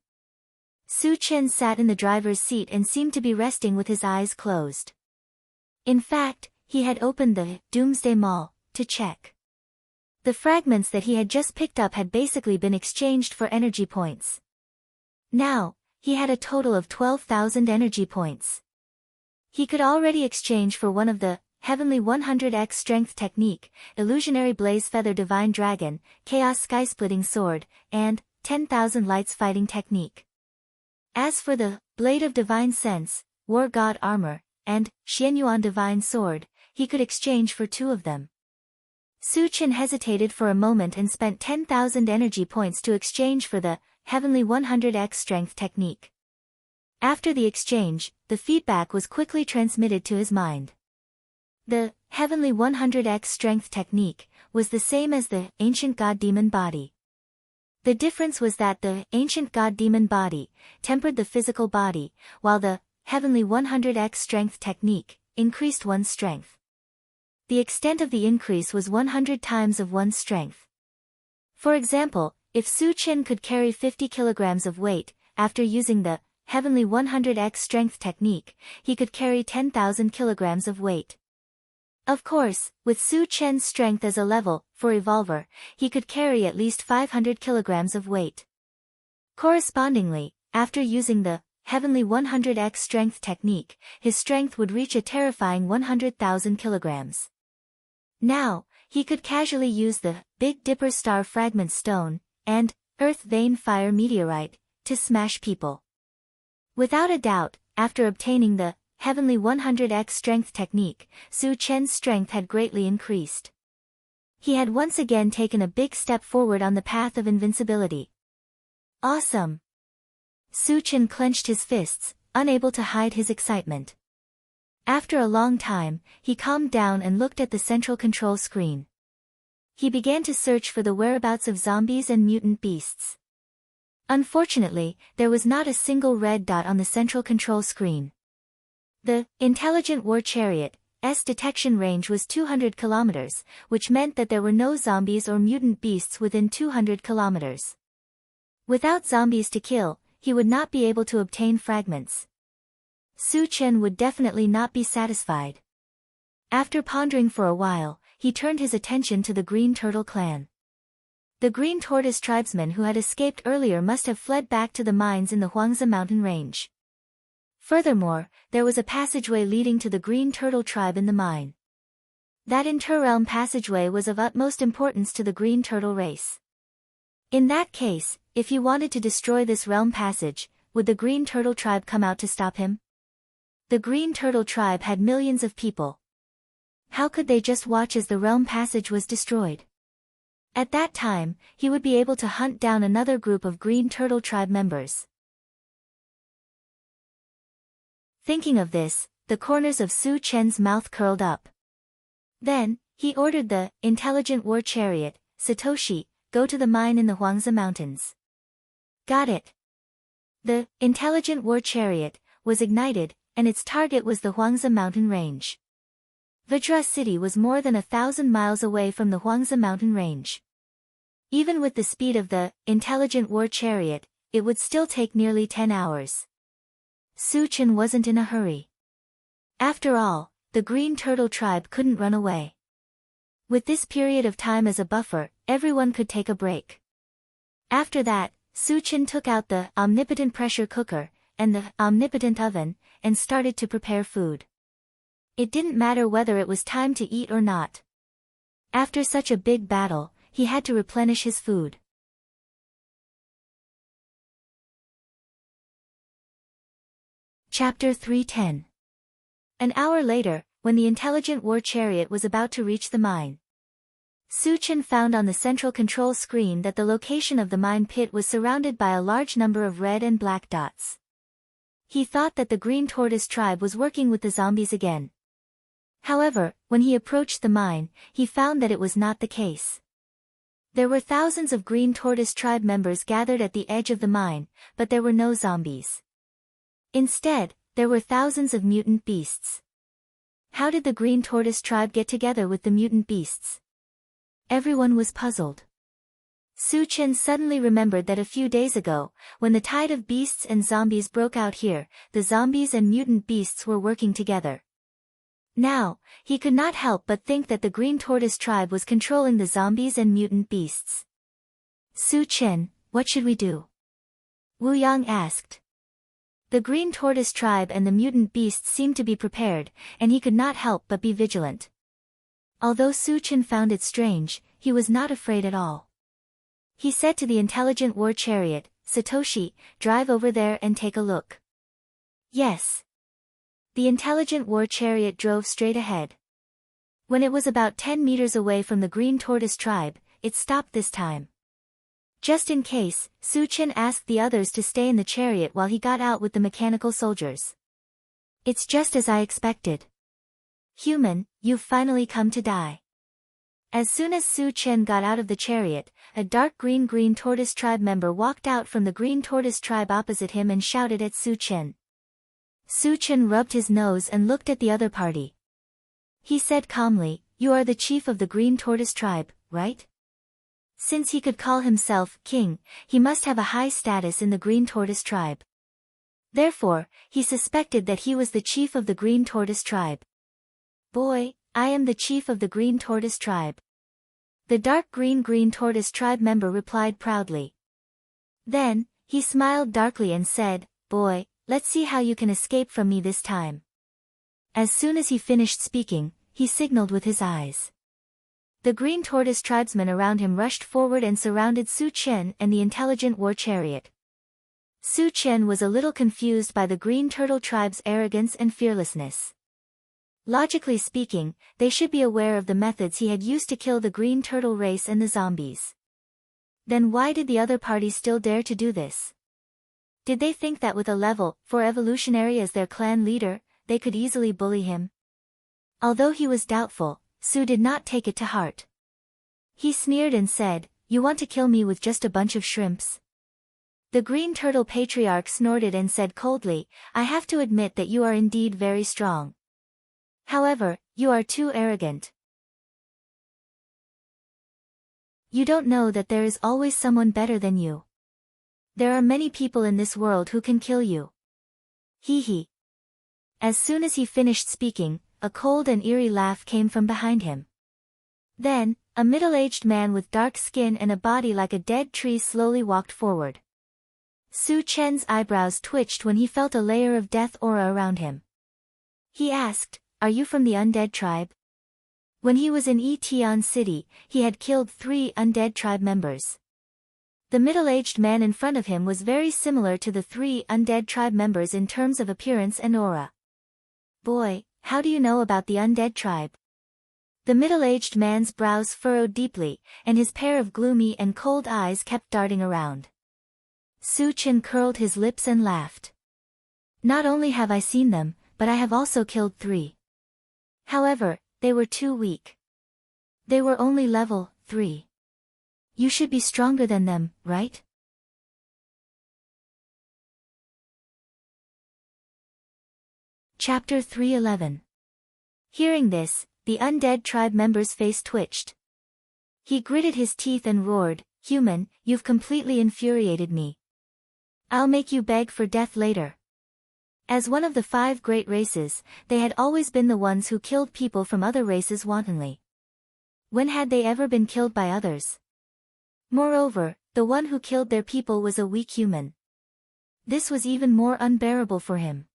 Su Chen sat in the driver's seat and seemed to be resting with his eyes closed. In fact, he had opened the Doomsday Mall to check. The fragments that he had just picked up had basically been exchanged for energy points. Now, he had a total of 12,000 energy points. He could already exchange for one of the Heavenly 100x Strength Technique, Illusionary Blaze Feather Divine Dragon, Chaos Skysplitting Sword, and 10,000 Lights Fighting Technique. As for the Blade of Divine Sense, War God Armor, and Xianyuan Divine Sword, he could exchange for 2 of them. Su Chen hesitated for a moment and spent 10,000 energy points to exchange for the Heavenly 100x Strength technique. After the exchange, the feedback was quickly transmitted to his mind. The Heavenly 100x Strength technique was the same as the Ancient God Demon Body. The difference was that the Ancient God Demon Body tempered the physical body, while the Heavenly 100x Strength technique increased one's strength. The extent of the increase was 100 times of one's strength. For example, if Su Chen could carry 50 kilograms of weight, after using the Heavenly 100x Strength technique, he could carry 10,000 kilograms of weight. Of course, with Su Chen's strength as a level 4 evolver, he could carry at least 500 kilograms of weight. Correspondingly, after using the Heavenly 100x Strength technique, his strength would reach a terrifying 100,000 kilograms. Now, he could casually use the Big Dipper Star Fragment Stone and Earth Vein Fire Meteorite to smash people. Without a doubt, after obtaining the Heavenly 100x Strength technique, Su Chen's strength had greatly increased. He had once again taken a big step forward on the path of invincibility. Awesome! Su Chen clenched his fists, unable to hide his excitement. After a long time, he calmed down and looked at the central control screen. He began to search for the whereabouts of zombies and mutant beasts. Unfortunately, there was not a single red dot on the central control screen. The Intelligent War Chariot's detection range was 200 kilometers, which meant that there were no zombies or mutant beasts within 200 kilometers. Without zombies to kill, he would not be able to obtain fragments. Su Chen would definitely not be satisfied. After pondering for a while, he turned his attention to the Green Turtle clan. The Green Tortoise tribesmen who had escaped earlier must have fled back to the mines in the Huangzi mountain range. Furthermore, there was a passageway leading to the Green Turtle tribe in the mine. That interrealm passageway was of utmost importance to the Green Turtle race. In that case, if he wanted to destroy this realm passage, would the Green Turtle tribe come out to stop him? The Green Turtle tribe had millions of people. How could they just watch as the realm passage was destroyed? At that time, he would be able to hunt down another group of Green Turtle tribe members. Thinking of this, the corners of Su Chen's mouth curled up. Then, he ordered the Intelligent War Chariot, Satoshi, go to the mine in the Huangzi Mountains. Got it. The Intelligent War Chariot was ignited, and its target was the Huangzi mountain range. Vajra City was more than 1,000 miles away from the Huangzi mountain range. Even with the speed of the Intelligent War Chariot, it would still take nearly 10 hours. Su Chen wasn't in a hurry. After all, the Green Turtle tribe couldn't run away. With this period of time as a buffer, everyone could take a break. After that, Su Chen took out the omnipotent pressure cooker and the omnipotent oven, and started to prepare food. It didn't matter whether it was time to eat or not. After such a big battle, he had to replenish his food. Chapter 310. An hour later, when the Intelligent War Chariot was about to reach the mine, Su Chen found on the central control screen that the location of the mine pit was surrounded by a large number of red and black dots. He thought that the Green Tortoise tribe was working with the zombies again. However, when he approached the mine, he found that it was not the case. There were thousands of Green Tortoise tribe members gathered at the edge of the mine, but there were no zombies. Instead, there were thousands of mutant beasts. How did the Green Tortoise tribe get together with the mutant beasts? Everyone was puzzled. Su Chen suddenly remembered that a few days ago, when the tide of beasts and zombies broke out here, the zombies and mutant beasts were working together. Now, he could not help but think that the Green Tortoise tribe was controlling the zombies and mutant beasts. Su Chen, what should we do? Wu Yang asked. The Green Tortoise tribe and the mutant beasts seemed to be prepared, and he could not help but be vigilant. Although Su Chen found it strange, he was not afraid at all. He said to the Intelligent War Chariot, Satoshi, drive over there and take a look. Yes. The Intelligent War Chariot drove straight ahead. When it was about 10 meters away from the green tortoise tribe, it stopped this time. Just in case, Su Chen asked the others to stay in the chariot while he got out with the mechanical soldiers. It's just as I expected. Human, you've finally come to die. As soon as Su Chen got out of the chariot, a dark green tortoise tribe member walked out from the green tortoise tribe opposite him and shouted at Su Chen. Su Chen rubbed his nose and looked at the other party. He said calmly, "You are the chief of the green tortoise tribe, right?" Since he could call himself king, he must have a high status in the green tortoise tribe. Therefore, he suspected that he was the chief of the green tortoise tribe. "Boy, I am the chief of the green tortoise tribe." The dark green tortoise tribe member replied proudly. Then, he smiled darkly and said, "Boy, let's see how you can escape from me this time." As soon as he finished speaking, he signaled with his eyes. The green tortoise tribesmen around him rushed forward and surrounded Su Chen and the intelligent war chariot. Su Chen was a little confused by the green turtle tribe's arrogance and fearlessness. Logically speaking, they should be aware of the methods he had used to kill the green turtle race and the zombies. Then why did the other party still dare to do this? Did they think that with a level 4 evolutionary as their clan leader, they could easily bully him? Although he was doubtful, Su did not take it to heart. He sneered and said, "You want to kill me with just a bunch of shrimps?" The green turtle patriarch snorted and said coldly, "I have to admit that you are indeed very strong. However, you are too arrogant. You don't know that there is always someone better than you. There are many people in this world who can kill you. Hee hee." As soon as he finished speaking, a cold and eerie laugh came from behind him. Then, a middle-aged man with dark skin and a body like a dead tree slowly walked forward. Su Chen's eyebrows twitched when he felt a layer of death aura around him. He asked, "Are you from the undead tribe?" When he was in Etion City, he had killed 3 undead tribe members. The middle-aged man in front of him was very similar to the 3 undead tribe members in terms of appearance and aura. "Boy, how do you know about the undead tribe?" The middle-aged man's brows furrowed deeply, and his pair of gloomy and cold eyes kept darting around. Su Chen curled his lips and laughed. "Not only have I seen them, but I have also killed 3. However, they were too weak. They were only level 3. You should be stronger than them, right?" Chapter 311. Hearing this, the undead tribe member's face twitched. He gritted his teeth and roared, "Human, you've completely infuriated me. I'll make you beg for death later." As one of the 5 great races, they had always been the ones who killed people from other races wantonly. When had they ever been killed by others? Moreover, the one who killed their people was a weak human. This was even more unbearable for him.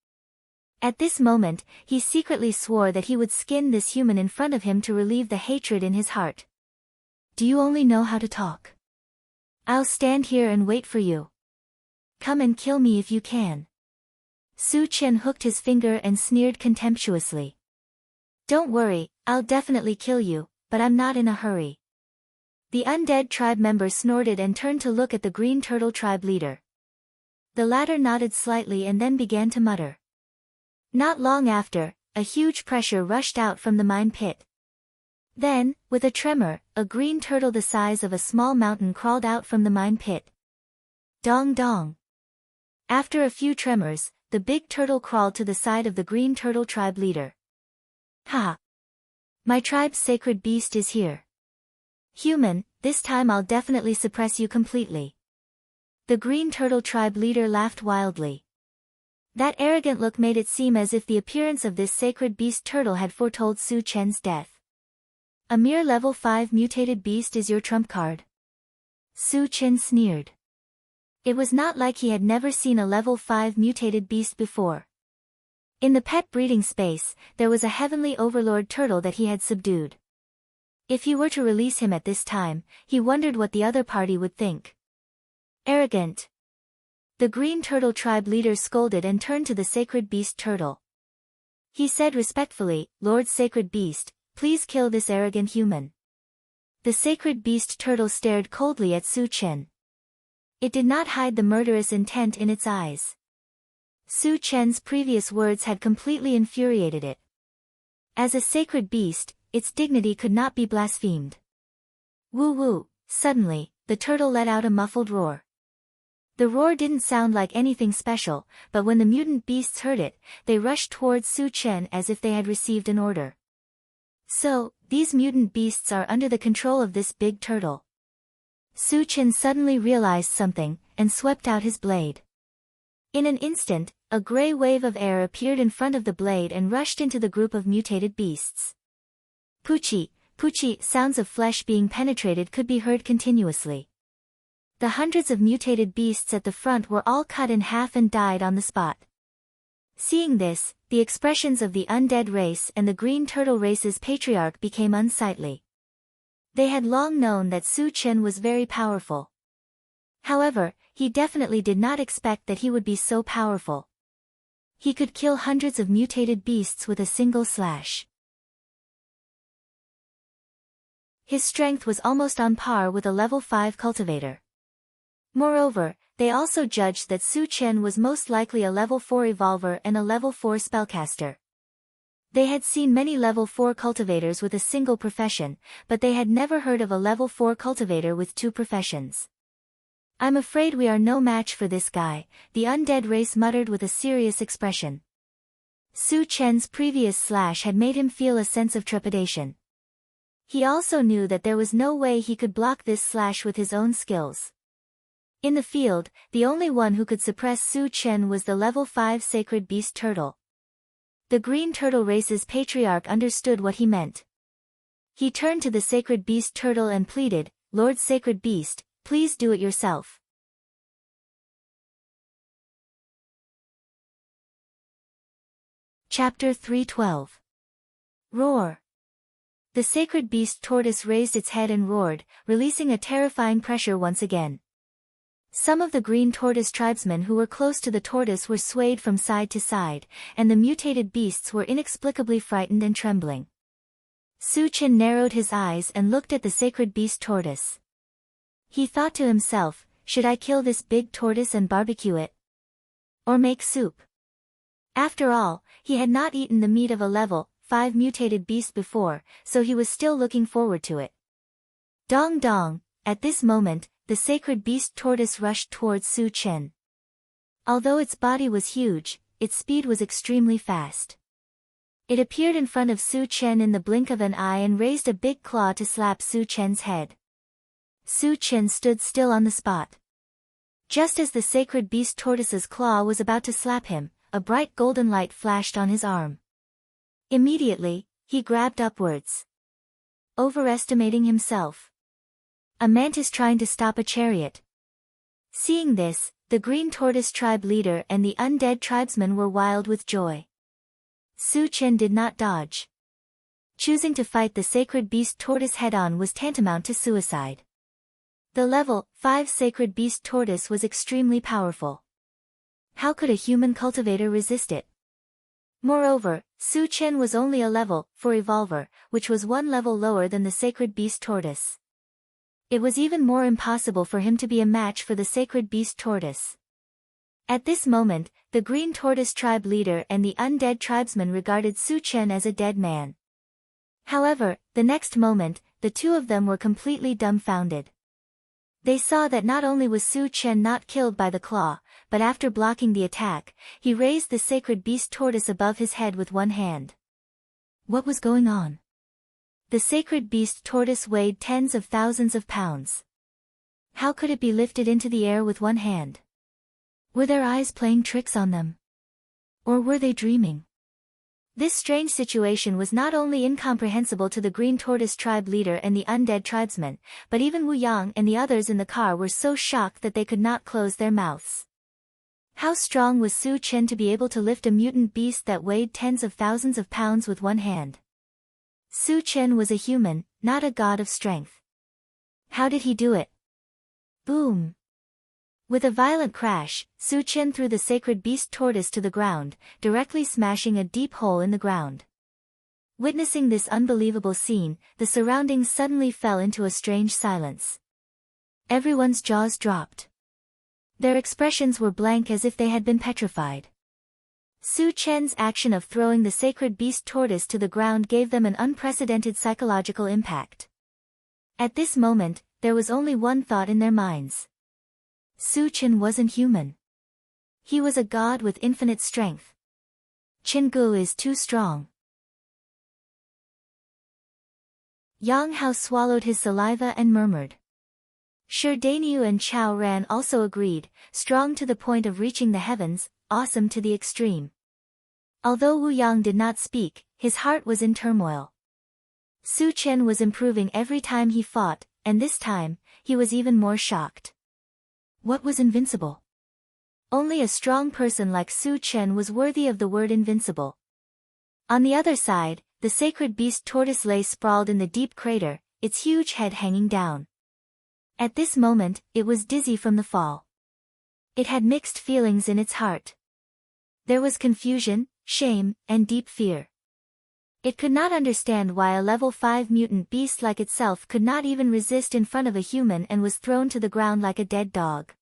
At this moment, he secretly swore that he would skin this human in front of him to relieve the hatred in his heart. "Do you only know how to talk? I'll stand here and wait for you. Come and kill me if you can." Su Chen hooked his finger and sneered contemptuously. "Don't worry, I'll definitely kill you, but I'm not in a hurry." The undead tribe member snorted and turned to look at the green turtle tribe leader. The latter nodded slightly and then began to mutter. Not long after, a huge pressure rushed out from the mine pit. Then, with a tremor, a green turtle the size of a small mountain crawled out from the mine pit. Dong dong. After a few tremors, the big turtle crawled to the side of the green turtle tribe leader. "Ha! My tribe's sacred beast is here. Human, this time I'll definitely suppress you completely." The green turtle tribe leader laughed wildly. That arrogant look made it seem as if the appearance of this sacred beast turtle had foretold Su Chen's death. "A mere level 5 mutated beast is your trump card?" Su Chen sneered. It was not like he had never seen a level 5 mutated beast before. In the pet breeding space, there was a heavenly overlord turtle that he had subdued. If he were to release him at this time, he wondered what the other party would think. "Arrogant." The green turtle tribe leader scolded and turned to the sacred beast turtle. He said respectfully, "Lord Sacred Beast, please kill this arrogant human. The sacred beast turtle stared coldly at Su Chen. It did not hide the murderous intent in its eyes. Su Chen's previous words had completely infuriated it. As a sacred beast, its dignity could not be blasphemed. Woo woo, suddenly, the turtle let out a muffled roar. The roar didn't sound like anything special, but when the mutant beasts heard it, they rushed towards Su Chen as if they had received an order. So, these mutant beasts are under the control of this big turtle. Su Chen suddenly realized something, and swept out his blade. In an instant, a gray wave of air appeared in front of the blade and rushed into the group of mutated beasts. Poochie, poochie, sounds of flesh being penetrated could be heard continuously. The hundreds of mutated beasts at the front were all cut in half and died on the spot. Seeing this, the expressions of the undead race and the green turtle race's patriarch became unsightly. They had long known that Su Chen was very powerful. However, he definitely did not expect that he would be so powerful. He could kill hundreds of mutated beasts with a single slash. His strength was almost on par with a level 5 cultivator. Moreover, they also judged that Su Chen was most likely a level 4 evolver and a level 4 spellcaster. They had seen many level 4 cultivators with a single profession, but they had never heard of a level 4 cultivator with 2 professions. I'm afraid we are no match for this guy, the undead race muttered with a serious expression. Su Chen's previous slash had made him feel a sense of trepidation. He also knew that there was no way he could block this slash with his own skills. In the field, the only one who could suppress Su Chen was the level 5 sacred beast turtle. The green turtle race's patriarch understood what he meant. He turned to the sacred beast turtle and pleaded, "Lord Sacred Beast, please do it yourself." Chapter 312. Roar. The sacred beast tortoise raised its head and roared, releasing a terrifying pressure once again. Some of the green tortoise tribesmen who were close to the tortoise were swayed from side to side, and the mutated beasts were inexplicably frightened and trembling. Su Chen narrowed his eyes and looked at the sacred beast tortoise. He thought to himself, should I kill this big tortoise and barbecue it? Or make soup? After all, he had not eaten the meat of a level 5 mutated beast before, so he was still looking forward to it. Dong dong, at this moment, the sacred beast tortoise rushed towards Su Chen. Although its body was huge, its speed was extremely fast. It appeared in front of Su Chen in the blink of an eye and raised a big claw to slap Su Chen's head. Su Chen stood still on the spot. Just as the sacred beast tortoise's claw was about to slap him, a bright golden light flashed on his arm. Immediately, he grabbed upwards. Overestimating himself. A mantis trying to stop a chariot. Seeing this, the green tortoise tribe leader and the undead tribesmen were wild with joy. Su Chen did not dodge. Choosing to fight the sacred beast tortoise head-on was tantamount to suicide. The level 5 sacred beast tortoise was extremely powerful. How could a human cultivator resist it? Moreover, Su Chen was only a level 4 evolver, which was one level lower than the sacred beast tortoise. It was even more impossible for him to be a match for the sacred beast tortoise. At this moment, the green tortoise tribe leader and the undead tribesman regarded Su Chen as a dead man. However, the next moment, the two of them were completely dumbfounded. They saw that not only was Su Chen not killed by the claw, but after blocking the attack, he raised the sacred beast tortoise above his head with one hand. What was going on? The sacred beast tortoise weighed tens of thousands of pounds. How could it be lifted into the air with one hand? Were their eyes playing tricks on them? Or were they dreaming? This strange situation was not only incomprehensible to the green tortoise tribe leader and the undead tribesmen, but even Wu Yang and the others in the car were so shocked that they could not close their mouths. How strong was Su Chen to be able to lift a mutant beast that weighed tens of thousands of pounds with one hand? Su Chen was a human, not a god of strength. How did he do it? Boom! With a violent crash, Su Chen threw the sacred beast tortoise to the ground, directly smashing a deep hole in the ground. Witnessing this unbelievable scene, the surroundings suddenly fell into a strange silence. Everyone's jaws dropped. Their expressions were blank as if they had been petrified. Su Chen's action of throwing the sacred beast tortoise to the ground gave them an unprecedented psychological impact. At this moment, there was only one thought in their minds. Su Chen wasn't human. He was a god with infinite strength. Chen Gu is too strong. Yang Hao swallowed his saliva and murmured. Shi Dainiu and Chao Ran also agreed, strong to the point of reaching the heavens, awesome to the extreme. Although Wu Yang did not speak, his heart was in turmoil. Su Chen was improving every time he fought, and this time, he was even more shocked. What was invincible? Only a strong person like Su Chen was worthy of the word invincible. On the other side, the sacred beast tortoise lay sprawled in the deep crater, its huge head hanging down. At this moment, it was dizzy from the fall. It had mixed feelings in its heart. There was confusion, shame, and deep fear. It could not understand why a level 5 mutant beast like itself could not even resist in front of a human and was thrown to the ground like a dead dog.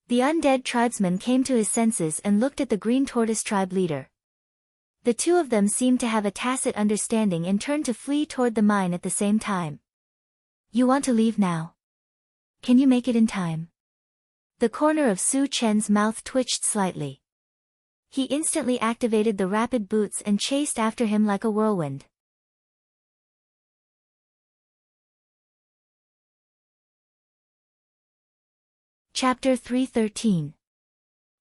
The undead tribesman came to his senses and looked at the green tortoise tribe leader. The two of them seemed to have a tacit understanding and turned to flee toward the mine at the same time. You want to leave now? Can you make it in time? The corner of Su Chen's mouth twitched slightly. He instantly activated the rapid boots and chased after him like a whirlwind. Chapter 313.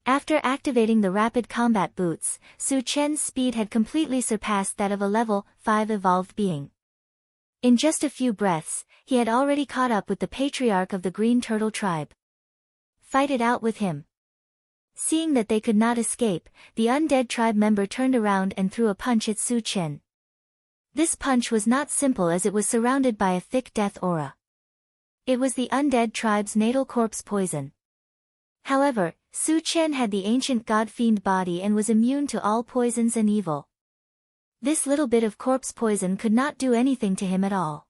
After activating the rapid combat boots, Su Chen's speed had completely surpassed that of a level 5 evolved being. In just a few breaths, he had already caught up with the patriarch of the Green Turtle tribe. Fight it out with him. Seeing that they could not escape, the undead tribe member turned around and threw a punch at Su Chen. This punch was not simple as it was surrounded by a thick death aura. It was the undead tribe's natal corpse poison. However, Su Chen had the ancient god-fiend body and was immune to all poisons and evil. This little bit of corpse poison could not do anything to him at all.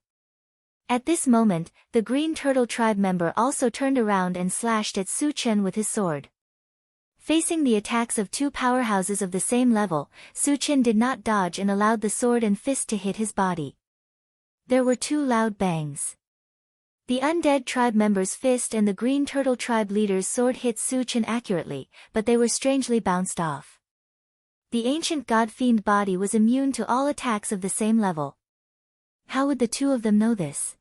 At this moment, the Green Turtle tribe member also turned around and slashed at Su Chen with his sword. Facing the attacks of two powerhouses of the same level, Su Chen did not dodge and allowed the sword and fist to hit his body. There were two loud bangs. The undead tribe member's fist and the Green Turtle tribe leader's sword hit Su Chen accurately, but they were strangely bounced off. The ancient god-fiend body was immune to all attacks of the same level. How would the two of them know this?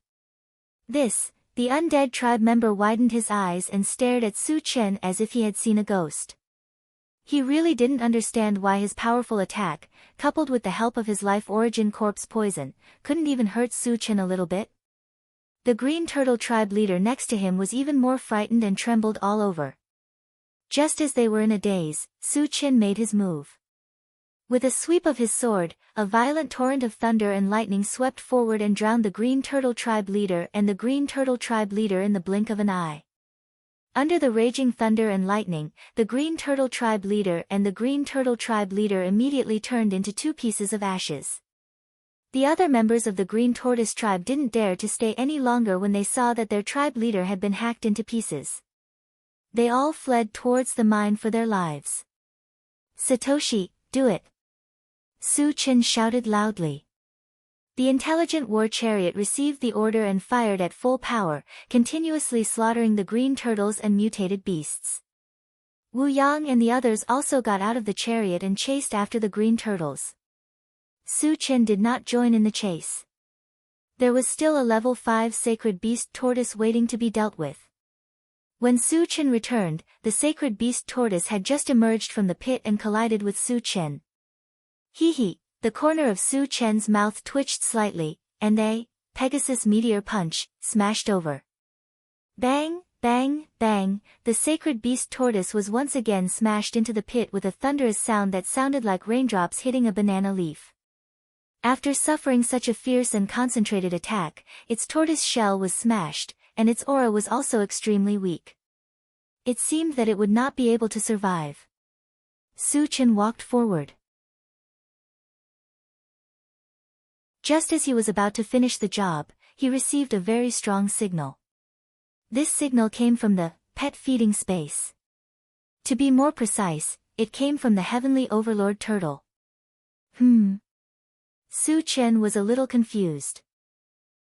The undead tribe member widened his eyes and stared at Su Chen as if he had seen a ghost. He really didn't understand why his powerful attack, coupled with the help of his life origin corpse poison, couldn't even hurt Su Chen a little bit. The Green Turtle tribe leader next to him was even more frightened and trembled all over. Just as they were in a daze, Su Chen made his move. With a sweep of his sword, a violent torrent of thunder and lightning swept forward and drowned the Green Turtle tribe leader and the Green Turtle tribe leader in the blink of an eye. Under the raging thunder and lightning, the Green Turtle tribe leader and the Green Turtle tribe leader immediately turned into two pieces of ashes. The other members of the Green Tortoise tribe didn't dare to stay any longer when they saw that their tribe leader had been hacked into pieces. They all fled towards the mine for their lives. Satoshi, do it! Su Chen shouted loudly. The intelligent war chariot received the order and fired at full power, continuously slaughtering the green turtles and mutated beasts. Wu Yang and the others also got out of the chariot and chased after the green turtles. Su Chen did not join in the chase. There was still a level 5 sacred beast tortoise waiting to be dealt with. When Su Chen returned, the sacred beast tortoise had just emerged from the pit and collided with Su Chen. Hee, the corner of Su Chen's mouth twitched slightly, and Pegasus meteor punch, smashed over. Bang, bang, bang, the sacred beast tortoise was once again smashed into the pit with a thunderous sound that sounded like raindrops hitting a banana leaf. After suffering such a fierce and concentrated attack, its tortoise shell was smashed, and its aura was also extremely weak. It seemed that it would not be able to survive. Su Chen walked forward. Just as he was about to finish the job, he received a very strong signal. This signal came from the pet feeding space. To be more precise, it came from the Heavenly Overlord Turtle. Su Chen was a little confused.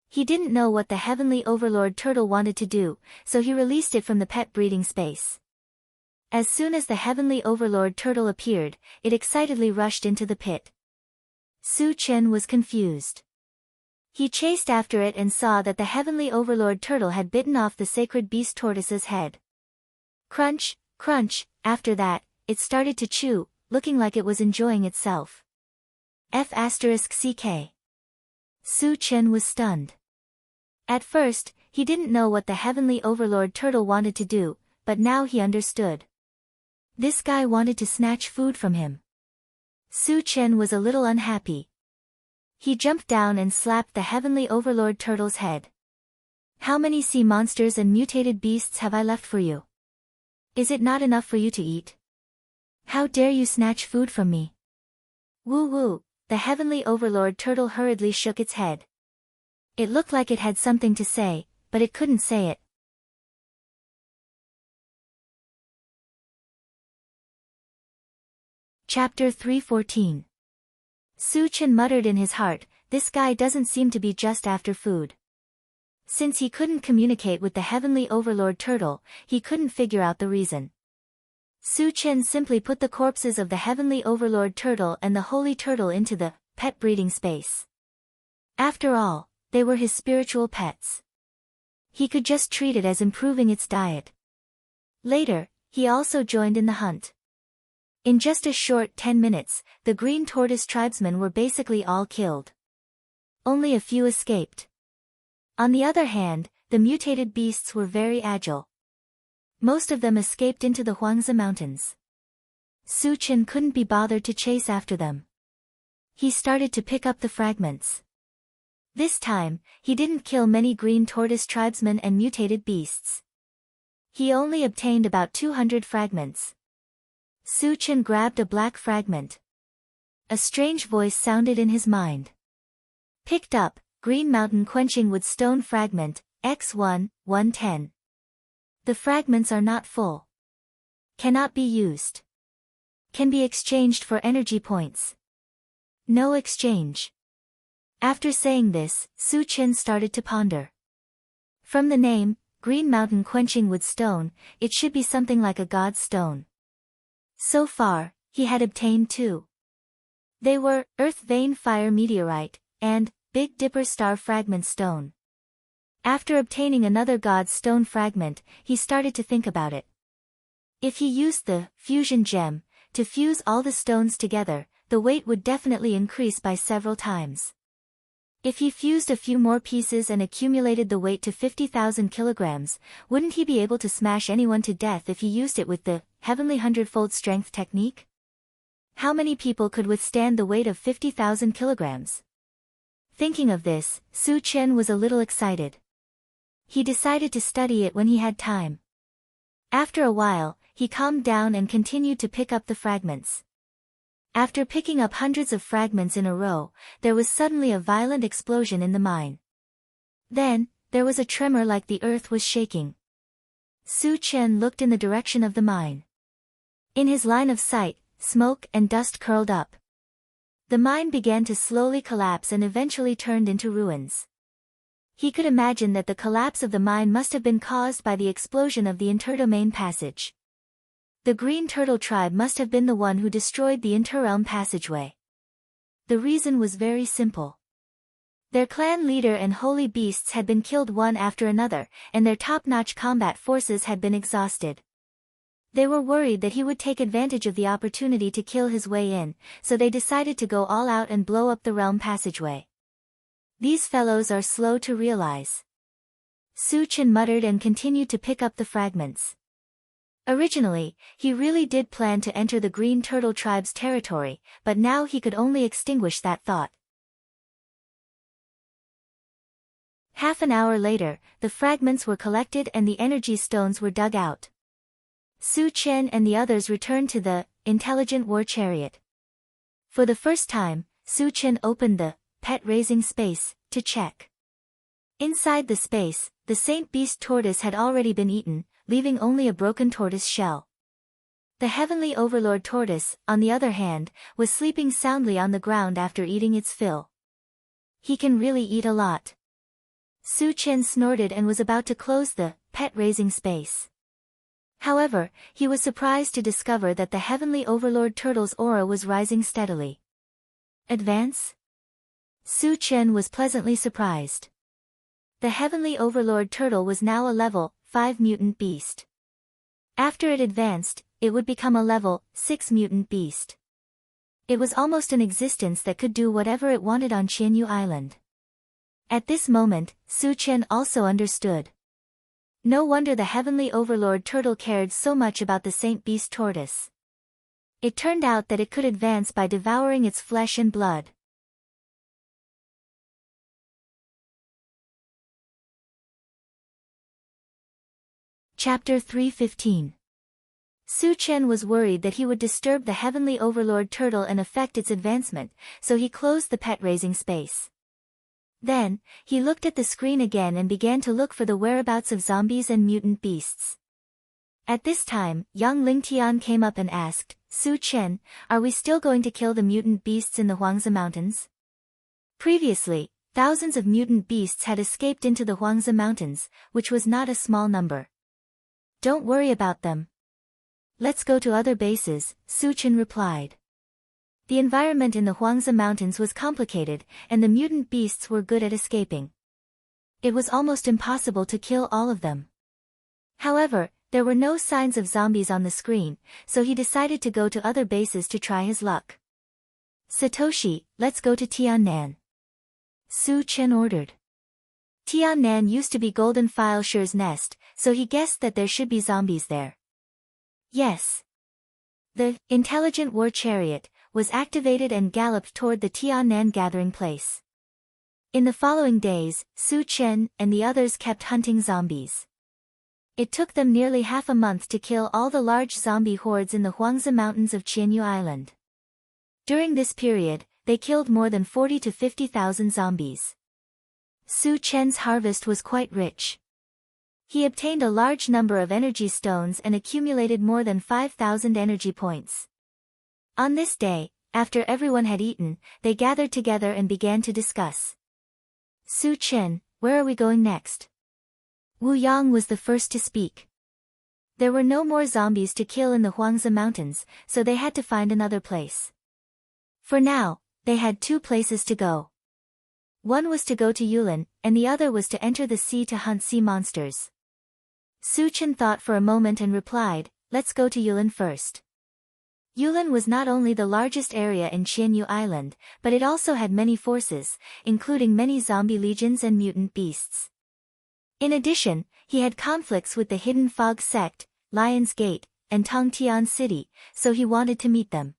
He didn't know what the Heavenly Overlord Turtle wanted to do, so he released it from the pet breeding space. As soon as the Heavenly Overlord Turtle appeared, it excitedly rushed into the pit. Su Chen was confused. He chased after it and saw that the Heavenly Overlord Turtle had bitten off the sacred beast tortoise's head. Crunch, crunch, after that, it started to chew, looking like it was enjoying itself. F***ck. Su Chen was stunned. At first, he didn't know what the Heavenly Overlord Turtle wanted to do, but now he understood. This guy wanted to snatch food from him. Su Chen was a little unhappy. He jumped down and slapped the Heavenly Overlord Turtle's head. How many sea monsters and mutated beasts have I left for you? Is it not enough for you to eat? How dare you snatch food from me? Woo woo, the Heavenly Overlord Turtle hurriedly shook its head. It looked like it had something to say, but it couldn't say it. Chapter 314. Su Chen muttered in his heart, this guy doesn't seem to be just after food. Since he couldn't communicate with the Heavenly Overlord Turtle, he couldn't figure out the reason. Su Chen simply put the corpses of the Heavenly Overlord Turtle and the Holy Turtle into the pet breeding space. After all, they were his spiritual pets. He could just treat it as improving its diet. Later, he also joined in the hunt. In just a short 10 minutes, the green tortoise tribesmen were basically all killed. Only a few escaped. On the other hand, the mutated beasts were very agile. Most of them escaped into the Huangzi Mountains. Su Chen couldn't be bothered to chase after them. He started to pick up the fragments. This time, he didn't kill many green tortoise tribesmen and mutated beasts. He only obtained about 200 fragments. Su Chen grabbed a black fragment. A strange voice sounded in his mind. Picked up, Green Mountain Quenching Wood Stone Fragment, X1, 110. The fragments are not full. Cannot be used. Can be exchanged for energy points. No exchange. After saying this, Su Chen started to ponder. From the name, Green Mountain Quenching Wood Stone, it should be something like a god's stone. So far, he had obtained 2. They were, Earth Vein Fire Meteorite, and, Big Dipper Star Fragment Stone. After obtaining another god's stone fragment, he started to think about it. If he used the fusion gem to fuse all the stones together, the weight would definitely increase by several times. If he fused a few more pieces and accumulated the weight to 50,000 kilograms, wouldn't he be able to smash anyone to death if he used it with the Heavenly Hundredfold Strength technique? How many people could withstand the weight of 50,000 kilograms? Thinking of this, Su Chen was a little excited. He decided to study it when he had time. After a while, he calmed down and continued to pick up the fragments. After picking up hundreds of fragments in a row, there was suddenly a violent explosion in the mine. Then, there was a tremor like the earth was shaking. Su Chen looked in the direction of the mine. In his line of sight, smoke and dust curled up. The mine began to slowly collapse and eventually turned into ruins. He could imagine that the collapse of the mine must have been caused by the explosion of the interdomain passage. The Green Turtle tribe must have been the one who destroyed the interrealm passageway. The reason was very simple. Their clan leader and holy beasts had been killed one after another, and their top-notch combat forces had been exhausted. They were worried that he would take advantage of the opportunity to kill his way in, so they decided to go all out and blow up the realm passageway. These fellows are slow to realize. Su Chen muttered and continued to pick up the fragments. Originally, he really did plan to enter the Green Turtle tribe's territory, but now he could only extinguish that thought. Half an hour later, the fragments were collected and the energy stones were dug out. Su Chen and the others returned to the intelligent war chariot. For the first time, Su Chen opened the pet-raising space, to check. Inside the space, the Saint Beast tortoise had already been eaten, leaving only a broken tortoise shell. The Heavenly Overlord tortoise, on the other hand, was sleeping soundly on the ground after eating its fill. He can really eat a lot. Su Chen snorted and was about to close the pet-raising space. However, he was surprised to discover that the Heavenly Overlord turtle's aura was rising steadily. Advance? Su Chen was pleasantly surprised. The Heavenly Overlord turtle was now a level 5 mutant beast. After it advanced, it would become a level 6 mutant beast. It was almost an existence that could do whatever it wanted on Qianyu Island. At this moment, Su Chen also understood. No wonder the Heavenly Overlord turtle cared so much about the Saint Beast tortoise. It turned out that it could advance by devouring its flesh and blood. Chapter 315. Su Chen was worried that he would disturb the Heavenly Overlord turtle and affect its advancement, so he closed the pet-raising space. Then, he looked at the screen again and began to look for the whereabouts of zombies and mutant beasts. At this time, young Ling Tian came up and asked, Su Chen, are we still going to kill the mutant beasts in the Huangzi Mountains? Previously, thousands of mutant beasts had escaped into the Huangzi Mountains, which was not a small number. Don't worry about them. Let's go to other bases, Su Chen replied. The environment in the Huangzi Mountains was complicated, and the mutant beasts were good at escaping. It was almost impossible to kill all of them. However, there were no signs of zombies on the screen, so he decided to go to other bases to try his luck. Satoshi, let's go to Tiannan. Su Chen ordered. Tiannan used to be Golden Fileshire's nest, so he guessed that there should be zombies there. Yes. The intelligent war chariot was activated and galloped toward the Tiannan gathering place. In the following days, Su Chen and the others kept hunting zombies. It took them nearly half a month to kill all the large zombie hordes in the Huangzi Mountains of Qianyu Island. During this period, they killed more than 40 to 50,000 zombies. Su Chen's harvest was quite rich. He obtained a large number of energy stones and accumulated more than 5,000 energy points. On this day, after everyone had eaten, they gathered together and began to discuss. Su Chen, where are we going next? Wu Yang was the first to speak. There were no more zombies to kill in the Huangzi Mountains, so they had to find another place. For now, they had 2 places to go. One was to go to Yulin, and the other was to enter the sea to hunt sea monsters. Su Chen thought for a moment and replied, let's go to Yulin first. Yulin was not only the largest area in Qianyu Island, but it also had many forces, including many zombie legions and mutant beasts. In addition, he had conflicts with the Hidden Fog sect, Lion's Gate, and Tongtian City, so he wanted to meet them.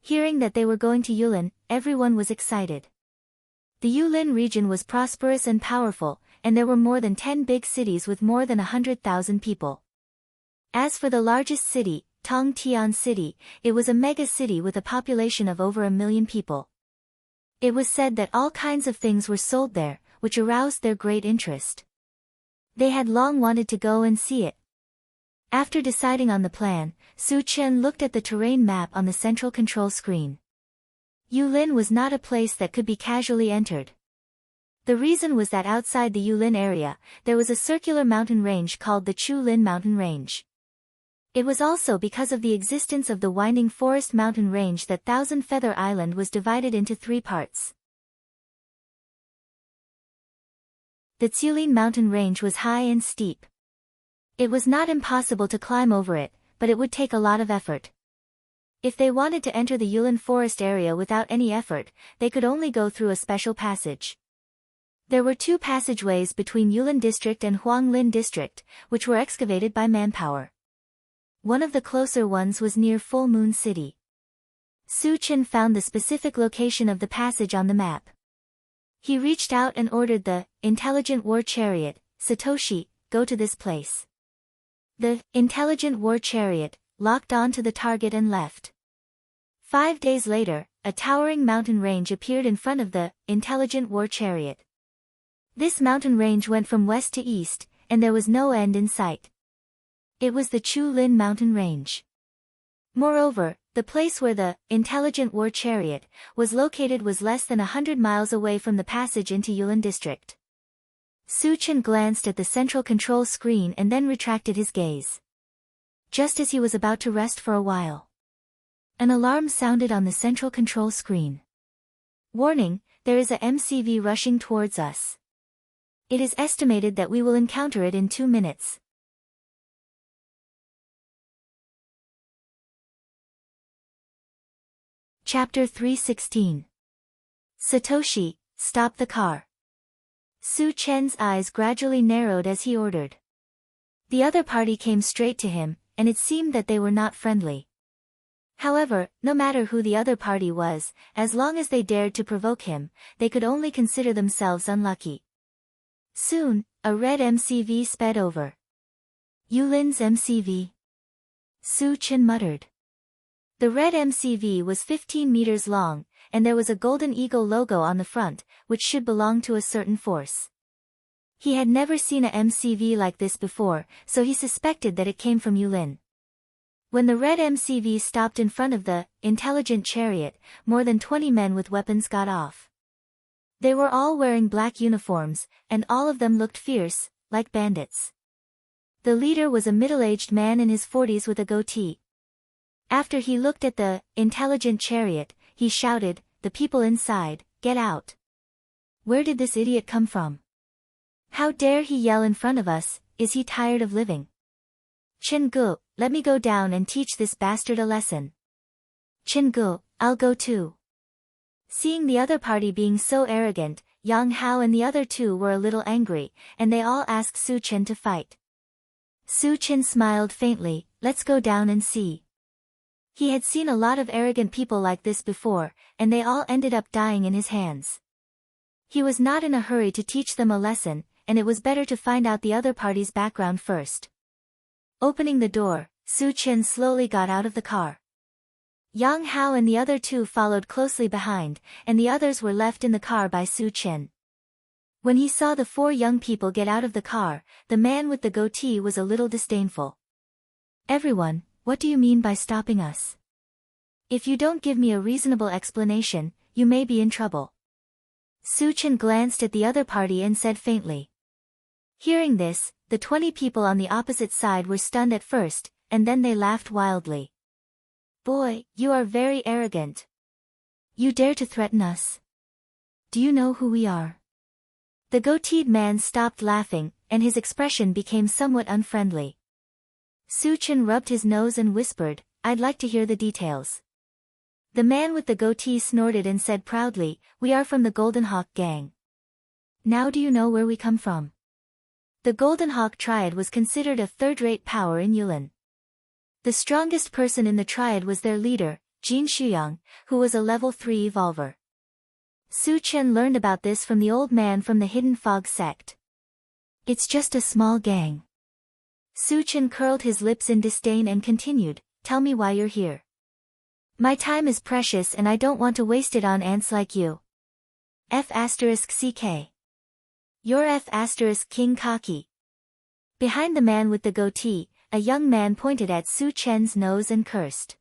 Hearing that they were going to Yulin, everyone was excited. The Yulin region was prosperous and powerful, and there were more than 10 big cities with more than 100,000 people. As for the largest city, Tongtian City, it was a mega city with a population of over 1 million people. It was said that all kinds of things were sold there, which aroused their great interest. They had long wanted to go and see it. After deciding on the plan, Su Chen looked at the terrain map on the central control screen. Yulin was not a place that could be casually entered. The reason was that outside the Yulin area, there was a circular mountain range called the Chulin Mountain Range. It was also because of the existence of the Winding Forest Mountain Range that Thousand Feather Island was divided into 3 parts. The Chulin Mountain Range was high and steep. It was not impossible to climb over it, but it would take a lot of effort. If they wanted to enter the Yulin Forest area without any effort, they could only go through a special passage. There were 2 passageways between Yulin District and Huanglin District, which were excavated by manpower. One of the closer ones was near Full Moon City. Su Chen found the specific location of the passage on the map. He reached out and ordered the intelligent war chariot, Satoshi, go to this place. The intelligent war chariot locked on to the target and left. 5 days later, a towering mountain range appeared in front of the intelligent war chariot. This mountain range went from west to east, and there was no end in sight. It was the Chu Lin mountain range. Moreover, the place where the intelligent war chariot was located was less than 100 miles away from the passage into Yulin district. Su Chen glanced at the central control screen and then retracted his gaze. Just as he was about to rest for a while, an alarm sounded on the central control screen. Warning, there is a MCV rushing towards us. It is estimated that we will encounter it in 2 minutes. Chapter 316. Satoshi, stop the car. Su Chen's eyes gradually narrowed as he ordered. The other party came straight to him, and it seemed that they were not friendly. However, no matter who the other party was, as long as they dared to provoke him, they could only consider themselves unlucky. Soon, a red MCV sped over. Yulin's MCV. Su Chen muttered. The red MCV was 15 meters long, and there was a golden eagle logo on the front, which should belong to a certain force. He had never seen a MCV like this before, so he suspected that it came from Yulin. When the red MCV stopped in front of the intelligent chariot, more than 20 men with weapons got off. They were all wearing black uniforms, and all of them looked fierce, like bandits. The leader was a middle-aged man in his 40s with a goatee. After he looked at the intelligent chariot, he shouted, "The people inside, get out. Where did this idiot come from? How dare he yell in front of us? Is he tired of living? Chen Gu, let me go down and teach this bastard a lesson." "Chen Gu, I'll go too." Seeing the other party being so arrogant, Yang Hao and the other two were a little angry, and they all asked Su Chen to fight. Su Chen smiled faintly, "Let's go down and see." He had seen a lot of arrogant people like this before, and they all ended up dying in his hands. He was not in a hurry to teach them a lesson, and it was better to find out the other party's background first. Opening the door, Su Chen slowly got out of the car. Yang Hao and the other two followed closely behind, and the others were left in the car by Su Chen. When he saw the 4 young people get out of the car, the man with the goatee was a little disdainful. "Everyone, what do you mean by stopping us? If you don't give me a reasonable explanation, you may be in trouble." Su Chen glanced at the other party and said faintly. Hearing this, the 20 people on the opposite side were stunned at first, and then they laughed wildly. "Boy, you are very arrogant. You dare to threaten us? Do you know who we are?" The goateed man stopped laughing, and his expression became somewhat unfriendly. Su Chen rubbed his nose and whispered, "I'd like to hear the details." The man with the goatee snorted and said proudly, "We are from the Golden Hawk gang. Now do you know where we come from?" The Golden Hawk Triad was considered a third-rate power in Yulin. The strongest person in the triad was their leader, Jin Shuyang, who was a level 3 evolver. Su Chen learned about this from the old man from the Hidden Fog sect. "It's just a small gang." Su Chen curled his lips in disdain and continued, "Tell me why you're here. My time is precious and I don't want to waste it on ants like you. F***CK. You're F***King Kaki." Behind the man with the goatee, a young man pointed at Su Chen's nose and cursed.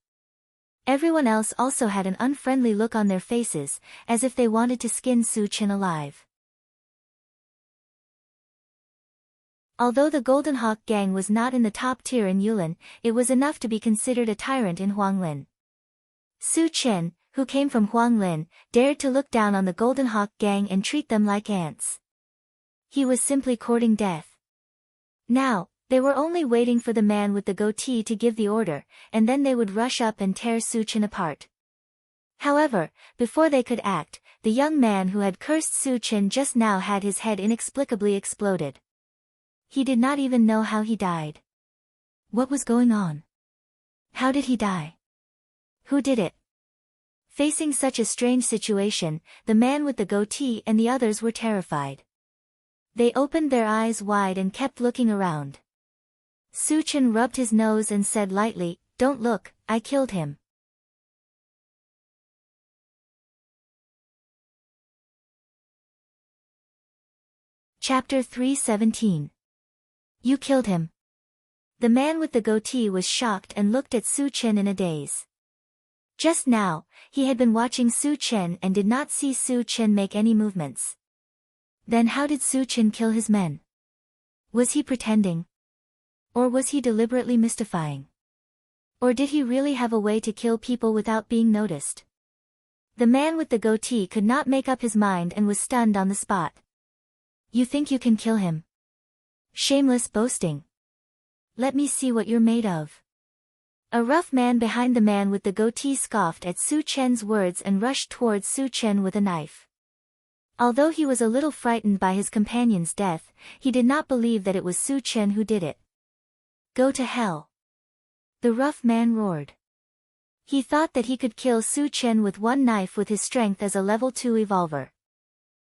Everyone else also had an unfriendly look on their faces, as if they wanted to skin Su Chen alive. Although the Golden Hawk gang was not in the top tier in Yulin, it was enough to be considered a tyrant in Huanglin. Su Chen, who came from Huanglin, dared to look down on the Golden Hawk gang and treat them like ants. He was simply courting death. Now, they were only waiting for the man with the goatee to give the order, and then they would rush up and tear Su Chen apart. However, before they could act, the young man who had cursed Su Chen just now had his head inexplicably exploded. He did not even know how he died. What was going on? How did he die? Who did it? Facing such a strange situation, the man with the goatee and the others were terrified. They opened their eyes wide and kept looking around. Su Chen rubbed his nose and said lightly, "Don't look, I killed him." Chapter 317. You killed him. The man with the goatee was shocked and looked at Su Chen in a daze. Just now, he had been watching Su Chen and did not see Su Chen make any movements. Then how did Su Chen kill his men? Was he pretending? Or was he deliberately mystifying? Or did he really have a way to kill people without being noticed? The man with the goatee could not make up his mind and was stunned on the spot. You think you can kill him? Shameless boasting. Let me see what you're made of. A rough man behind the man with the goatee scoffed at Su Chen's words and rushed towards Su Chen with a knife. Although he was a little frightened by his companion's death, he did not believe that it was Su Chen who did it. Go to hell. The rough man roared. He thought that he could kill Su Chen with one knife with his strength as a level 2 revolver.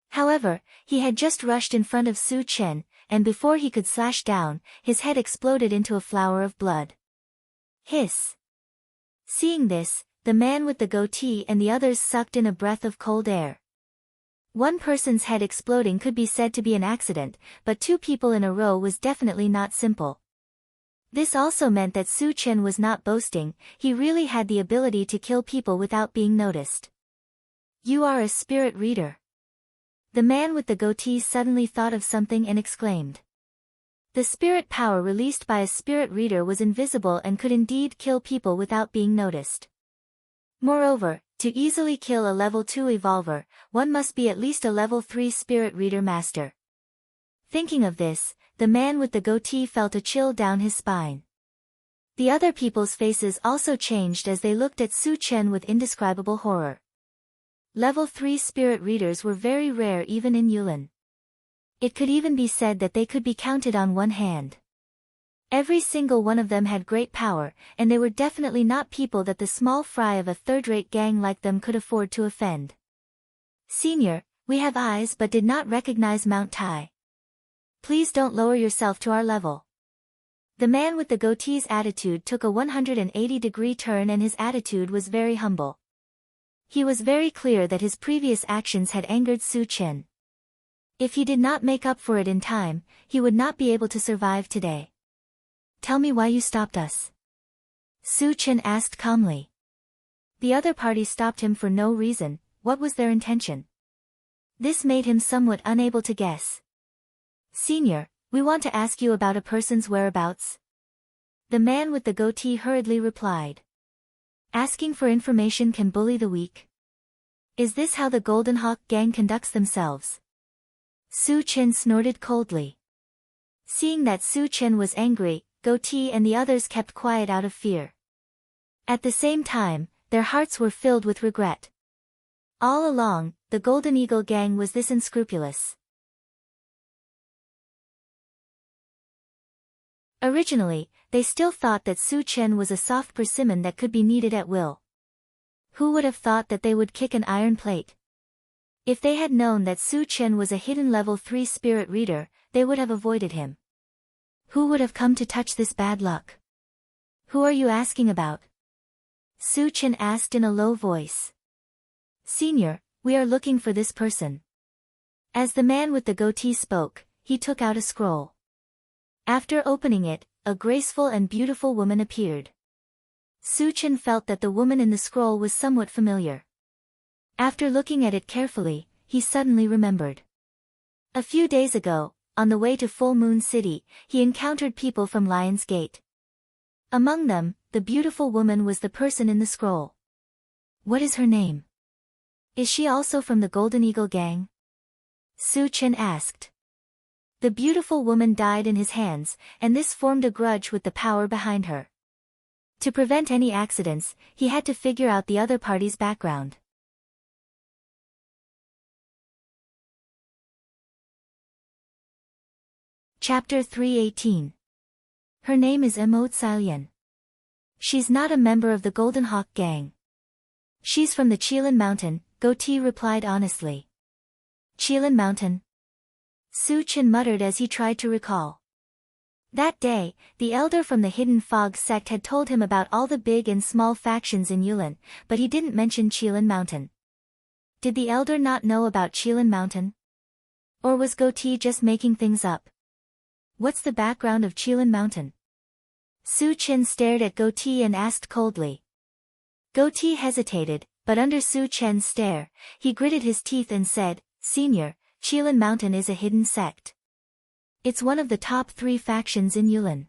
However, he had just rushed in front of Su Chen, and before he could slash down, his head exploded into a flower of blood. Hiss. Seeing this, the man with the goatee and the others sucked in a breath of cold air. One person's head exploding could be said to be an accident, but two people in a row was definitely not simple. This also meant that Su Chen was not boasting, he really had the ability to kill people without being noticed. You are a spirit reader. The man with the goatee suddenly thought of something and exclaimed. The spirit power released by a spirit reader was invisible and could indeed kill people without being noticed. Moreover, to easily kill a level 2 revolver, one must be at least a level 3 spirit reader master. Thinking of this, the man with the goatee felt a chill down his spine. The other people's faces also changed as they looked at Su Chen with indescribable horror. Level 3 spirit readers were very rare even in Yulin. It could even be said that they could be counted on one hand. Every single one of them had great power, and they were definitely not people that the small fry of a third-rate gang like them could afford to offend. Senior, we have eyes but did not recognize Mount Tai. Please don't lower yourself to our level. The man with the goatee's attitude took a 180-degree turn and his attitude was very humble. He was very clear that his previous actions had angered Su Chen. If he did not make up for it in time, he would not be able to survive today. Tell me why you stopped us. Su Chen asked calmly. The other party stopped him for no reason. What was their intention? This made him somewhat unable to guess. Senior, we want to ask you about a person's whereabouts. The man with the goatee hurriedly replied. Asking for information can bully the weak. Is this how the Golden Hawk gang conducts themselves? Su Chen snorted coldly. Seeing that Su Chen was angry, goatee and the others kept quiet out of fear. At the same time, their hearts were filled with regret. All along, the Golden Eagle gang was this unscrupulous. Originally, they still thought that Su Chen was a soft persimmon that could be kneaded at will. Who would have thought that they would kick an iron plate? If they had known that Su Chen was a hidden level 3 spirit reader, they would have avoided him. Who would have come to touch this bad luck? Who are you asking about? Su Chen asked in a low voice. Senior, we are looking for this person. As the man with the goatee spoke, he took out a scroll. After opening it, a graceful and beautiful woman appeared. Su Chen felt that the woman in the scroll was somewhat familiar. After looking at it carefully, he suddenly remembered. A few days ago, on the way to Full Moon City, he encountered people from Lion's Gate. Among them, the beautiful woman was the person in the scroll. What is her name? Is she also from the Golden Eagle gang? Su Chen asked. The beautiful woman died in his hands, and this formed a grudge with the power behind her. To prevent any accidents, he had to figure out the other party's background. Chapter 318. Her name is Emode Silian. She's not a member of the Golden Hawk gang. She's from the Qilin Mountain, Goatee replied honestly. Qilin Mountain? Su Chen muttered as he tried to recall. That day, the elder from the Hidden Fog sect had told him about all the big and small factions in Yulin, but he didn't mention Qilin Mountain. Did the elder not know about Qilin Mountain? Or was Goatee just making things up? What's the background of Qilin Mountain? Su Chen stared at Goatee and asked coldly. Goatee hesitated, but under Su Chen's stare, he gritted his teeth and said, Senior, Qilin Mountain is a hidden sect. It's one of the top 3 factions in Yulin.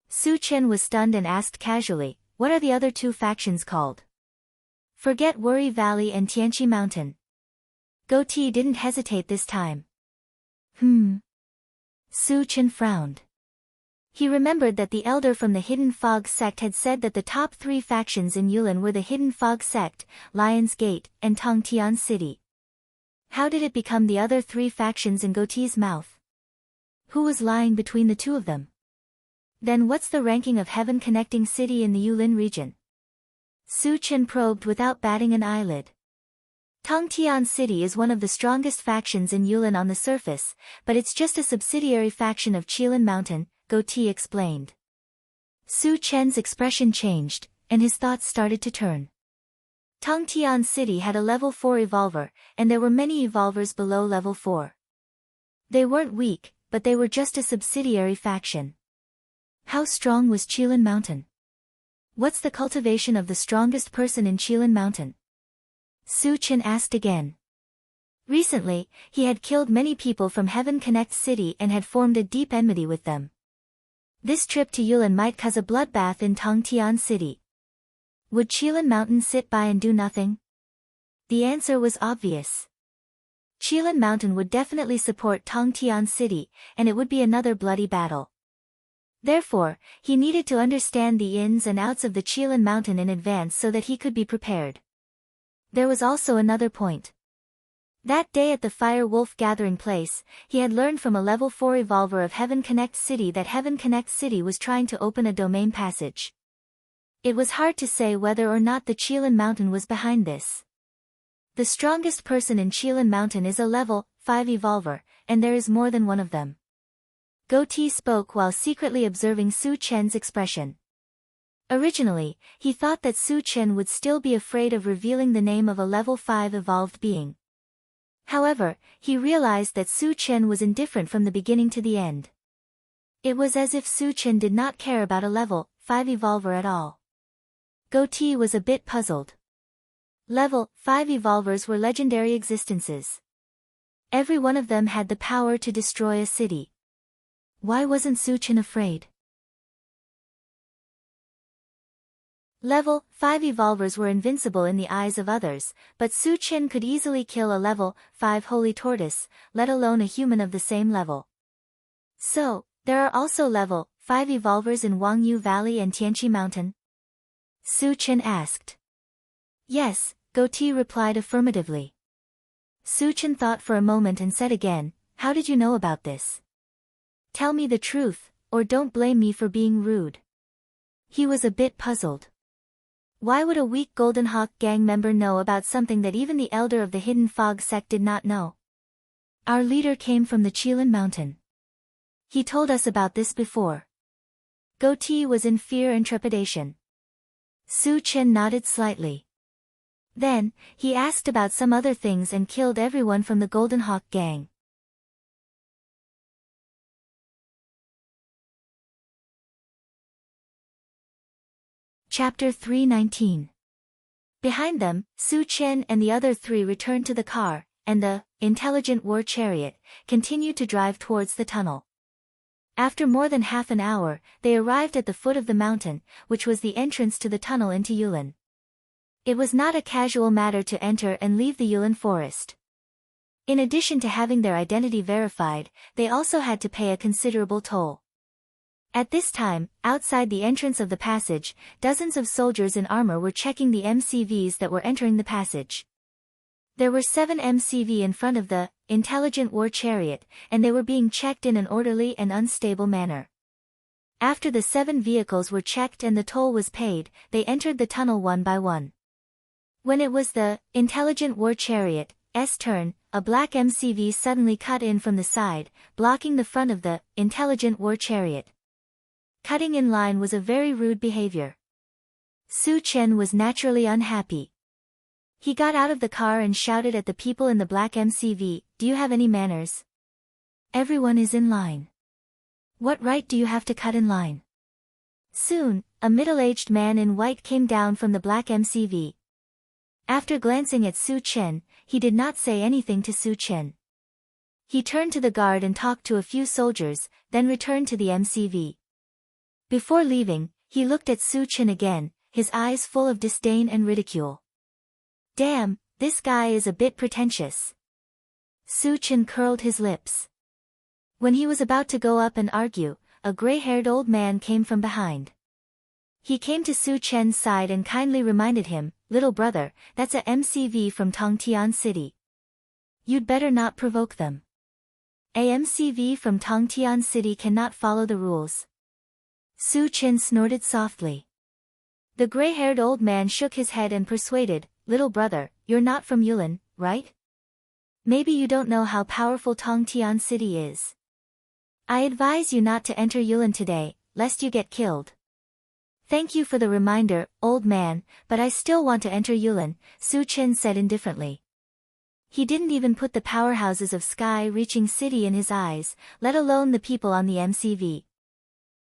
Su Chen was stunned and asked casually, what are the other 2 factions called? Forget Worry Valley and Tianqi Mountain. Goatee didn't hesitate this time. Su Chen frowned. He remembered that the elder from the Hidden Fog sect had said that the top 3 factions in Yulin were the Hidden Fog sect, Lion's Gate, and Tongtian City. How did it become the other 3 factions in Goatee's mouth? Who was lying between the 2 of them? Then what's the ranking of Heaven Connecting City in the Yulin region? Su Chen probed without batting an eyelid. Tongtian City is one of the strongest factions in Yulin on the surface, but it's just a subsidiary faction of Qilin Mountain, Goatee explained. Su Chen's expression changed, and his thoughts started to turn. Tongtian City had a level 4 evolver, and there were many evolvers below level 4. They weren't weak, but they were just a subsidiary faction. How strong was Qilin Mountain? What's the cultivation of the strongest person in Qilin Mountain? Su Chen asked again. Recently, he had killed many people from Heaven Connect City and had formed a deep enmity with them. This trip to Yulin might cause a bloodbath in Tongtian City. Would Qilin Mountain sit by and do nothing? The answer was obvious. Qilin Mountain would definitely support Tongtian City, and it would be another bloody battle. Therefore, he needed to understand the ins and outs of the Qilin Mountain in advance so that he could be prepared. There was also another point. That day at the Fire Wolf gathering place, he had learned from a level 4 evolver of Heaven Connect City that Heaven Connect City was trying to open a domain passage. It was hard to say whether or not the Qilin Mountain was behind this. The strongest person in Qilin Mountain is a level 5 evolver, and there is more than one of them. Goatee spoke while secretly observing Su Chen's expression. Originally, he thought that Su Chen would still be afraid of revealing the name of a level 5 evolved being. However, he realized that Su Chen was indifferent from the beginning to the end. It was as if Su Chen did not care about a level 5 evolver at all. Goatee was a bit puzzled. Level 5 evolvers were legendary existences. Every one of them had the power to destroy a city. Why wasn't Su Chen afraid? Level 5 evolvers were invincible in the eyes of others, but Su Chen could easily kill a level 5 holy tortoise, let alone a human of the same level. So, there are also level 5 evolvers in Wangyu Valley and Tianqi Mountain? Su Chen asked. Yes, Goatee replied affirmatively. Su Chen thought for a moment and said again, how did you know about this? Tell me the truth, or don't blame me for being rude. He was a bit puzzled. Why would a weak Golden Hawk gang member know about something that even the elder of the Hidden Fog sect did not know? Our leader came from the Qilin Mountain. He told us about this before. Goatee was in fear and trepidation. Su Chen nodded slightly. Then, he asked about some other things and killed everyone from the Golden Hawk gang. Chapter 319. Behind them, Su Chen and the other 3 returned to the car, and the intelligent war chariot continued to drive towards the tunnel. After more than half an hour, they arrived at the foot of the mountain, which was the entrance to the tunnel into Yulin. It was not a casual matter to enter and leave the Yulin forest. In addition to having their identity verified, they also had to pay a considerable toll. At this time, outside the entrance of the passage, dozens of soldiers in armor were checking the MCVs that were entering the passage. There were 7 MCV in front of the intelligent war chariot, and they were being checked in an orderly and unstable manner. After the 7 vehicles were checked and the toll was paid, they entered the tunnel one by one. When it was the intelligent war chariot's turn, a black MCV suddenly cut in from the side, blocking the front of the intelligent war chariot. Cutting in line was a very rude behavior. Su Chen was naturally unhappy. He got out of the car and shouted at the people in the black MCV, do you have any manners? Everyone is in line. What right do you have to cut in line? Soon, a middle-aged man in white came down from the black MCV. After glancing at Su Chen, he did not say anything to Su Chen. He turned to the guard and talked to a few soldiers, then returned to the MCV. Before leaving, he looked at Su Chen again, his eyes full of disdain and ridicule. Damn, this guy is a bit pretentious. Su Chen curled his lips. When he was about to go up and argue, a gray-haired old man came from behind. He came to Su Chen's side and kindly reminded him, "Little brother, that's a MCV from Tongtian City. You'd better not provoke them. A MCV from Tongtian City cannot follow the rules." Su Chen snorted softly. The gray-haired old man shook his head and persuaded, "Little brother, you're not from Yulin, right? Maybe you don't know how powerful Tongtian City is. I advise you not to enter Yulin today, lest you get killed." "Thank you for the reminder, old man, but I still want to enter Yulin," Su Chen said indifferently. He didn't even put the powerhouses of sky-reaching city in his eyes, let alone the people on the MCV.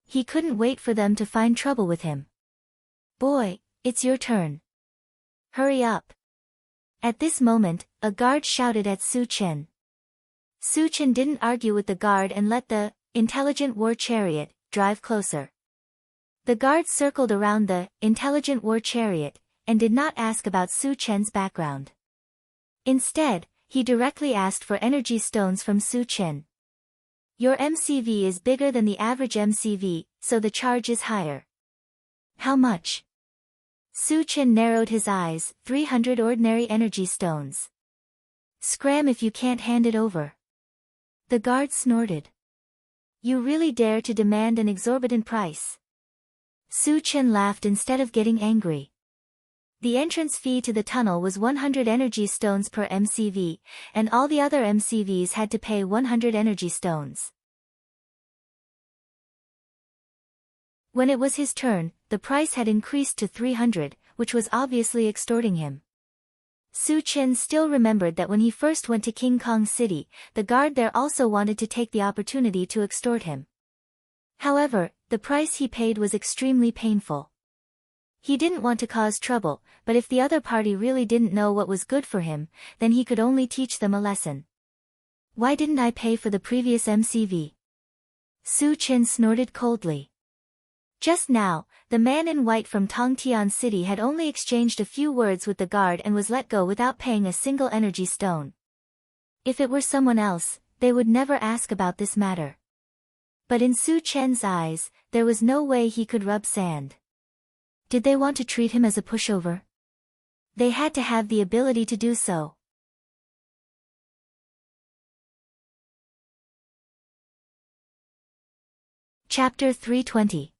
He couldn't wait for them to find trouble with him. "Boy, it's your turn. Hurry up." At this moment, a guard shouted at Su Chen. Su Chen didn't argue with the guard and let the intelligent war chariot drive closer. The guard circled around the intelligent war chariot and did not ask about Su Chen's background. Instead, he directly asked for energy stones from Su Chen. "Your MCV is bigger than the average MCV, so the charge is higher." "How much?" Su Chen narrowed his eyes. 300 ordinary energy stones. "Scram if you can't hand it over." The guard snorted. "You really dare to demand an exorbitant price?" Su Chen laughed instead of getting angry. The entrance fee to the tunnel was 100 energy stones per MCV, and all the other MCVs had to pay 100 energy stones. When it was his turn, the price had increased to 300, which was obviously extorting him. Su Chen still remembered that when he first went to King Kong City, the guard there also wanted to take the opportunity to extort him. However, the price he paid was extremely painful. He didn't want to cause trouble, but if the other party really didn't know what was good for him, then he could only teach them a lesson. "Why didn't I pay for the previous MCV?" Su Chen snorted coldly. Just now, the man in white from Tongtian City had only exchanged a few words with the guard and was let go without paying a single energy stone. If it were someone else, they would never ask about this matter. But in Su Chen's eyes, there was no way he could rub sand. Did they want to treat him as a pushover? They had to have the ability to do so. Chapter 320.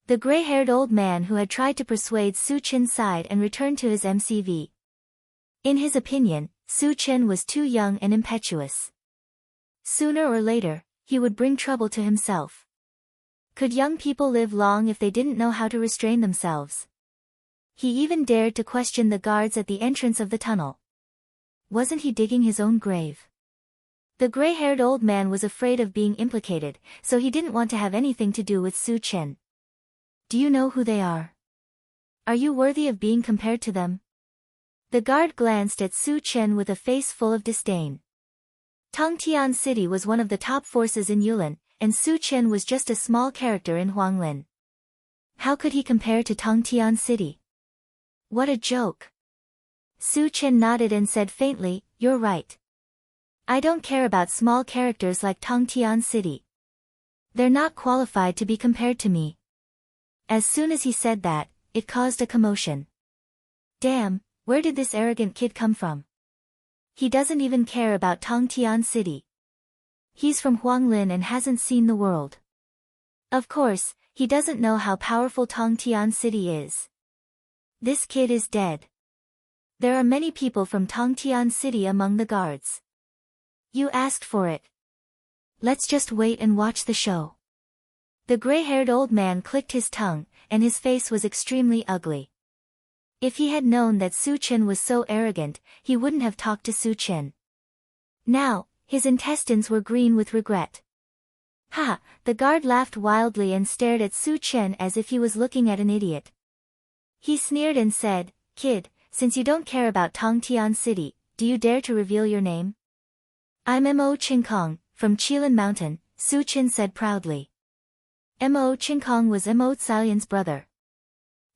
The gray-haired old man who had tried to persuade Su Chen sighed and returned to his MCV. In his opinion, Su Chen was too young and impetuous. Sooner or later, he would bring trouble to himself. Could young people live long if they didn't know how to restrain themselves? He even dared to question the guards at the entrance of the tunnel. Wasn't he digging his own grave? The gray-haired old man was afraid of being implicated, so he didn't want to have anything to do with Su Chen. "Do you know who they are? Are you worthy of being compared to them?" The guard glanced at Su Chen with a face full of disdain. Tongtian City was one of the top forces in Yulin, and Su Chen was just a small character in Huanglin. How could he compare to Tongtian City? What a joke. Su Chen nodded and said faintly, "You're right. I don't care about small characters like Tongtian City. They're not qualified to be compared to me." As soon as he said that, it caused a commotion. Damn, where did this arrogant kid come from? He doesn't even care about Tongtian City. He's from Huanglin and hasn't seen the world. Of course, he doesn't know how powerful Tongtian City is. This kid is dead. There are many people from Tongtian City among the guards. You asked for it. Let's just wait and watch the show. The gray-haired old man clicked his tongue, and his face was extremely ugly. If he had known that Su Chen was so arrogant, he wouldn't have talked to Su Chen. Now, his intestines were green with regret. Ha! The guard laughed wildly and stared at Su Chen as if he was looking at an idiot. He sneered and said, "Kid, since you don't care about Tongtian City, do you dare to reveal your name?" "I'm Mo Qingkong, from Qilin Mountain," Su Chen said proudly. Mo Qingkong was Mo Xiaoyan's brother.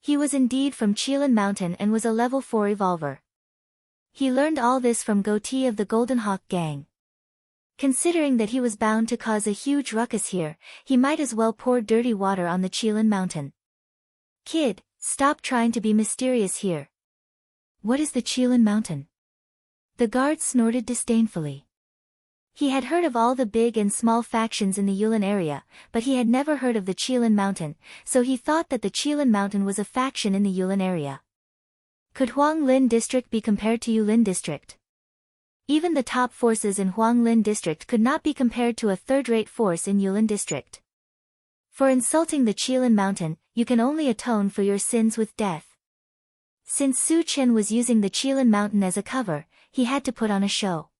He was indeed from Qilin Mountain and was a level 4 evolver. He learned all this from Goatee of the Golden Hawk gang. Considering that he was bound to cause a huge ruckus here, he might as well pour dirty water on the Qilin Mountain. "Kid, stop trying to be mysterious here." "What is the Qilin Mountain?" The guard snorted disdainfully. He had heard of all the big and small factions in the Yulin area, but he had never heard of the Qilin Mountain, so he thought that the Qilin Mountain was a faction in the Yulin area. Could Huanglin District be compared to Yulin District? Even the top forces in Huanglin District could not be compared to a third-rate force in Yulin District. For insulting the Qilin Mountain, you can only atone for your sins with death. Since Su Chen was using the Qilin Mountain as a cover, he had to put on a show.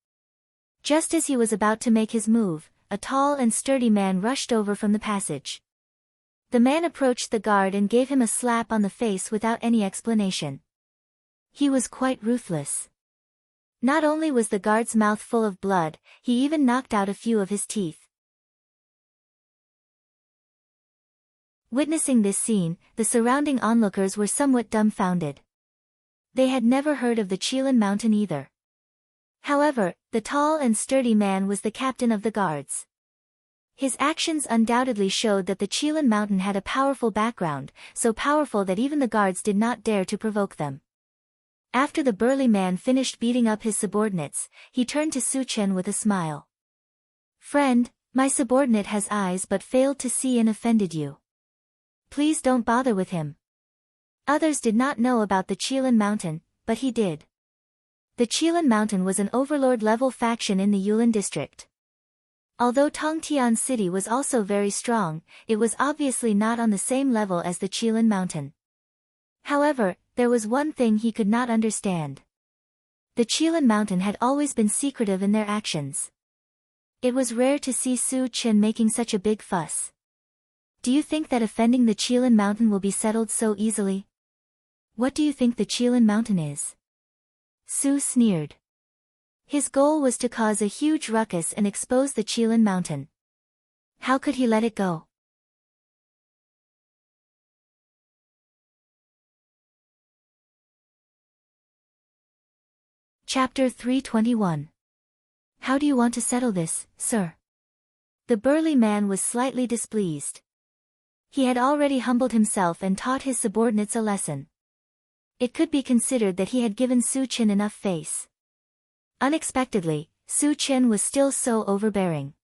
Just as he was about to make his move, a tall and sturdy man rushed over from the passage. The man approached the guard and gave him a slap on the face without any explanation. He was quite ruthless. Not only was the guard's mouth full of blood, he even knocked out a few of his teeth. Witnessing this scene, the surrounding onlookers were somewhat dumbfounded. They had never heard of the Qilin Mountain either. However, the tall and sturdy man was the captain of the guards. His actions undoubtedly showed that the Qilin Mountain had a powerful background, so powerful that even the guards did not dare to provoke them. After the burly man finished beating up his subordinates, he turned to Su Chen with a smile. "Friend, my subordinate has eyes but failed to see and offended you. Please don't bother with him." Others did not know about the Qilin Mountain, but he did. The Qilin Mountain was an overlord-level faction in the Yulin district. Although Tongtian City was also very strong, it was obviously not on the same level as the Qilin Mountain. However, there was one thing he could not understand. The Qilin Mountain had always been secretive in their actions. It was rare to see Su Chen making such a big fuss. "Do you think that offending the Qilin Mountain will be settled so easily?" "What do you think the Qilin Mountain is?" Su sneered. His goal was to cause a huge ruckus and expose the Qilin Mountain. How could he let it go? Chapter 321. How do you want to settle this, sir? The burly man was slightly displeased. He had already humbled himself and taught his subordinates a lesson. It could be considered that he had given Su Chen enough face. Unexpectedly, Su Chen was still so overbearing.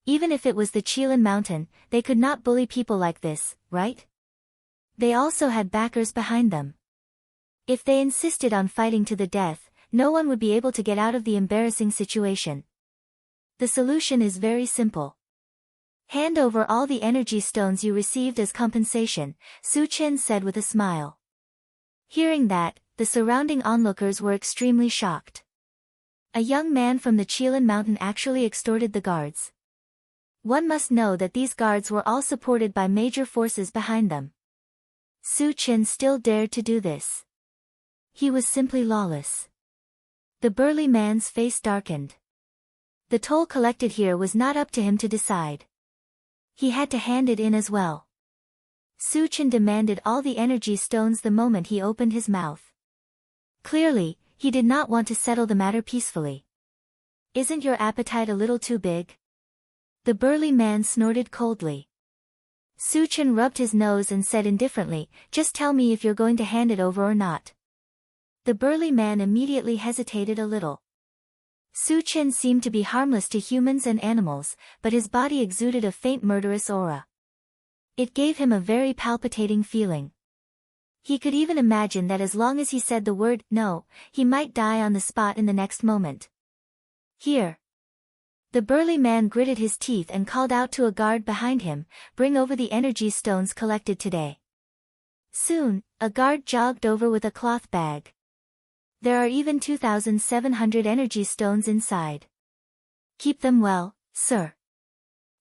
Even if it was the Qilin Mountain, they could not bully people like this, right? They also had backers behind them. If they insisted on fighting to the death, no one would be able to get out of the embarrassing situation. The solution is very simple. Hand over all the energy stones you received as compensation, Su Chen said with a smile. Hearing that, the surrounding onlookers were extremely shocked. A young man from the Qilin Mountain actually extorted the guards. One must know that these guards were all supported by major forces behind them. Su Chen still dared to do this. He was simply lawless. The burly man's face darkened. The toll collected here was not up to him to decide. He had to hand it in as well. Su Chen demanded all the energy stones the moment he opened his mouth. Clearly, he did not want to settle the matter peacefully. "Isn't your appetite a little too big?" The burly man snorted coldly. Su Chen rubbed his nose and said indifferently, "Just tell me if you're going to hand it over or not." The burly man immediately hesitated a little. Su Chen seemed to be harmless to humans and animals, but his body exuded a faint murderous aura. It gave him a very palpitating feeling. He could even imagine that as long as he said the word "no," he might die on the spot in the next moment. "Here." The burly man gritted his teeth and called out to a guard behind him, "Bring over the energy stones collected today." Soon, a guard jogged over with a cloth bag. There are even 2,700 energy stones inside. Keep them well, sir.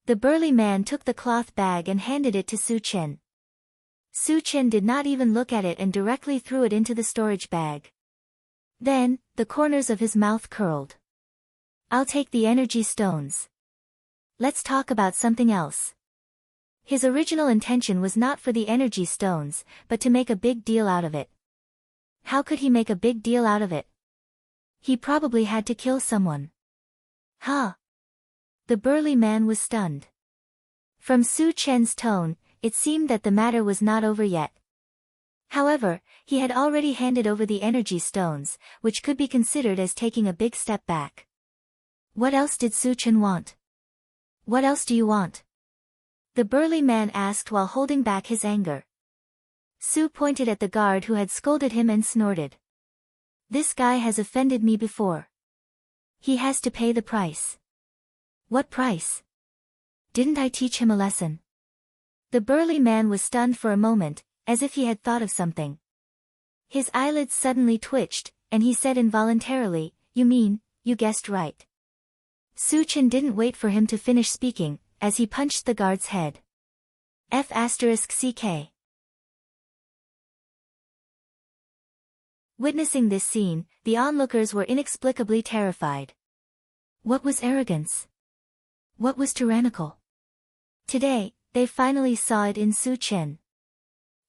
The burly man took the cloth bag and handed it to Su Chen. Su Chen did not even look at it and directly threw it into the storage bag. Then, the corners of his mouth curled. I'll take the energy stones. Let's talk about something else. His original intention was not for the energy stones, but to make a big deal out of it. How could he make a big deal out of it? He probably had to kill someone. Huh? The burly man was stunned. From Su Chen's tone, it seemed that the matter was not over yet. However, he had already handed over the energy stones, which could be considered as taking a big step back. What else did Su Chen want? What else do you want? The burly man asked while holding back his anger. Su pointed at the guard who had scolded him and snorted. This guy has offended me before. He has to pay the price. What price? Didn't I teach him a lesson? The burly man was stunned for a moment, as if he had thought of something. His eyelids suddenly twitched, and he said involuntarily, You mean, you guessed right. Su Chen didn't wait for him to finish speaking, as he punched the guard's head. F***CK. Witnessing this scene, the onlookers were inexplicably terrified. What was arrogance? What was tyrannical? Today, they finally saw it in Su Chen.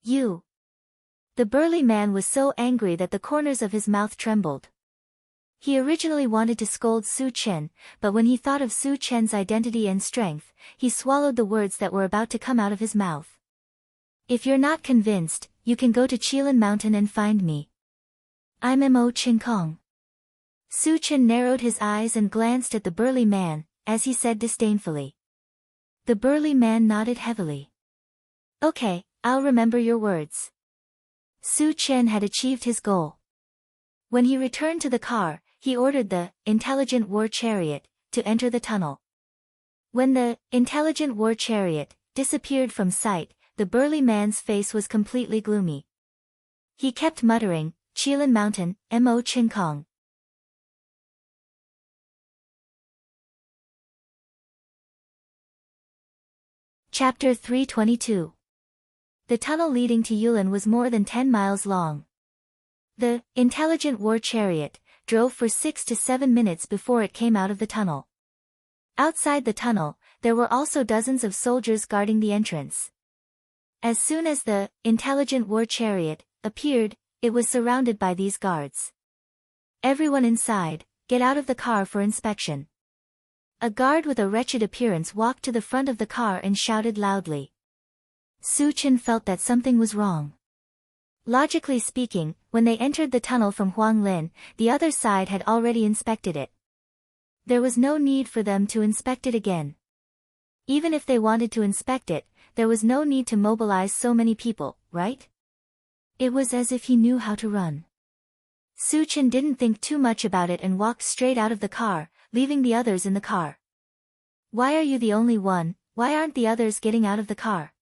You. The burly man was so angry that the corners of his mouth trembled. He originally wanted to scold Su Chen, but when he thought of Su Chen's identity and strength, he swallowed the words that were about to come out of his mouth. If you're not convinced, you can go to Qilin Mountain and find me. I'm Mo Qin Kong. Su Chen narrowed his eyes and glanced at the burly man, as he said disdainfully. The burly man nodded heavily. Okay, I'll remember your words. Su Chen had achieved his goal. When he returned to the car, he ordered the intelligent war chariot to enter the tunnel. When the intelligent war chariot disappeared from sight, the burly man's face was completely gloomy. He kept muttering, Qilin Mountain, Mo Qin Kong. Chapter 322. The tunnel leading to Yulin was more than 10 miles long. The intelligent war chariot drove for 6 to 7 minutes before it came out of the tunnel. Outside the tunnel, there were also dozens of soldiers guarding the entrance. As soon as the intelligent war chariot appeared, it was surrounded by these guards. Everyone inside, get out of the car for inspection. A guard with a wretched appearance walked to the front of the car and shouted loudly. Su Chen felt that something was wrong. Logically speaking, when they entered the tunnel from Huanglin, the other side had already inspected it. There was no need for them to inspect it again. Even if they wanted to inspect it, there was no need to mobilize so many people, right? It was as if he knew how to run. Su Chen didn't think too much about it and walked straight out of the car, leaving the others in the car. Why are you the only one? Why aren't the others getting out of the car?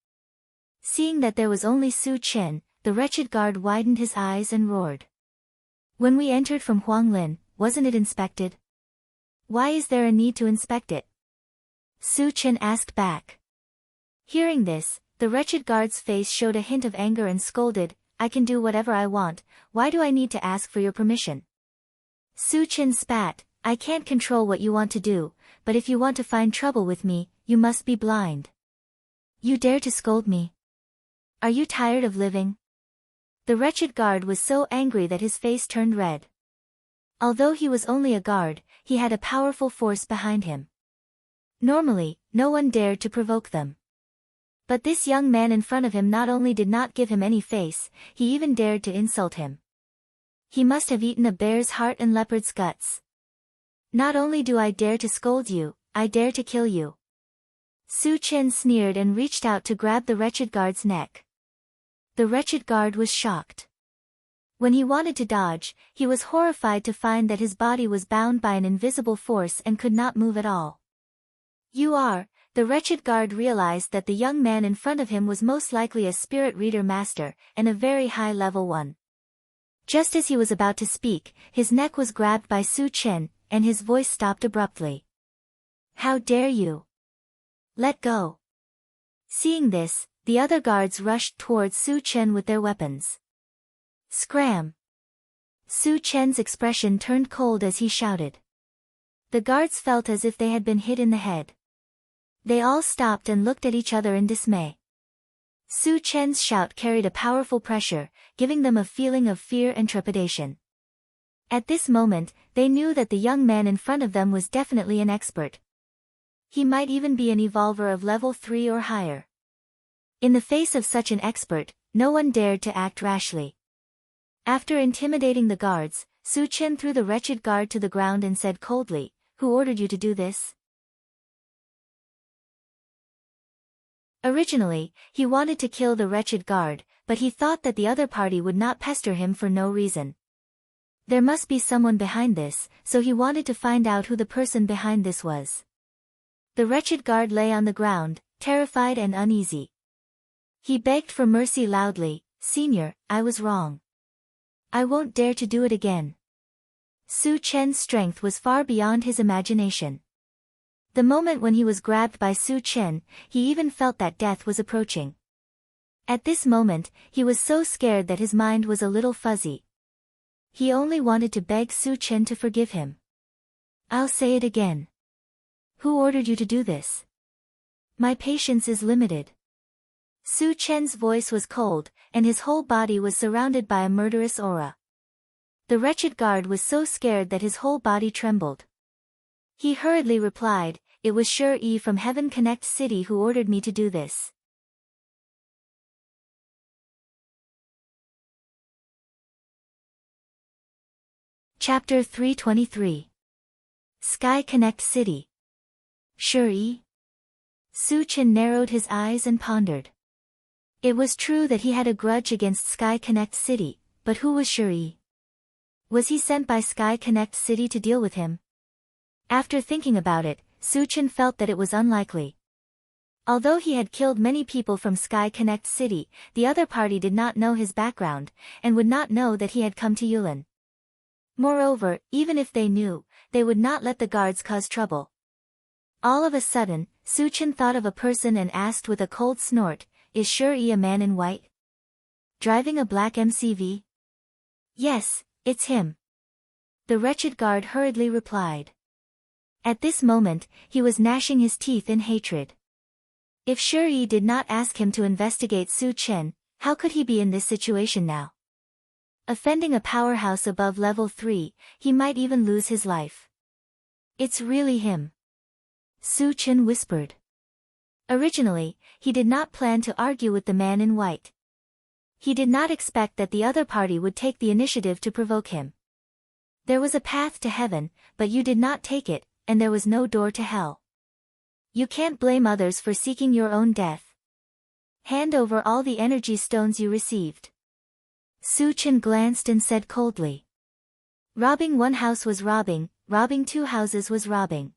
Seeing that there was only Su Chen, the wretched guard widened his eyes and roared. When we entered from Huanglin, wasn't it inspected? Why is there a need to inspect it? Su Chen asked back. Hearing this, the wretched guard's face showed a hint of anger and scolded, I can do whatever I want, why do I need to ask for your permission? Su Chen spat, I can't control what you want to do, but if you want to find trouble with me, you must be blind. You dare to scold me? Are you tired of living? The wretched guard was so angry that his face turned red. Although he was only a guard, he had a powerful force behind him. Normally, no one dared to provoke them. But this young man in front of him not only did not give him any face, he even dared to insult him. He must have eaten a bear's heart and leopard's guts. Not only do I dare to scold you, I dare to kill you. Su Chen sneered and reached out to grab the wretched guard's neck. The wretched guard was shocked. When he wanted to dodge, he was horrified to find that his body was bound by an invisible force and could not move at all. You are. The wretched guard realized that the young man in front of him was most likely a spirit reader master, and a very high-level one. Just as he was about to speak, his neck was grabbed by Su Chen, and his voice stopped abruptly. How dare you? Let go. Seeing this, the other guards rushed towards Su Chen with their weapons. Scram! Su Chen's expression turned cold as he shouted. The guards felt as if they had been hit in the head. They all stopped and looked at each other in dismay. Su Chen's shout carried a powerful pressure, giving them a feeling of fear and trepidation. At this moment, they knew that the young man in front of them was definitely an expert. He might even be an evolver of level 3 or higher. In the face of such an expert, no one dared to act rashly. After intimidating the guards, Su Chen threw the wretched guard to the ground and said coldly, "Who ordered you to do this?" Originally, he wanted to kill the wretched guard, but he thought that the other party would not pester him for no reason. There must be someone behind this, so he wanted to find out who the person behind this was. The wretched guard lay on the ground, terrified and uneasy. He begged for mercy loudly, "Senior, I was wrong. I won't dare to do it again." Su Chen's strength was far beyond his imagination. The moment when he was grabbed by Su Chen, he even felt that death was approaching. At this moment, he was so scared that his mind was a little fuzzy. He only wanted to beg Su Chen to forgive him. "I'll say it again. Who ordered you to do this? My patience is limited." Su Chen's voice was cold, and his whole body was surrounded by a murderous aura. The wretched guard was so scared that his whole body trembled. He hurriedly replied, "It was Shi from Heaven Connect City who ordered me to do this." Chapter 323. Sky Connect City. Shi? Su Chen narrowed his eyes and pondered. It was true that he had a grudge against Sky Connect City, but who was Shi? Was he sent by Sky Connect City to deal with him? After thinking about it, Su Chen felt that it was unlikely. Although he had killed many people from Sky Connect City, the other party did not know his background, and would not know that he had come to Yulin. Moreover, even if they knew, they would not let the guards cause trouble. All of a sudden, Su Chen thought of a person and asked with a cold snort, "Is Shi a man in white? Driving a black MCV?" "Yes, it's him." The wretched guard hurriedly replied. At this moment, he was gnashing his teeth in hatred. If Shi did not ask him to investigate Su Chen, how could he be in this situation now? Offending a powerhouse above level 3, he might even lose his life. "It's really him," Su Chen whispered. Originally, he did not plan to argue with the man in white. He did not expect that the other party would take the initiative to provoke him. There was a path to heaven, but you did not take it, and there was no door to hell. You can't blame others for seeking your own death. Hand over all the energy stones you received. Su Chen glanced and said coldly. Robbing one house was robbing 2 houses was robbing.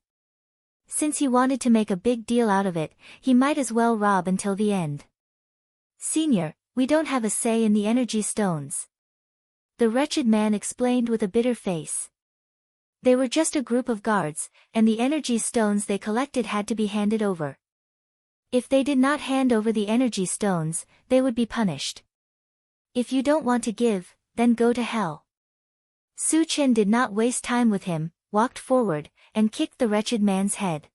Since he wanted to make a big deal out of it, he might as well rob until the end. "Senior, we don't have a say in the energy stones," the wretched man explained with a bitter face. They were just a group of guards, and the energy stones they collected had to be handed over. If they did not hand over the energy stones, they would be punished. "If you don't want to give, then go to hell." Su Chen did not waste time with him, walked forward, and kicked the wretched man's head.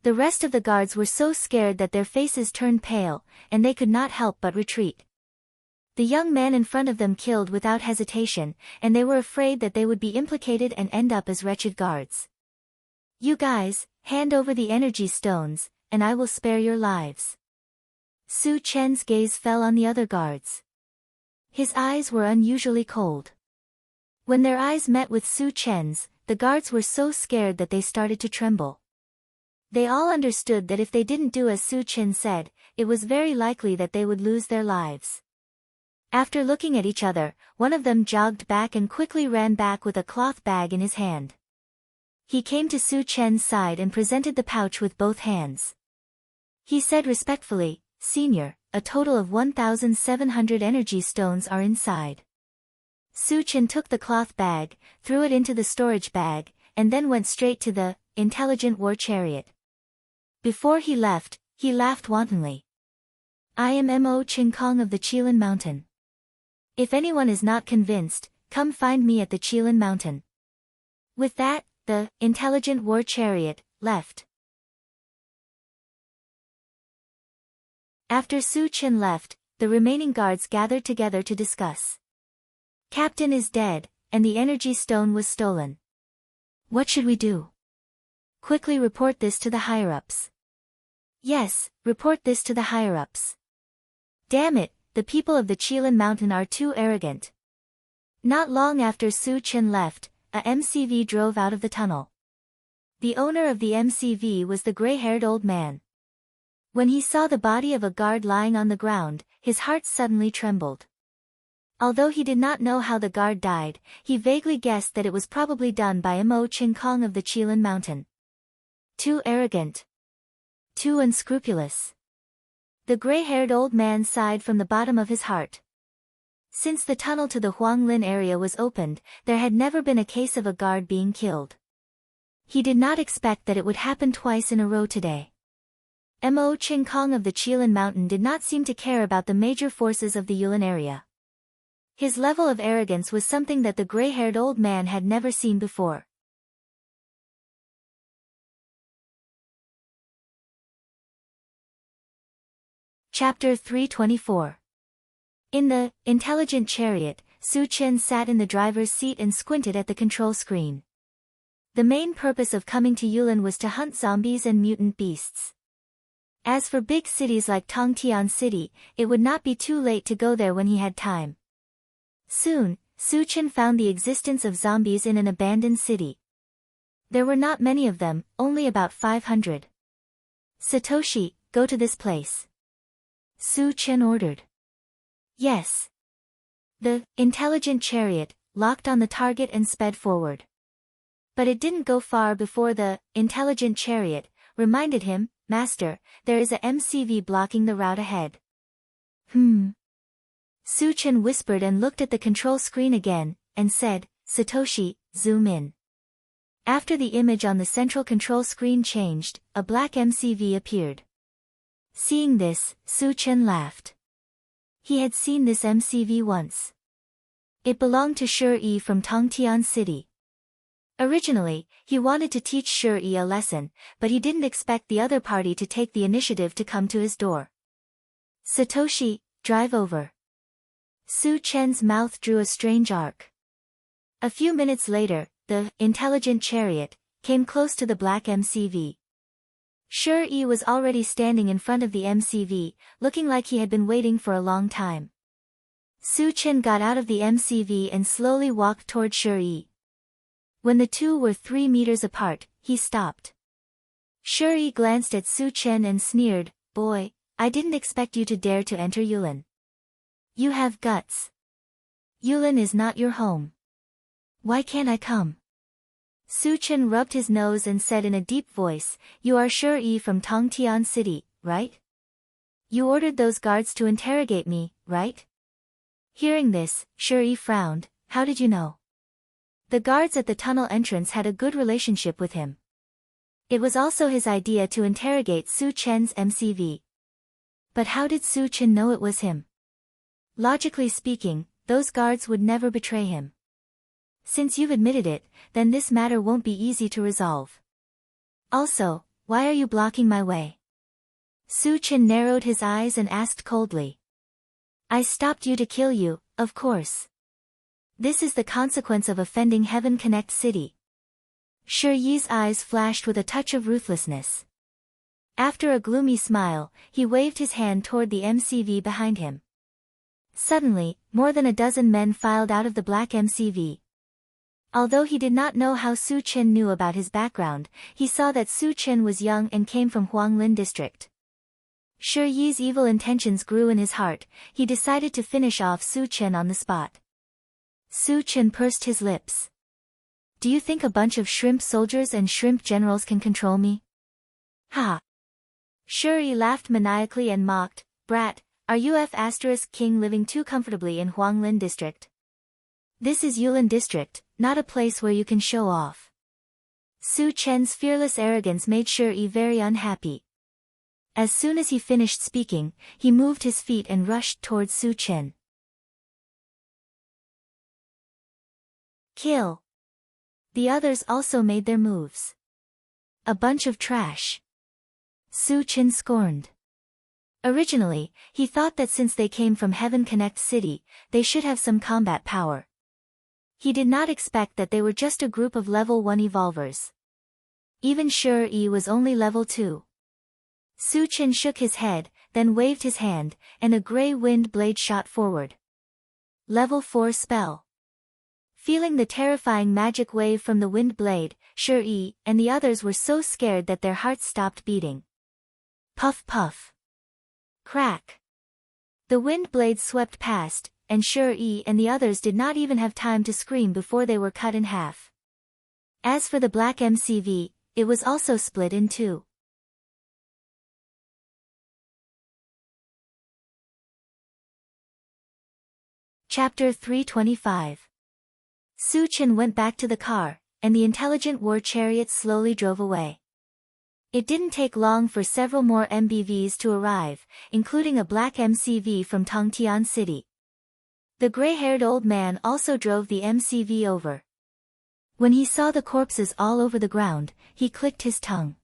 The rest of the guards were so scared that their faces turned pale, and they could not help but retreat. The young man in front of them killed without hesitation, and they were afraid that they would be implicated and end up as wretched guards. "You guys, hand over the energy stones, and I will spare your lives." Su Chen's gaze fell on the other guards. His eyes were unusually cold. When their eyes met with Su Chen's, the guards were so scared that they started to tremble. They all understood that if they didn't do as Su Chen said, it was very likely that they would lose their lives. After looking at each other, one of them jogged back and quickly ran back with a cloth bag in his hand. He came to Su Chen's side and presented the pouch with both hands. He said respectfully, "Senior, a total of 1,700 energy stones are inside." Su Chen took the cloth bag, threw it into the storage bag, and then went straight to the intelligent war chariot. Before he left, he laughed wantonly. I am Mo Ching Kong of the Qilin Mountain. If anyone is not convinced, come find me at the Qilin Mountain. With that, the intelligent war chariot left. After Su Chen left, the remaining guards gathered together to discuss. Captain is dead, and the energy stone was stolen. What should we do? Quickly report this to the higher-ups. Yes, report this to the higher-ups. Damn it, the people of the Qilin Mountain are too arrogant. Not long after Su Chen left, a MCV drove out of the tunnel. The owner of the MCV was the gray-haired old man. When he saw the body of a guard lying on the ground, his heart suddenly trembled. Although he did not know how the guard died, he vaguely guessed that it was probably done by Mo Ching Kong of the Qilin Mountain. Too arrogant. Too unscrupulous. The gray-haired old man sighed from the bottom of his heart. Since the tunnel to the Huanglin area was opened, there had never been a case of a guard being killed. He did not expect that it would happen twice in a row today. Mo Ching Kong of the Qilin Mountain did not seem to care about the major forces of the Yulin area. His level of arrogance was something that the gray-haired old man had never seen before. Chapter 324. In the intelligent chariot, Su Chen sat in the driver's seat and squinted at the control screen. The main purpose of coming to Yulin was to hunt zombies and mutant beasts. As for big cities like Tongtian City, it would not be too late to go there when he had time. Soon, Su Chen found the existence of zombies in an abandoned city. There were not many of them, only about 500. Satoshi, go to this place. Su Chen ordered. Yes. The intelligent chariot locked on the target and sped forward. But it didn't go far before the intelligent chariot reminded him, Master, there is a MCV blocking the route ahead. Su Chen whispered and looked at the control screen again, and said, Satoshi, zoom in. After the image on the central control screen changed, a black MCV appeared. Seeing this, Su Chen laughed. He had seen this MCV once. It belonged to Shi from Tongtian City. Originally, he wanted to teach Shi a lesson, but he didn't expect the other party to take the initiative to come to his door. Satoshi, drive over. Su Chen's mouth drew a strange arc. A few minutes later, the intelligent chariot came close to the black MCV. Shi was already standing in front of the MCV, looking like he had been waiting for a long time. Su Chen got out of the MCV and slowly walked toward Shi. When the two were 3 meters apart, he stopped. Shi glanced at Su Chen and sneered, Boy, I didn't expect you to dare to enter Yulin. You have guts. Yulin is not your home. Why can't I come? Su Chen rubbed his nose and said in a deep voice, You are Shi from Tongtian City, right? You ordered those guards to interrogate me, right? Hearing this, Shi frowned, How did you know? The guards at the tunnel entrance had a good relationship with him. It was also his idea to interrogate Su Chen's MCV. But how did Su Chen know it was him? Logically speaking, those guards would never betray him. Since you've admitted it, then this matter won't be easy to resolve. Also, why are you blocking my way? Su Chen narrowed his eyes and asked coldly. I stopped you to kill you, of course. This is the consequence of offending Heaven Connect City. Shi Yi's eyes flashed with a touch of ruthlessness. After a gloomy smile, he waved his hand toward the MCV behind him. Suddenly, more than a dozen men filed out of the black MCV. Although he did not know how Su Chen knew about his background, he saw that Su Chen was young and came from Huanglin district. Shi Yi's evil intentions grew in his heart. He decided to finish off Su Chen on the spot. Su Chen pursed his lips. Do you think a bunch of shrimp soldiers and shrimp generals can control me? Ha! Shi laughed maniacally and mocked, Brat, are you King living too comfortably in Huanglin district? This is Yulin district, not a place where you can show off. Su Chen's fearless arrogance made Shi very unhappy. As soon as he finished speaking, he moved his feet and rushed towards Su Chen. Kill. The others also made their moves. A bunch of trash. Su Chen scorned. Originally, he thought that since they came from Heaven Connect City, they should have some combat power. He did not expect that they were just a group of level 1 evolvers. Even Shi was only level 2. Su Chen shook his head, then waved his hand, and a gray wind blade shot forward. Level 4 spell. Feeling the terrifying magic wave from the wind blade, Shi and the others were so scared that their hearts stopped beating. Puff puff. Crack. The wind blade swept past, and Shi and the others did not even have time to scream before they were cut in half. As for the black MCV, it was also split in two. Chapter 325. Su Chen went back to the car, and the intelligent war chariot slowly drove away. It didn't take long for several more MBVs to arrive, including a black MCV from Tongtian City. The gray-haired old man also drove the MCV over. When he saw the corpses all over the ground, he clicked his tongue.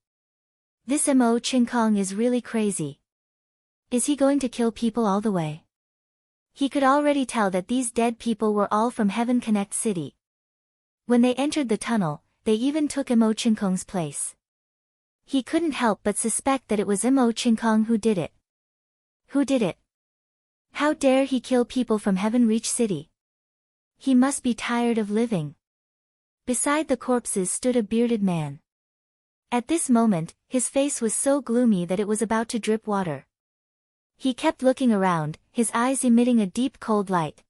This Mo Chinkong is really crazy. Is he going to kill people all the way? He could already tell that these dead people were all from Heaven Connect City. When they entered the tunnel, they even took Mo Chinkong's place. He couldn't help but suspect that it was Mo Chinkong who did it. Who did it? How dare he kill people from Heaven Reach City? He must be tired of living. Beside the corpses stood a bearded man. At this moment, his face was so gloomy that it was about to drip water. He kept looking around, his eyes emitting a deep cold light.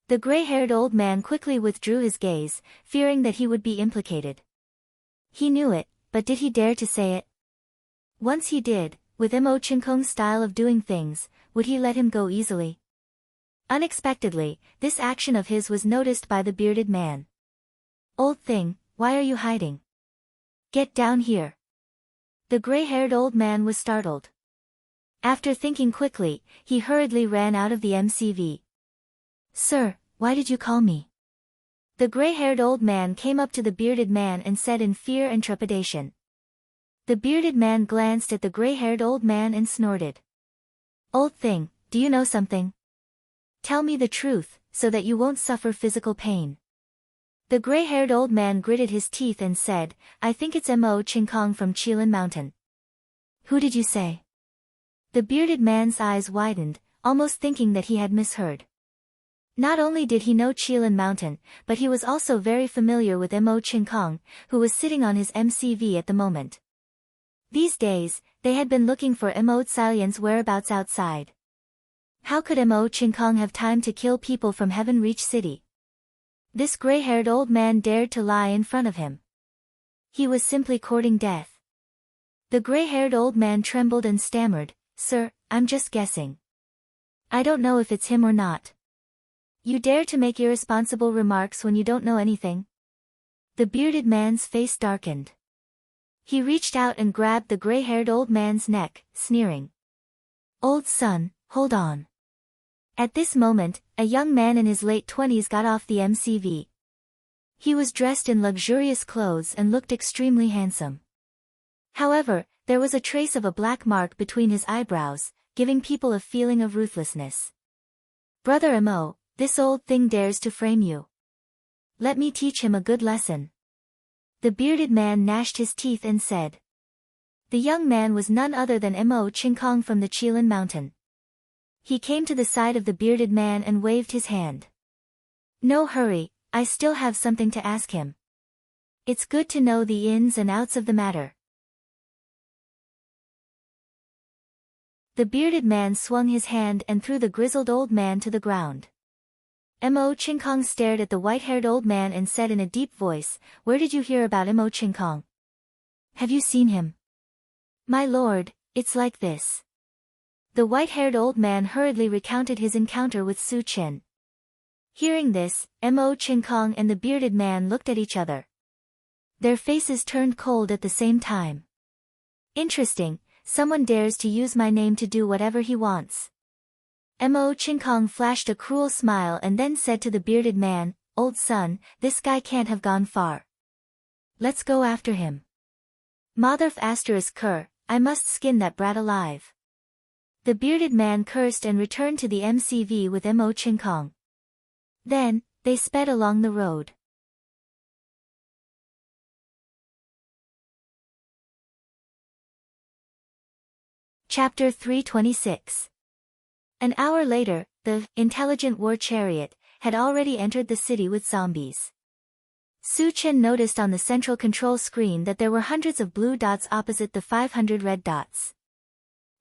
The gray-haired old man quickly withdrew his gaze, fearing that he would be implicated. He knew it, but did he dare to say it? Once he did, with Mo Chinkong's style of doing things, would he let him go easily? Unexpectedly, this action of his was noticed by the bearded man. Old thing, why are you hiding? Get down here. The gray-haired old man was startled. After thinking quickly, he hurriedly ran out of the MCV. Sir, why did you call me? The gray-haired old man came up to the bearded man and said in fear and trepidation. The bearded man glanced at the gray-haired old man and snorted. Old thing, do you know something? Tell me the truth, so that you won't suffer physical pain. The gray-haired old man gritted his teeth and said, I think it's Mo Chinkong from Qilin Mountain. Who did you say? The bearded man's eyes widened, almost thinking that he had misheard. Not only did he know Qilin Mountain, but he was also very familiar with Mo Chinkong, who was sitting on his MCV at the moment. These days, they had been looking for Mo Xian's whereabouts outside. How could Mo Chinkong have time to kill people from Heaven Reach City? This gray-haired old man dared to lie in front of him. He was simply courting death. The gray-haired old man trembled and stammered, Sir, I'm just guessing. I don't know if it's him or not. You dare to make irresponsible remarks when you don't know anything? The bearded man's face darkened. He reached out and grabbed the gray-haired old man's neck, sneering. Old son, hold on. At this moment, a young man in his late 20s got off the MCV. He was dressed in luxurious clothes and looked extremely handsome. However, there was a trace of a black mark between his eyebrows, giving people a feeling of ruthlessness. Brother Mo, this old thing dares to frame you. Let me teach him a good lesson. The bearded man gnashed his teeth and said. The young man was none other than Mo Chinkong from the Qilin Mountain. He came to the side of the bearded man and waved his hand. No hurry, I still have something to ask him. It's good to know the ins and outs of the matter. The bearded man swung his hand and threw the grizzled old man to the ground. Mo Chinkong stared at the white-haired old man and said in a deep voice, Where did you hear about Mo Chinkong? Have you seen him? My lord, it's like this. The white-haired old man hurriedly recounted his encounter with Su Chen. Hearing this, Mo Chinkong and the bearded man looked at each other. Their faces turned cold at the same time. Interesting, someone dares to use my name to do whatever he wants. Mo Chinkong flashed a cruel smile and then said to the bearded man, "Old son, this guy can't have gone far. Let's go after him. Motherf *Cur, I must skin that brat alive." The bearded man cursed and returned to the MCV with Mo Chinkong. Then, they sped along the road. Chapter 326. An hour later, the intelligent war chariot had already entered the city with zombies. Su Chen noticed on the central control screen that there were hundreds of blue dots opposite the 500 red dots.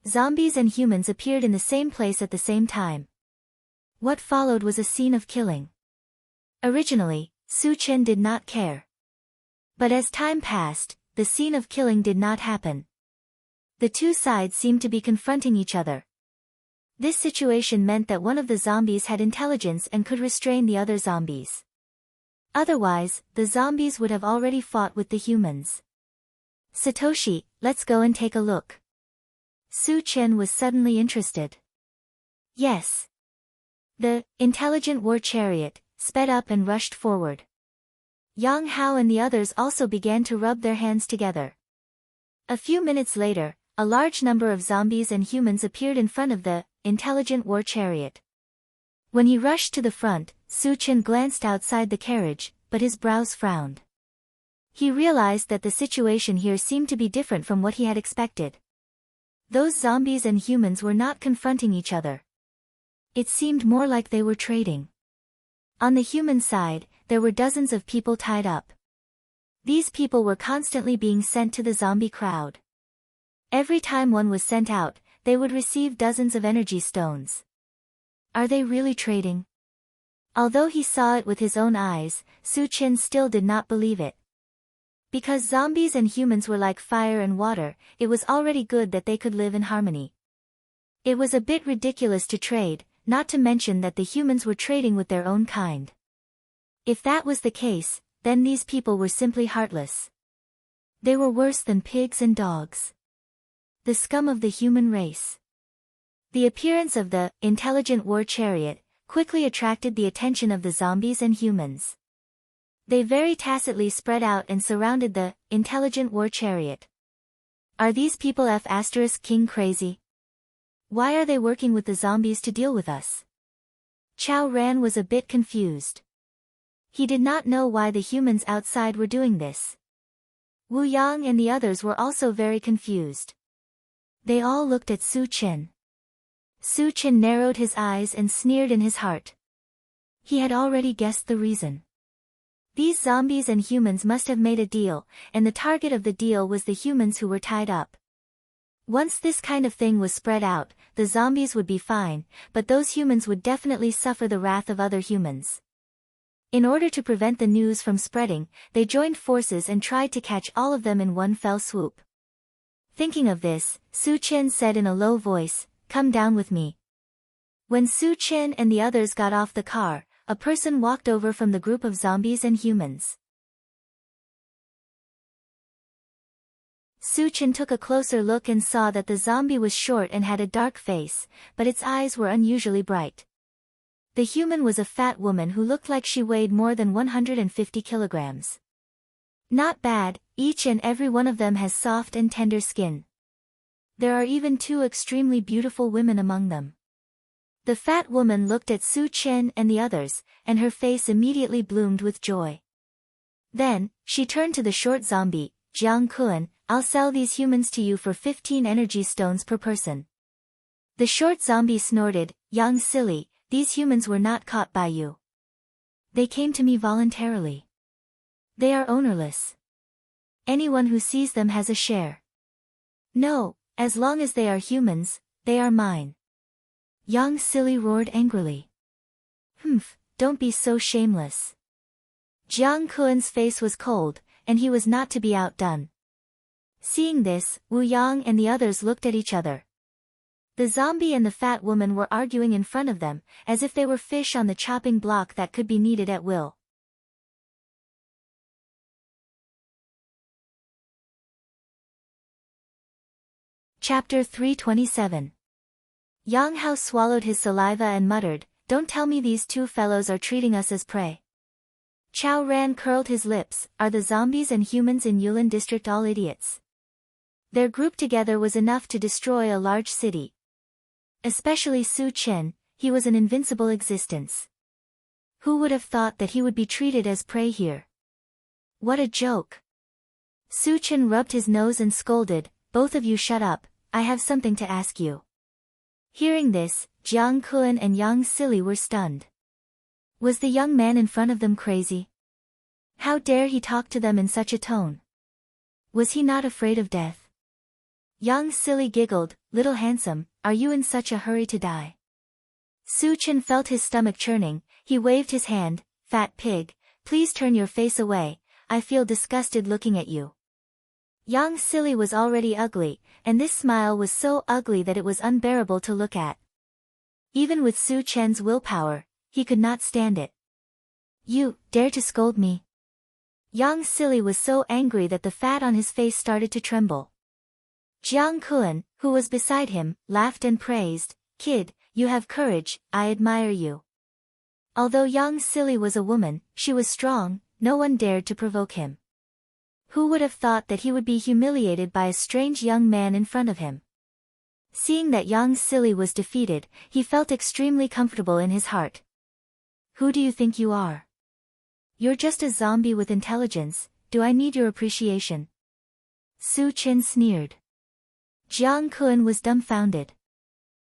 Zombies and humans appeared in the same place at the same time. What followed was a scene of killing. Originally, Su Chen did not care. But as time passed, the scene of killing did not happen. The two sides seemed to be confronting each other. This situation meant that one of the zombies had intelligence and could restrain the other zombies. Otherwise, the zombies would have already fought with the humans. "Satoshi, let's go and take a look." Su Chen was suddenly interested. Yes. The intelligent war chariot sped up and rushed forward. Yang Hao and the others also began to rub their hands together. A few minutes later, a large number of zombies and humans appeared in front of the intelligent war chariot. When he rushed to the front, Su Chen glanced outside the carriage, but his brows frowned. He realized that the situation here seemed to be different from what he had expected. Those zombies and humans were not confronting each other. It seemed more like they were trading. On the human side, there were dozens of people tied up. These people were constantly being sent to the zombie crowd. Every time one was sent out, they would receive dozens of energy stones. Are they really trading? Although he saw it with his own eyes, Su Chen still did not believe it. Because zombies and humans were like fire and water, it was already good that they could live in harmony. It was a bit ridiculous to trade, not to mention that the humans were trading with their own kind. If that was the case, then these people were simply heartless. They were worse than pigs and dogs. The scum of the human race. The appearance of the intelligent war chariot quickly attracted the attention of the zombies and humans. They very tacitly spread out and surrounded the intelligent war chariot. Are these people *King crazy? Why are they working with the zombies to deal with us? Chao Ran was a bit confused. He did not know why the humans outside were doing this. Wu Yang and the others were also very confused. They all looked at Su Chen. Su Chen narrowed his eyes and sneered in his heart. He had already guessed the reason. These zombies and humans must have made a deal, and the target of the deal was the humans who were tied up. Once this kind of thing was spread out, the zombies would be fine, but those humans would definitely suffer the wrath of other humans. In order to prevent the news from spreading, they joined forces and tried to catch all of them in one fell swoop. Thinking of this, Su Chen said in a low voice, "Come down with me." When Su Chen and the others got off the car, a person walked over from the group of zombies and humans. Su Chen took a closer look and saw that the zombie was short and had a dark face, but its eyes were unusually bright. The human was a fat woman who looked like she weighed more than 150 kilograms. Not bad, each and every one of them has soft and tender skin. There are even two extremely beautiful women among them. The fat woman looked at Su Chen and the others, and her face immediately bloomed with joy. Then, she turned to the short zombie, Jiang Kun, "I'll sell these humans to you for 15 energy stones per person." The short zombie snorted, "Yang silly, these humans were not caught by you. They came to me voluntarily. They are ownerless. Anyone who sees them has a share. No, as long as they are humans, they are mine." Yang Silly roared angrily. "Humph, don't be so shameless." Jiang Kun's face was cold, and he was not to be outdone. Seeing this, Wu Yang and the others looked at each other. The zombie and the fat woman were arguing in front of them, as if they were fish on the chopping block that could be kneaded at will. Chapter 327. Yang Hao swallowed his saliva and muttered, "Don't tell me these two fellows are treating us as prey." Chao Ran curled his lips. Are the zombies and humans in Yulin district all idiots? Their group together was enough to destroy a large city. Especially Su Chen, he was an invincible existence. Who would have thought that he would be treated as prey here? What a joke! Su Chen rubbed his nose and scolded, "Both of you shut up, I have something to ask you." Hearing this, Jiang Kun and Yang Sili were stunned. Was the young man in front of them crazy? How dare he talk to them in such a tone? Was he not afraid of death? Yang Sili giggled, "Little handsome, are you in such a hurry to die?" Su Chen felt his stomach churning. He waved his hand, "Fat pig, please turn your face away, I feel disgusted looking at you." Yang Sili was already ugly, and this smile was so ugly that it was unbearable to look at. Even with Su Chen's willpower, he could not stand it. "You dare to scold me?" Yang Sili was so angry that the fat on his face started to tremble. Jiang Kun, who was beside him, laughed and praised, "Kid, you have courage, I admire you." Although Yang Sili was a woman, she was strong, no one dared to provoke him. Who would have thought that he would be humiliated by a strange young man in front of him? Seeing that Yang Sili was defeated, he felt extremely comfortable in his heart. "Who do you think you are? You're just a zombie with intelligence, do I need your appreciation?" Su Chen sneered. Jiang Kun was dumbfounded.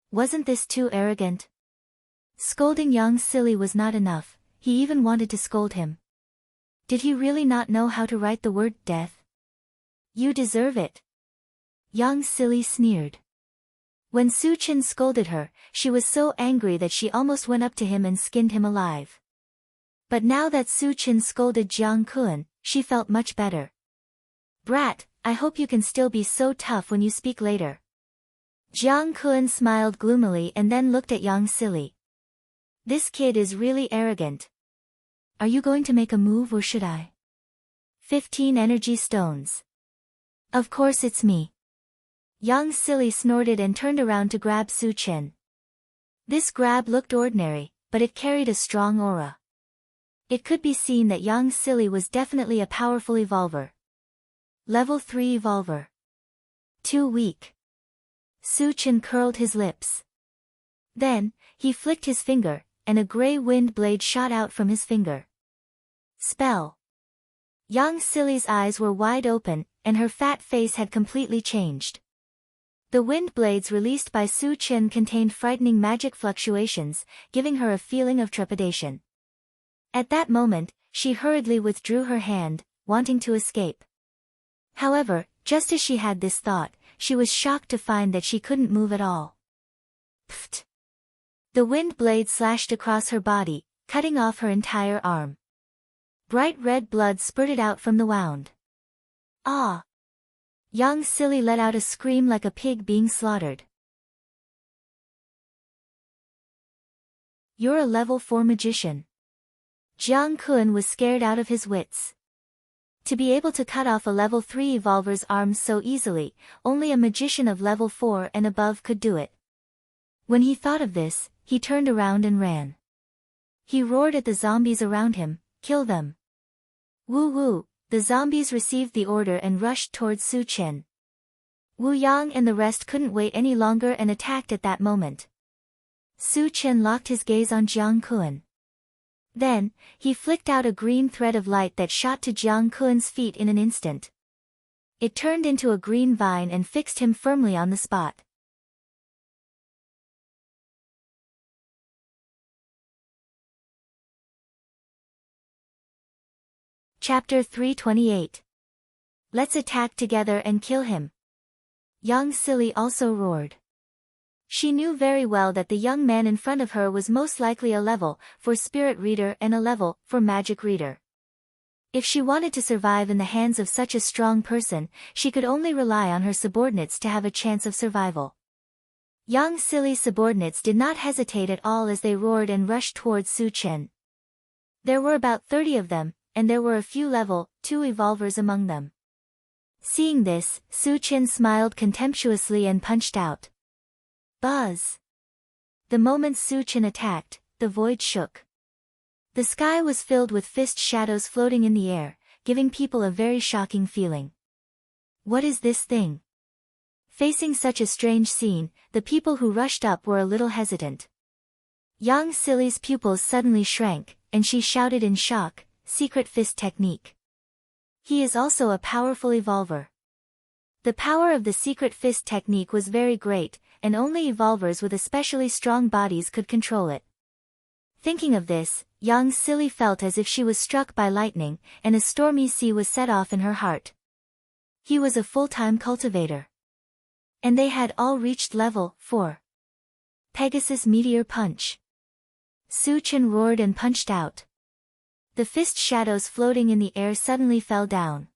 Wasn't this too arrogant? Scolding Yang Sili was not enough, he even wanted to scold him. Did he really not know how to write the word death? "You deserve it." Yang Sili sneered. When Su Chen scolded her, she was so angry that she almost went up to him and skinned him alive. But now that Su Chen scolded Jiang Kun, she felt much better. "Brat, I hope you can still be so tough when you speak later." Jiang Kun smiled gloomily and then looked at Yang Sili. "This kid is really arrogant. Are you going to make a move or should I?" 15 energy stones. "Of course it's me." Yang Sili snorted and turned around to grab Su Chen. This grab looked ordinary, but it carried a strong aura. It could be seen that Yang Sili was definitely a powerful evolver. Level 3 evolver. Too weak. Su Chen curled his lips. Then, he flicked his finger, and a gray wind blade shot out from his finger. Spell. Yang Sili's eyes were wide open, and her fat face had completely changed. The wind blades released by Su Chen contained frightening magic fluctuations, giving her a feeling of trepidation. At that moment, she hurriedly withdrew her hand, wanting to escape. However, just as she had this thought, she was shocked to find that she couldn't move at all. Pfft! The wind blade slashed across her body, cutting off her entire arm. Bright red blood spurted out from the wound. Ah! Yang Sili let out a scream like a pig being slaughtered. "You're a level 4 magician." Jiang Kun was scared out of his wits. To be able to cut off a level 3 evolver's arms so easily, only a magician of level 4 and above could do it. When he thought of this, he turned around and ran. He roared at the zombies around him, "Kill them!" Woo woo! The zombies received the order and rushed towards Su Chen. Wu Yang and the rest couldn't wait any longer and attacked at that moment. Su Chen locked his gaze on Jiang Kun. Then, he flicked out a green thread of light that shot to Jiang Kun's feet in an instant. It turned into a green vine and fixed him firmly on the spot. Chapter 328. Let's attack together and kill him. Yang Sili also roared. She knew very well that the young man in front of her was most likely a level 4 spirit reader and a level 4 magic reader. If she wanted to survive in the hands of such a strong person, she could only rely on her subordinates to have a chance of survival. Yang Sili's subordinates did not hesitate at all as they roared and rushed towards Su Chen. There were about 30 of them, and there were a few level 2 evolvers among them. Seeing this, Su Chen smiled contemptuously and punched out. Buzz! The moment Su Chen attacked, the void shook. The sky was filled with fist shadows floating in the air, giving people a very shocking feeling. What is this thing? Facing such a strange scene, the people who rushed up were a little hesitant. Yang Sili's pupils suddenly shrank, and she shouted in shock, "Secret fist technique." He is also a powerful evolver. The power of the secret fist technique was very great, and only evolvers with especially strong bodies could control it. Thinking of this, Yang Sili felt as if she was struck by lightning, and a stormy sea was set off in her heart. He was a full-time cultivator. And they had all reached level 4. Pegasus Meteor Punch. Su Chen roared and punched out. The fist shadows floating in the air suddenly fell down.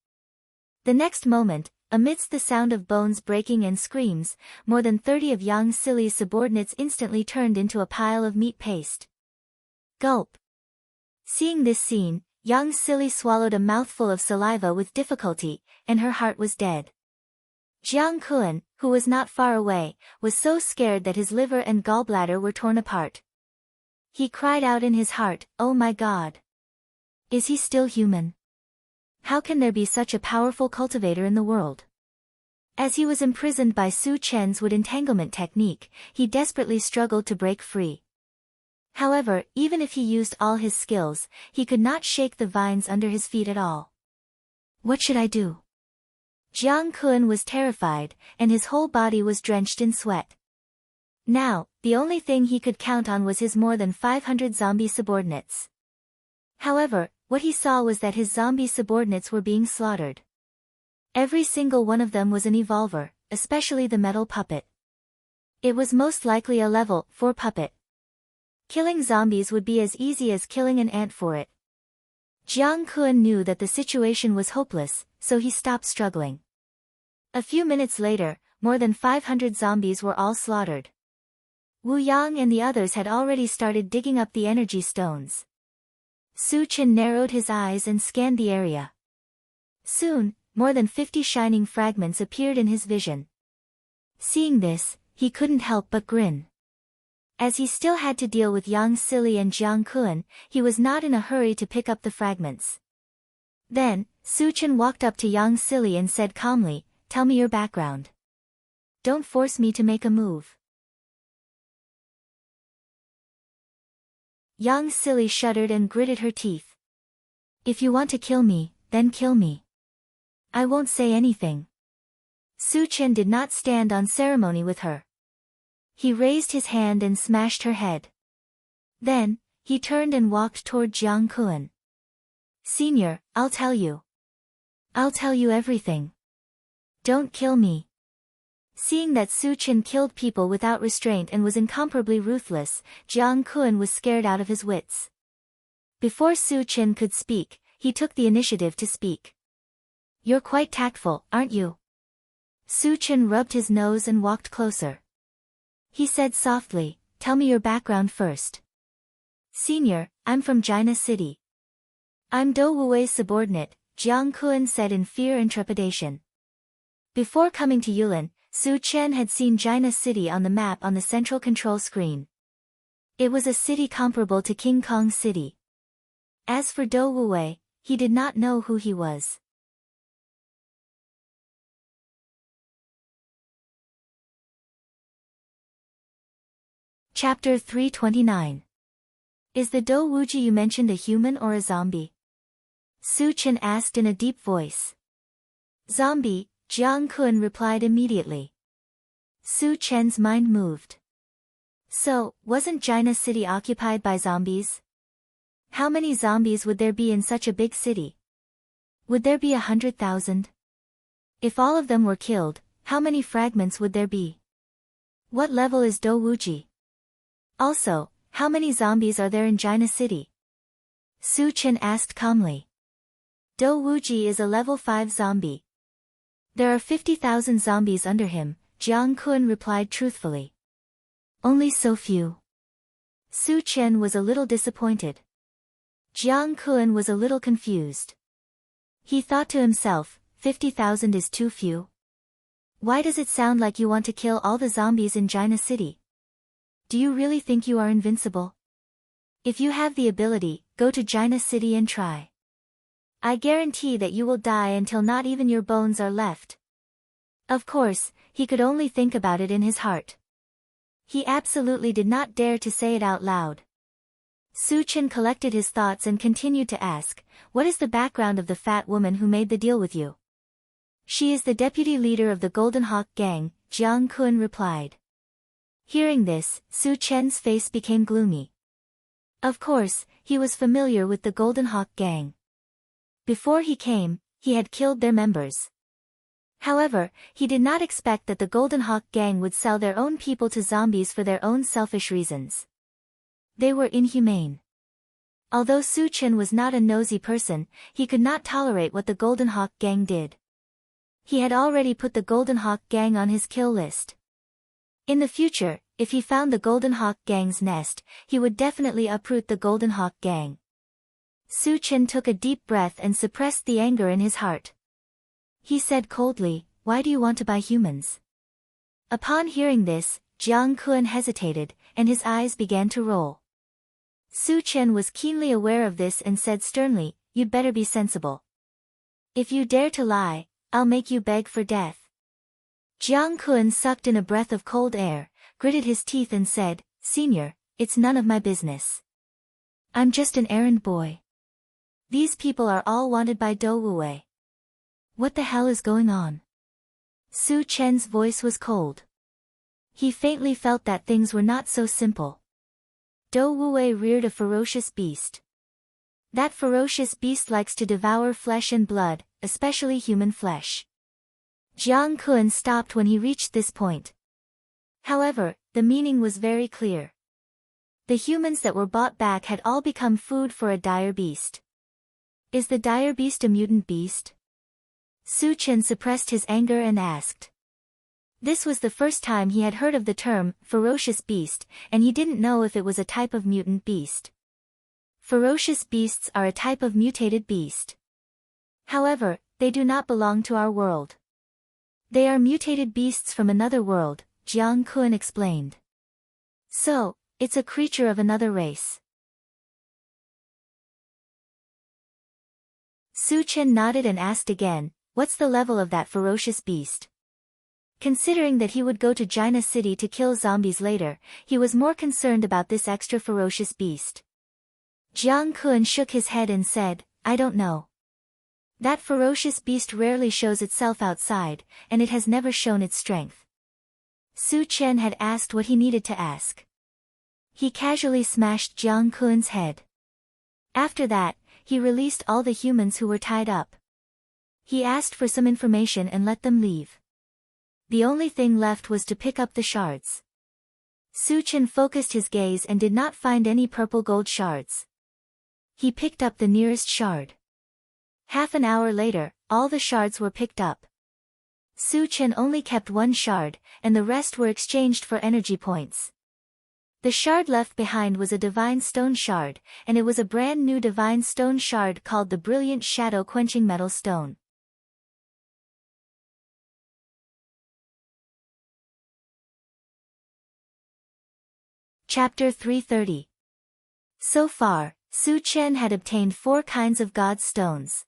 The next moment, amidst the sound of bones breaking and screams, more than 30 of Yang Sili's subordinates instantly turned into a pile of meat paste. Gulp. Seeing this scene, Yang Sili swallowed a mouthful of saliva with difficulty, and her heart was dead. Jiang Kun, who was not far away, was so scared that his liver and gallbladder were torn apart. He cried out in his heart, "Oh my God! Is he still human? How can there be such a powerful cultivator in the world?" As he was imprisoned by Su Chen's wood entanglement technique, he desperately struggled to break free. However, even if he used all his skills, he could not shake the vines under his feet at all. What should I do? Jiang Kun was terrified, and his whole body was drenched in sweat. Now, the only thing he could count on was his more than 500 zombie subordinates. However, what he saw was that his zombie subordinates were being slaughtered. Every single one of them was an evolver, especially the metal puppet. It was most likely a level 4 puppet. Killing zombies would be as easy as killing an ant for it. Jiang Kun knew that the situation was hopeless, so he stopped struggling. A few minutes later, more than 500 zombies were all slaughtered. Wu Yang and the others had already started digging up the energy stones. Su Chen narrowed his eyes and scanned the area. Soon, more than 50 shining fragments appeared in his vision. Seeing this, he couldn't help but grin. As he still had to deal with Yang Sili and Jiang Kun, he was not in a hurry to pick up the fragments. Then, Su Chen walked up to Yang Sili and said calmly, "Tell me your background. Don't force me to make a move." Yang Sili shuddered and gritted her teeth. "If you want to kill me, then kill me. I won't say anything." Su Chen did not stand on ceremony with her. He raised his hand and smashed her head. Then, he turned and walked toward Jiang Kun. "Senior, I'll tell you. I'll tell you everything. Don't kill me." Seeing that Su Chen killed people without restraint and was incomparably ruthless, Jiang Kun was scared out of his wits. Before Su Chen could speak, he took the initiative to speak. "You're quite tactful, aren't you?" Su Chen rubbed his nose and walked closer. He said softly, "Tell me your background first." "Senior, I'm from China City." "I'm Do Wuwei's subordinate," Jiang Kun said in fear and trepidation. Before coming to Yulin, Su Chen had seen China City on the map on the central control screen. It was a city comparable to King Kong City. As for Do Wuwei, he did not know who he was. Chapter 329. Is the Do Wuji you mentioned a human or a zombie? Su Chen asked in a deep voice. "Zombie," Jiang Kun replied immediately. Su Chen's mind moved. So, wasn't China City occupied by zombies? How many zombies would there be in such a big city? Would there be 100,000? If all of them were killed, how many fragments would there be? What level is Do Wuji? Also, how many zombies are there in China City? Su Chen asked calmly. Do Wuji is a level 5 zombie. There are 50,000 zombies under him, Jiang Kun replied truthfully. Only so few. Su Chen was a little disappointed. Jiang Kun was a little confused. He thought to himself, 50,000 is too few. Why does it sound like you want to kill all the zombies in China City? Do you really think you are invincible? If you have the ability, go to China City and try. I guarantee that you will die until not even your bones are left. Of course, he could only think about it in his heart. He absolutely did not dare to say it out loud. Su Chen collected his thoughts and continued to ask, what is the background of the fat woman who made the deal with you? She is the deputy leader of the Golden Hawk Gang, Jiang Kun replied. Hearing this, Su Chen's face became gloomy. Of course, he was familiar with the Golden Hawk Gang. Before he came, he had killed their members. However, he did not expect that the Golden Hawk Gang would sell their own people to zombies for their own selfish reasons. They were inhumane. Although Su Chen was not a nosy person, he could not tolerate what the Golden Hawk Gang did. He had already put the Golden Hawk Gang on his kill list. In the future, if he found the Golden Hawk Gang's nest, he would definitely uproot the Golden Hawk Gang. Su Chen took a deep breath and suppressed the anger in his heart. He said coldly, why do you want to buy humans? Upon hearing this, Jiang Kun hesitated, and his eyes began to roll. Su Chen was keenly aware of this and said sternly, you'd better be sensible. If you dare to lie, I'll make you beg for death. Jiang Kun sucked in a breath of cold air, gritted his teeth and said, Senior, it's none of my business. I'm just an errand boy. These people are all wanted by Dou Wuwei. What the hell is going on? Su Chen's voice was cold. He faintly felt that things were not so simple. Dou Wuwei reared a ferocious beast. That ferocious beast likes to devour flesh and blood, especially human flesh. Jiang Kun stopped when he reached this point. However, the meaning was very clear. The humans that were bought back had all become food for a dire beast. Is the dire beast a mutant beast? Su Chen suppressed his anger and asked. This was the first time he had heard of the term, ferocious beast, and he didn't know if it was a type of mutant beast. Ferocious beasts are a type of mutated beast. However, they do not belong to our world. They are mutated beasts from another world, Jiang Kun explained. So, it's a creature of another race. Su Chen nodded and asked again, what's the level of that ferocious beast? Considering that he would go to China City to kill zombies later, he was more concerned about this extra ferocious beast. Jiang Kun shook his head and said, I don't know. That ferocious beast rarely shows itself outside, and it has never shown its strength. Su Chen had asked what he needed to ask. He casually smashed Jiang Kun's head. After that, he released all the humans who were tied up. He asked for some information and let them leave. The only thing left was to pick up the shards. Su Chen focused his gaze and did not find any purple gold shards. He picked up the nearest shard. Half an hour later, all the shards were picked up. Su Chen only kept one shard, and the rest were exchanged for energy points. The shard left behind was a divine stone shard, and it was a brand new divine stone shard called the Brilliant Shadow Quenching Metal Stone. Chapter 330. So far, Su Chen had obtained 4 kinds of God stones.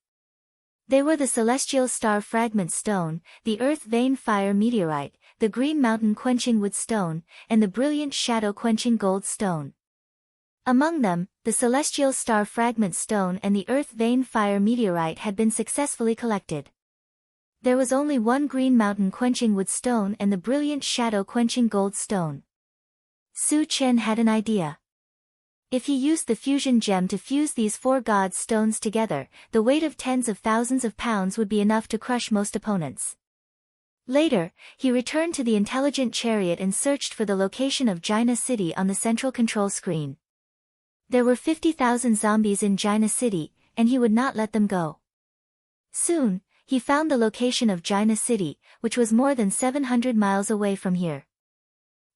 They were the Celestial Star Fragment Stone, the Earth Vein Fire Meteorite, the Green Mountain Quenching Wood Stone, and the Brilliant Shadow Quenching Gold Stone. Among them, the Celestial Star Fragment Stone and the Earth Vein Fire Meteorite had been successfully collected. There was only one Green Mountain Quenching Wood Stone and the Brilliant Shadow Quenching Gold Stone. Su Chen had an idea. If he used the fusion gem to fuse these 4 god stones together, the weight of tens of thousands of pounds would be enough to crush most opponents. Later, he returned to the intelligent chariot and searched for the location of China City on the central control screen. There were 50,000 zombies in China City, and he would not let them go. Soon, he found the location of China City, which was more than 700 miles away from here.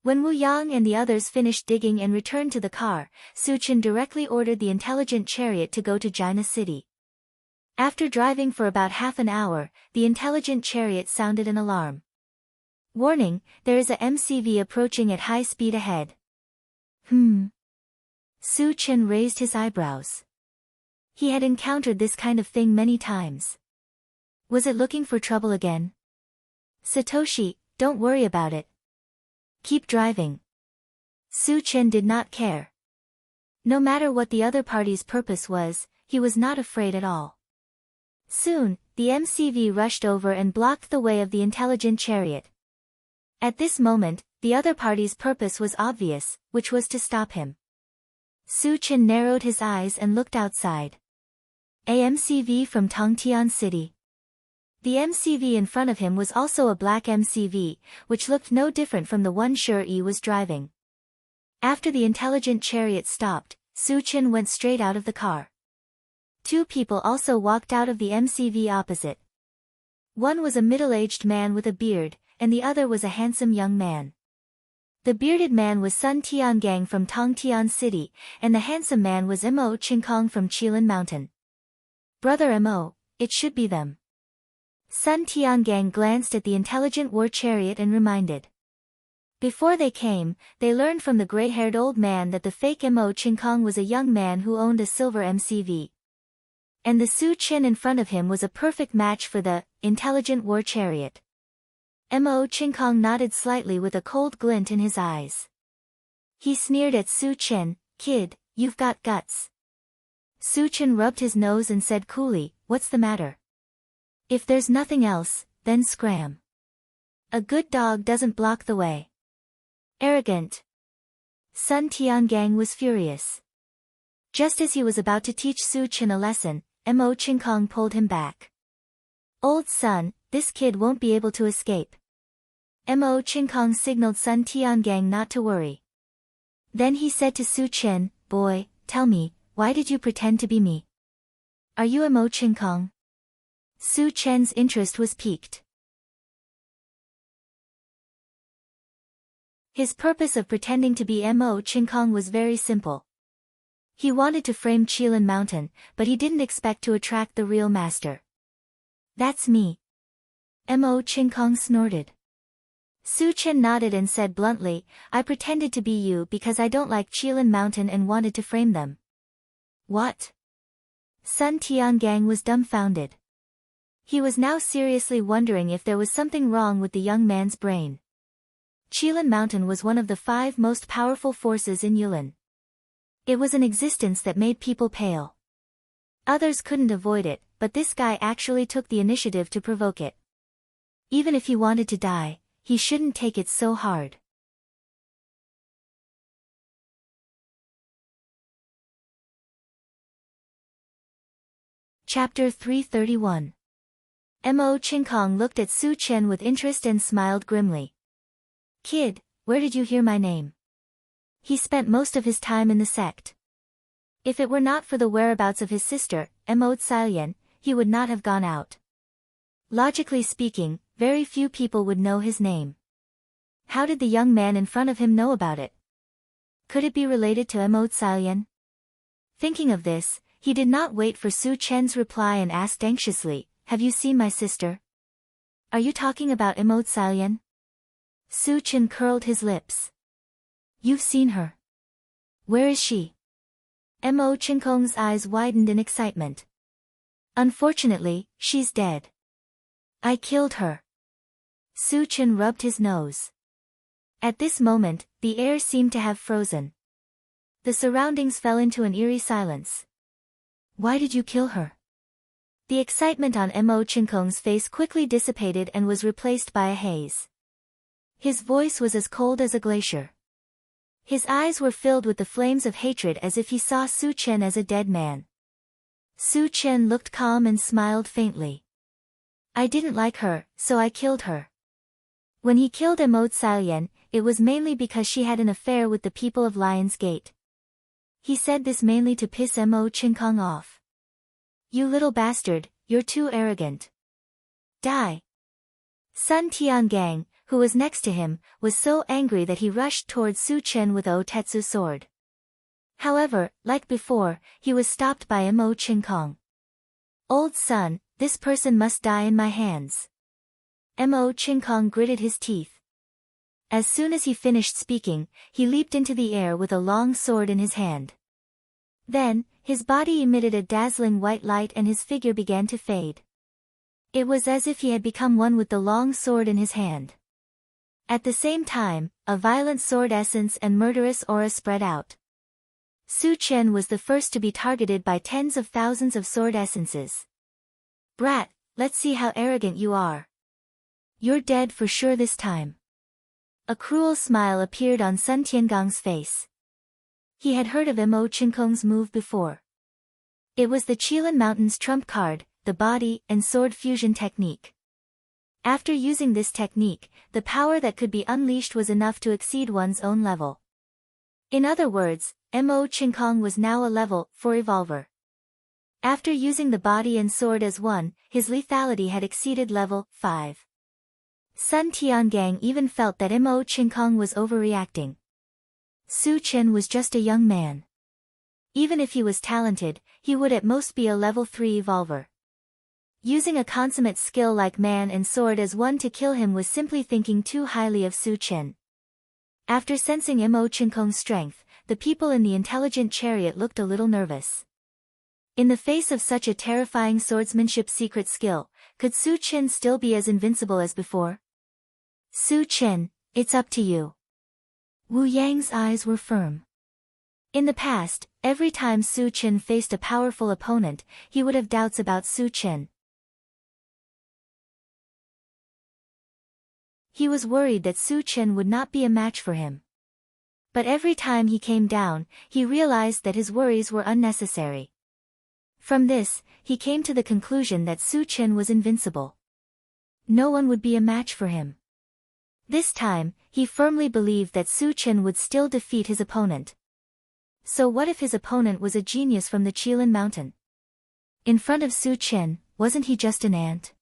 When Wu Yang and the others finished digging and returned to the car, Su Chen directly ordered the intelligent chariot to go to China City. After driving for about half an hour, the intelligent chariot sounded an alarm. Warning, there is a MCV approaching at high speed ahead. Su Chen raised his eyebrows. He had encountered this kind of thing many times. Was it looking for trouble again? Satoshi, don't worry about it. Keep driving. Su Chen did not care. No matter what the other party's purpose was, he was not afraid at all. Soon, the MCV rushed over and blocked the way of the intelligent chariot. At this moment, the other party's purpose was obvious, which was to stop him. Su Chen narrowed his eyes and looked outside. A MCV from Tongtian City. The MCV in front of him was also a black MCV, which looked no different from the one Shi was driving. After the intelligent chariot stopped, Su Chen went straight out of the car. Two people also walked out of the MCV opposite. One was a middle-aged man with a beard, and the other was a handsome young man. The bearded man was Sun Tiangang from Tongtian City, and the handsome man was Mo Qingkong from Qilin Mountain. Brother Mo, it should be them. Sun Tiangang glanced at the intelligent war chariot and reminded. Before they came, they learned from the gray-haired old man that the fake Mo Qingkong was a young man who owned a silver MCV. And the Su Chen in front of him was a perfect match for the intelligent war chariot. Mo Qingkong nodded slightly with a cold glint in his eyes. He sneered at Su Chen, "Kid, you've got guts." Su Chen rubbed his nose and said coolly, "What's the matter? If there's nothing else, then scram. A good dog doesn't block the way." Arrogant. Sun Tiangang was furious. Just as he was about to teach Su Chen a lesson, Mo Qingkong pulled him back. "Old Sun, this kid won't be able to escape." Mo Qingkong signaled Sun Tiangang not to worry. Then he said to Su Chen, "Boy, tell me, why did you pretend to be me? Are you Mo Qingkong?" Su Chen's interest was piqued. His purpose of pretending to be Mo Qingkong was very simple. He wanted to frame Qilin Mountain, but he didn't expect to attract the real master. "That's me." Mo Qingkong snorted. Su Chen nodded and said bluntly, "I pretended to be you because I don't like Qilin Mountain and wanted to frame them." "What?" Sun Tiangang was dumbfounded. He was now seriously wondering if there was something wrong with the young man's brain. Qilin Mountain was one of the 5 most powerful forces in Yulin. It was an existence that made people pale. Others couldn't avoid it, but this guy actually took the initiative to provoke it. Even if he wanted to die, he shouldn't take it so hard. Chapter 331. Mo Qingkong looked at Su Chen with interest and smiled grimly. "Kid, where did you hear my name?" He spent most of his time in the sect. If it were not for the whereabouts of his sister, Mo Tsilian, he would not have gone out. Logically speaking, very few people would know his name. How did the young man in front of him know about it? Could it be related to Mo Tsilian? Thinking of this, he did not wait for Su Chen's reply and asked anxiously, "Have you seen my sister?" "Are you talking about Mo Tsilian?" Su Chen curled his lips. "You've seen her. Where is she?" Mo Qingkong's eyes widened in excitement. "Unfortunately, she's dead. I killed her." Su Chen rubbed his nose. At this moment, the air seemed to have frozen. The surroundings fell into an eerie silence. "Why did you kill her?" The excitement on Mo Qingkong's face quickly dissipated and was replaced by a haze. His voice was as cold as a glacier. His eyes were filled with the flames of hatred as if he saw Su Chen as a dead man. Su Chen looked calm and smiled faintly. "I didn't like her, so I killed her." When he killed Mo Tsilian, it was mainly because she had an affair with the people of Lion's Gate. He said this mainly to piss Mo Qingkong off. "You little bastard, you're too arrogant. Die." Sun Tiangang, who was next to him, was so angry that he rushed towards Su Chen with a Otetsu sword. However, like before, he was stopped by Mo Qingkong. Old son, this person must die in my hands. Mo Chinkong gritted his teeth. As soon as he finished speaking, he leaped into the air with a long sword in his hand. Then, his body emitted a dazzling white light and his figure began to fade. It was as if he had become one with the long sword in his hand. At the same time, a violent sword essence and murderous aura spread out. Su Chen was the first to be targeted by tens of thousands of sword essences. Brat, let's see how arrogant you are. You're dead for sure this time. A cruel smile appeared on Sun Tiangong's face. He had heard of Mo Chinkong's move before. It was the Qilin Mountain's trump card, the body and sword fusion technique. After using this technique, the power that could be unleashed was enough to exceed one's own level. In other words, Mo Chinkong was now a level 4 evolver. After using the body and sword as one, his lethality had exceeded level 5. Sun Tiangang even felt that Mo Chinkong was overreacting. Su Chen was just a young man. Even if he was talented, he would at most be a level 3 evolver. Using a consummate skill like man and sword as one to kill him was simply thinking too highly of Su Chen. After sensing Mo Chinkong's strength, the people in the intelligent chariot looked a little nervous. In the face of such a terrifying swordsmanship secret skill, could Su Chen still be as invincible as before? Su Chen, it's up to you. Wu Yang's eyes were firm. In the past, every time Su Chen faced a powerful opponent, he would have doubts about Su Chen. He was worried that Su Chen would not be a match for him. But every time he came down, he realized that his worries were unnecessary. From this, he came to the conclusion that Su Chen was invincible. No one would be a match for him. This time, he firmly believed that Su Chen would still defeat his opponent. So what if his opponent was a genius from the Qilin Mountain? In front of Su Chen, wasn't he just an ant?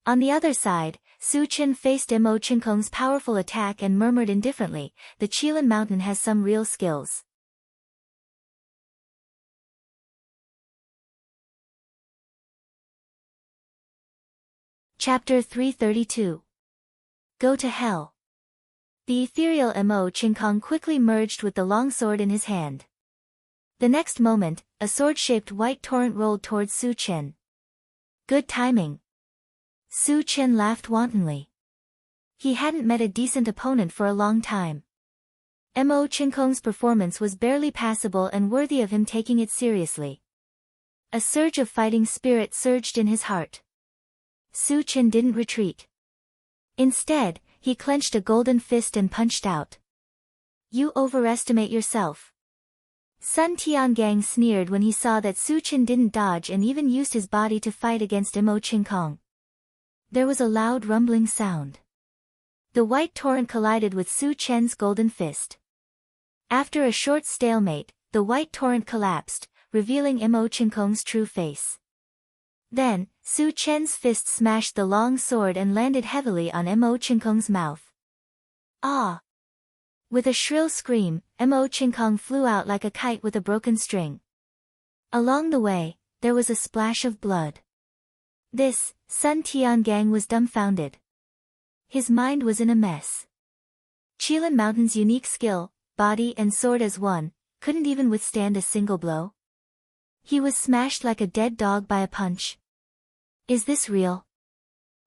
On the other side, Su Chen faced Mo Chinkong's powerful attack and murmured indifferently, the Qilin Mountain has some real skills. Chapter 332. Go to hell. The ethereal Mo Chinkong quickly merged with the long sword in his hand. The next moment, a sword-shaped white torrent rolled towards Su Chen. Good timing. Su Chen laughed wantonly. He hadn't met a decent opponent for a long time. Mo Chinkong's performance was barely passable and worthy of him taking it seriously. A surge of fighting spirit surged in his heart. Su Chen didn't retreat. Instead, he clenched a golden fist and punched out. You overestimate yourself. Sun Tiangang sneered when he saw that Su Chen didn't dodge and even used his body to fight against Mo Chinkong. There was a loud rumbling sound. The white torrent collided with Su Chen's golden fist. After a short stalemate, the white torrent collapsed, revealing Mo Chinkong's true face. Then, Su Chen's fist smashed the long sword and landed heavily on Mo Chinkong's mouth. Ah! With a shrill scream, Mo Chinkong flew out like a kite with a broken string. Along the way, there was a splash of blood. This, Sun Tiangang was dumbfounded. His mind was in a mess. Qilin Mountain's unique skill, body and sword as one, couldn't even withstand a single blow. He was smashed like a dead dog by a punch. Is this real?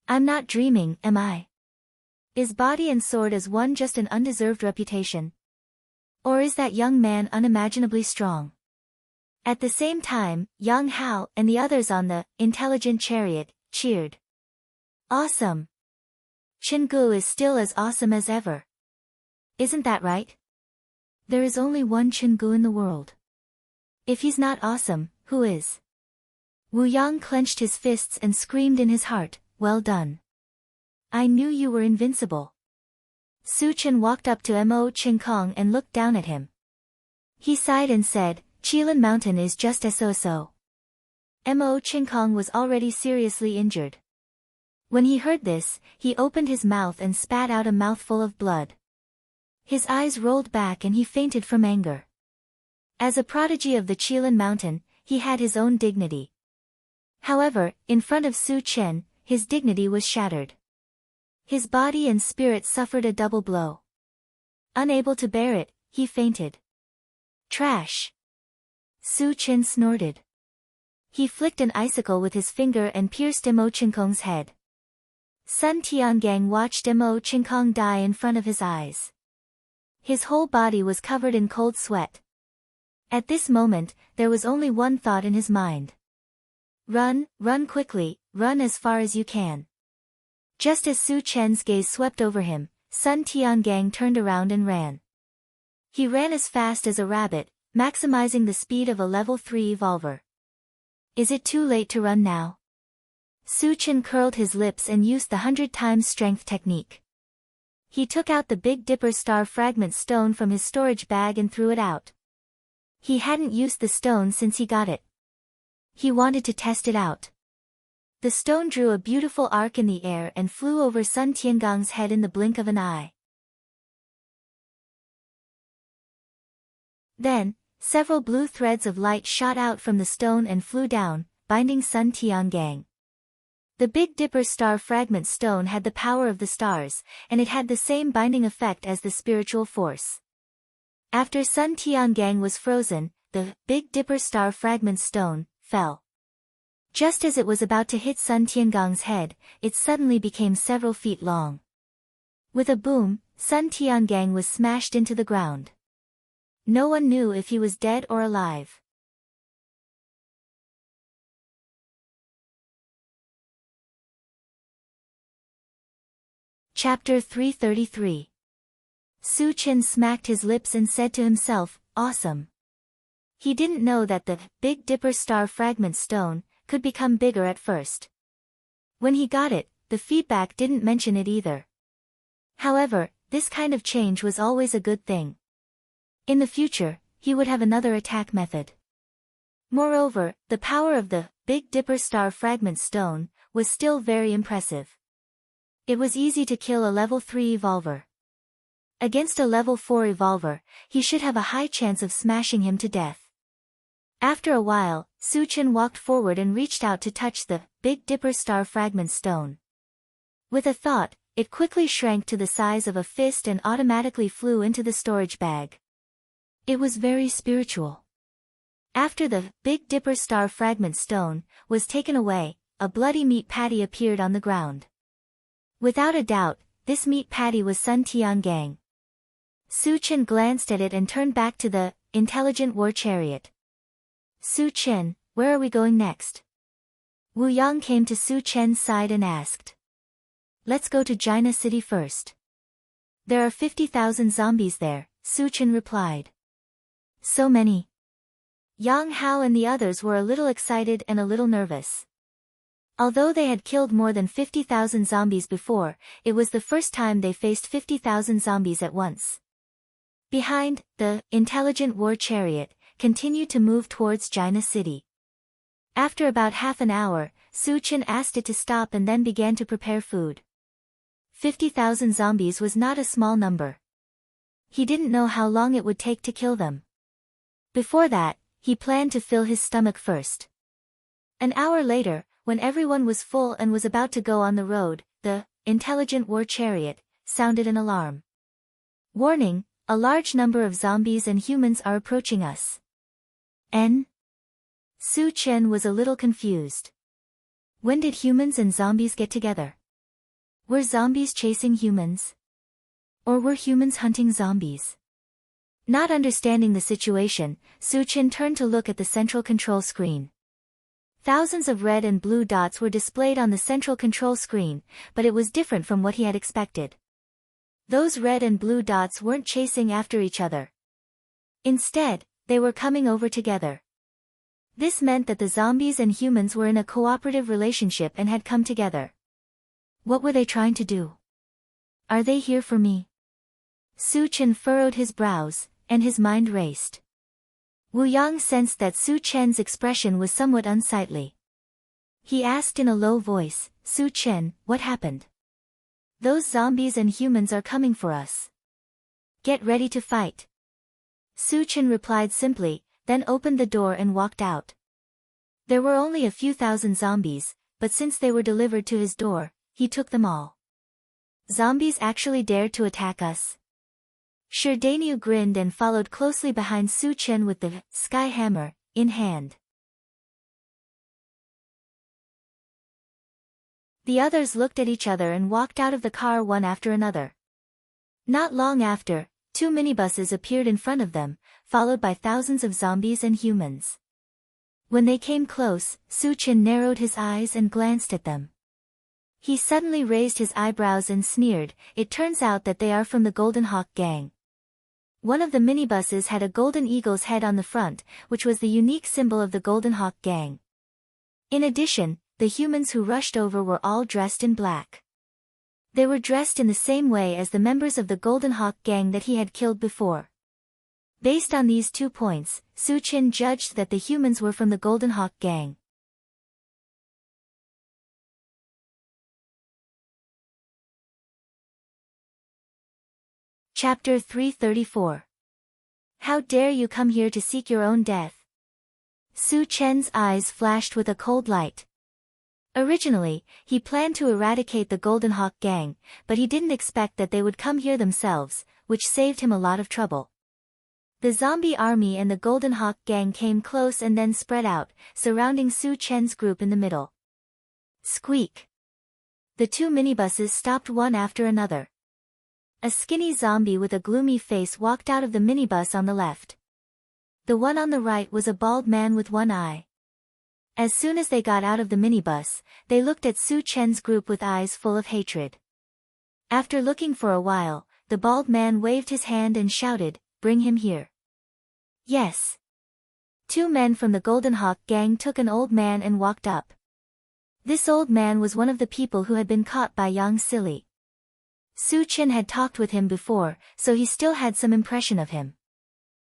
I'm not dreaming, am I? Is body and sword as one just an undeserved reputation? Or is that young man unimaginably strong? At the same time, Yang Hao and the others on the intelligent chariot cheered. Awesome! Chingu is still as awesome as ever. Isn't that right? There is only one Chingu in the world. If he's not awesome, who is? Wu Yang clenched his fists and screamed in his heart, well done. I knew you were invincible. Su Chen walked up to Mo Chinkong and looked down at him. He sighed and said, Qilin Mountain is just so-so. Mo Chinkong was already seriously injured. When he heard this, he opened his mouth and spat out a mouthful of blood. His eyes rolled back and he fainted from anger. As a prodigy of the Qilin Mountain, he had his own dignity. However, in front of Su Chen, his dignity was shattered. His body and spirit suffered a double blow. Unable to bear it, he fainted. Trash! Su Chen snorted. He flicked an icicle with his finger and pierced Mo Qinkong's head. Sun Tiangang watched Mo Qinkong die in front of his eyes. His whole body was covered in cold sweat. At this moment, there was only one thought in his mind. Run, run quickly, run as far as you can. Just as Su Chen's gaze swept over him, Sun Tiangang turned around and ran. He ran as fast as a rabbit, maximizing the speed of a level 3 evolver. Is it too late to run now? Su Chen curled his lips and used the 100 times strength technique. He took out the Big Dipper star fragment stone from his storage bag and threw it out. He hadn't used the stone since he got it. He wanted to test it out. The stone drew a beautiful arc in the air and flew over Sun Tiangang's head in the blink of an eye. Then, several blue threads of light shot out from the stone and flew down, binding Sun Tiangang. The Big Dipper star fragment stone had the power of the stars, and it had the same binding effect as the spiritual force. After Sun Tiangang was frozen, the Big Dipper star fragment stone fell. Just as it was about to hit Sun Tiangang's head, it suddenly became several feet long. With a boom, Sun Tiangang was smashed into the ground. No one knew if he was dead or alive. Chapter 333. Su Chen smacked his lips and said to himself, "Awesome." He didn't know that the Big Dipper star fragment stone could become bigger at first. When he got it, the feedback didn't mention it either. However, this kind of change was always a good thing. In the future, he would have another attack method. Moreover, the power of the Big Dipper star fragment stone was still very impressive. It was easy to kill a level 3 evolver. Against a level 4 evolver, he should have a high chance of smashing him to death. After a while, Su Chen walked forward and reached out to touch the Big Dipper star fragment stone. With a thought, it quickly shrank to the size of a fist and automatically flew into the storage bag. It was very spiritual. After the Big Dipper star fragment stone was taken away, a bloody meat patty appeared on the ground. Without a doubt, this meat patty was Sun Tiangang. Su Chen glanced at it and turned back to the intelligent war chariot. "Su Chen, where are we going next?" Wu Yang came to Su Chen's side and asked. "Let's go to Jaina City first. There are 50,000 zombies there," Su Chen replied. "So many?" Yang Hao and the others were a little excited and a little nervous. Although they had killed more than 50,000 zombies before, it was the first time they faced 50,000 zombies at once. Behind, the intelligent war chariot continued to move towards Jaina City. After about half an hour, Su Chen asked it to stop and then began to prepare food. 50,000 zombies was not a small number. He didn't know how long it would take to kill them. Before that, he planned to fill his stomach first. An hour later, when everyone was full and was about to go on the road, the intelligent war chariot sounded an alarm. "Warning, a large number of zombies and humans are approaching us." Su Chen was a little confused. When did humans and zombies get together? Were zombies chasing humans? Or were humans hunting zombies? Not understanding the situation, Su Chen turned to look at the central control screen. Thousands of red and blue dots were displayed on the central control screen, but it was different from what he had expected. Those red and blue dots weren't chasing after each other. Instead, they were coming over together. This meant that the zombies and humans were in a cooperative relationship and had come together. What were they trying to do? Are they here for me? Su Chen furrowed his brows, and his mind raced. Wu Yang sensed that Su Chen's expression was somewhat unsightly. He asked in a low voice, "Su Chen, what happened?" "Those zombies and humans are coming for us. Get ready to fight." Su Chen replied simply, then opened the door and walked out. There were only a few thousand zombies, but since they were delivered to his door, he took them all. Zombies actually dared to attack us? Sure. Daniel grinned and followed closely behind Su Chen with the sky hammer in hand. The others looked at each other and walked out of the car one after another. Not long after, 2 minibuses appeared in front of them, followed by thousands of zombies and humans. When they came close, Su Chen narrowed his eyes and glanced at them. He suddenly raised his eyebrows and sneered. It turns out that they are from the Golden Hawk Gang. One of the minibuses had a golden eagle's head on the front, which was the unique symbol of the Golden Hawk Gang. In addition, the humans who rushed over were all dressed in black. They were dressed in the same way as the members of the Golden Hawk Gang that he had killed before. Based on these 2 points, Su Chen judged that the humans were from the Golden Hawk Gang. Chapter 334. How dare you come here to seek your own death? Su Chen's eyes flashed with a cold light. Originally, he planned to eradicate the Golden Hawk Gang, but he didn't expect that they would come here themselves, which saved him a lot of trouble. The zombie army and the Golden Hawk Gang came close and then spread out, surrounding Su Chen's group in the middle. Squeak! The 2 minibuses stopped one after another. A skinny zombie with a gloomy face walked out of the minibus on the left. The one on the right was a bald man with one eye. As soon as they got out of the minibus, they looked at Su Chen's group with eyes full of hatred. After looking for a while, the bald man waved his hand and shouted, "Bring him here." Yes. 2 men from the Golden Hawk Gang took an old man and walked up. This old man was one of the people who had been caught by Yang Sili. Su Chen had talked with him before, so he still had some impression of him.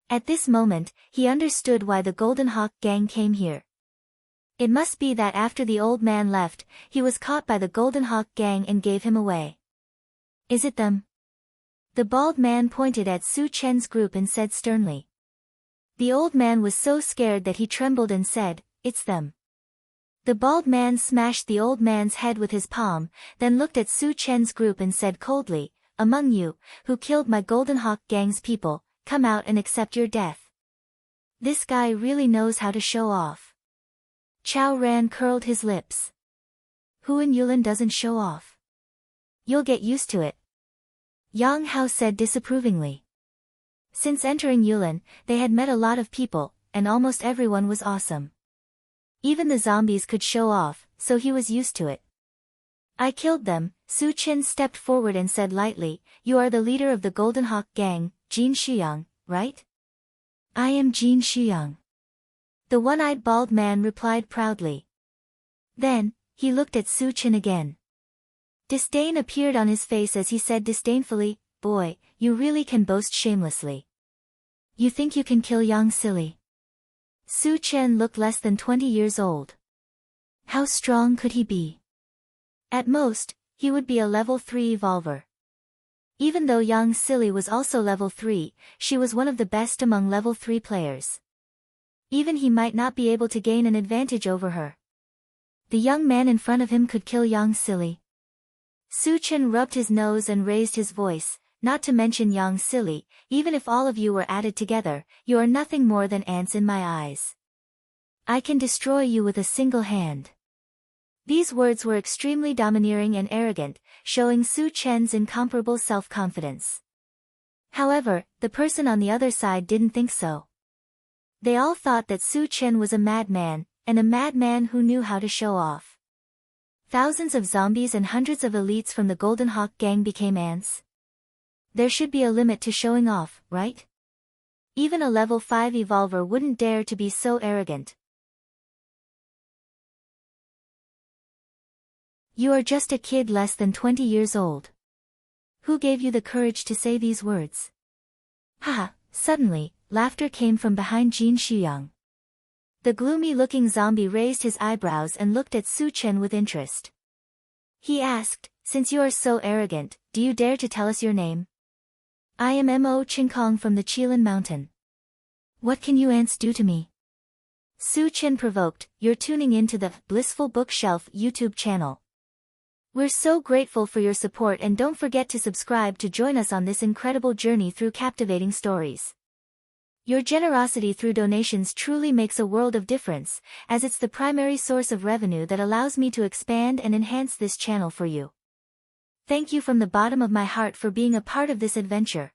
At this moment, he understood why the Golden Hawk Gang came here. It must be that after the old man left, he was caught by the Golden Hawk Gang and gave him away. Is it them? The bald man pointed at Su Chen's group and said sternly. The old man was so scared that he trembled and said, "It's them." The bald man smashed the old man's head with his palm, then looked at Su Chen's group and said coldly, "Among you, who killed my Golden Hawk Gang's people, come out and accept your death." This guy really knows how to show off. Chao Ran curled his lips. Who in Yulin doesn't show off? You'll get used to it. Yang Hao said disapprovingly. Since entering Yulin, they had met a lot of people, and almost everyone was awesome. Even the zombies could show off, so he was used to it. I killed them. Su Chen stepped forward and said lightly, "You are the leader of the Golden Hawk Gang, Jin Shiyang, right?" "I am Jin Shiyang." The one-eyed bald man replied proudly. Then, he looked at Su Chen again. Disdain appeared on his face as he said disdainfully, "Boy, you really can boast shamelessly. You think you can kill Yang Sili?" Su Chen looked less than 20 years old. How strong could he be? At most, he would be a level 3 evolver. Even though Yang Sili was also level 3, she was one of the best among level 3 players. Even he might not be able to gain an advantage over her. The young man in front of him could kill Yang Sili. Su Chen rubbed his nose and raised his voice, "Not to mention Yang Sili, even if all of you were added together, you are nothing more than ants in my eyes. I can destroy you with a single hand." These words were extremely domineering and arrogant, showing Su Chen's incomparable self-confidence. However, the person on the other side didn't think so. They all thought that Su Chen was a madman, and a madman who knew how to show off. Thousands of zombies and hundreds of elites from the Golden Hawk Gang became ants. There should be a limit to showing off, right? Even a level 5 evolver wouldn't dare to be so arrogant. You are just a kid less than 20 years old. Who gave you the courage to say these words? Haha, suddenly, laughter came from behind Jin Shiyang. The gloomy-looking zombie raised his eyebrows and looked at Su Chen with interest. He asked, "Since you are so arrogant, do you dare to tell us your name?" "I am Mo Chinkong from the Qilin Mountain." "What can you ants do to me?" Su Chin provoked, you're tuning into the Blissful Bookshelf YouTube channel. We're so grateful for your support and don't forget to subscribe to join us on this incredible journey through captivating stories. Your generosity through donations truly makes a world of difference, as it's the primary source of revenue that allows me to expand and enhance this channel for you. Thank you from the bottom of my heart for being a part of this adventure.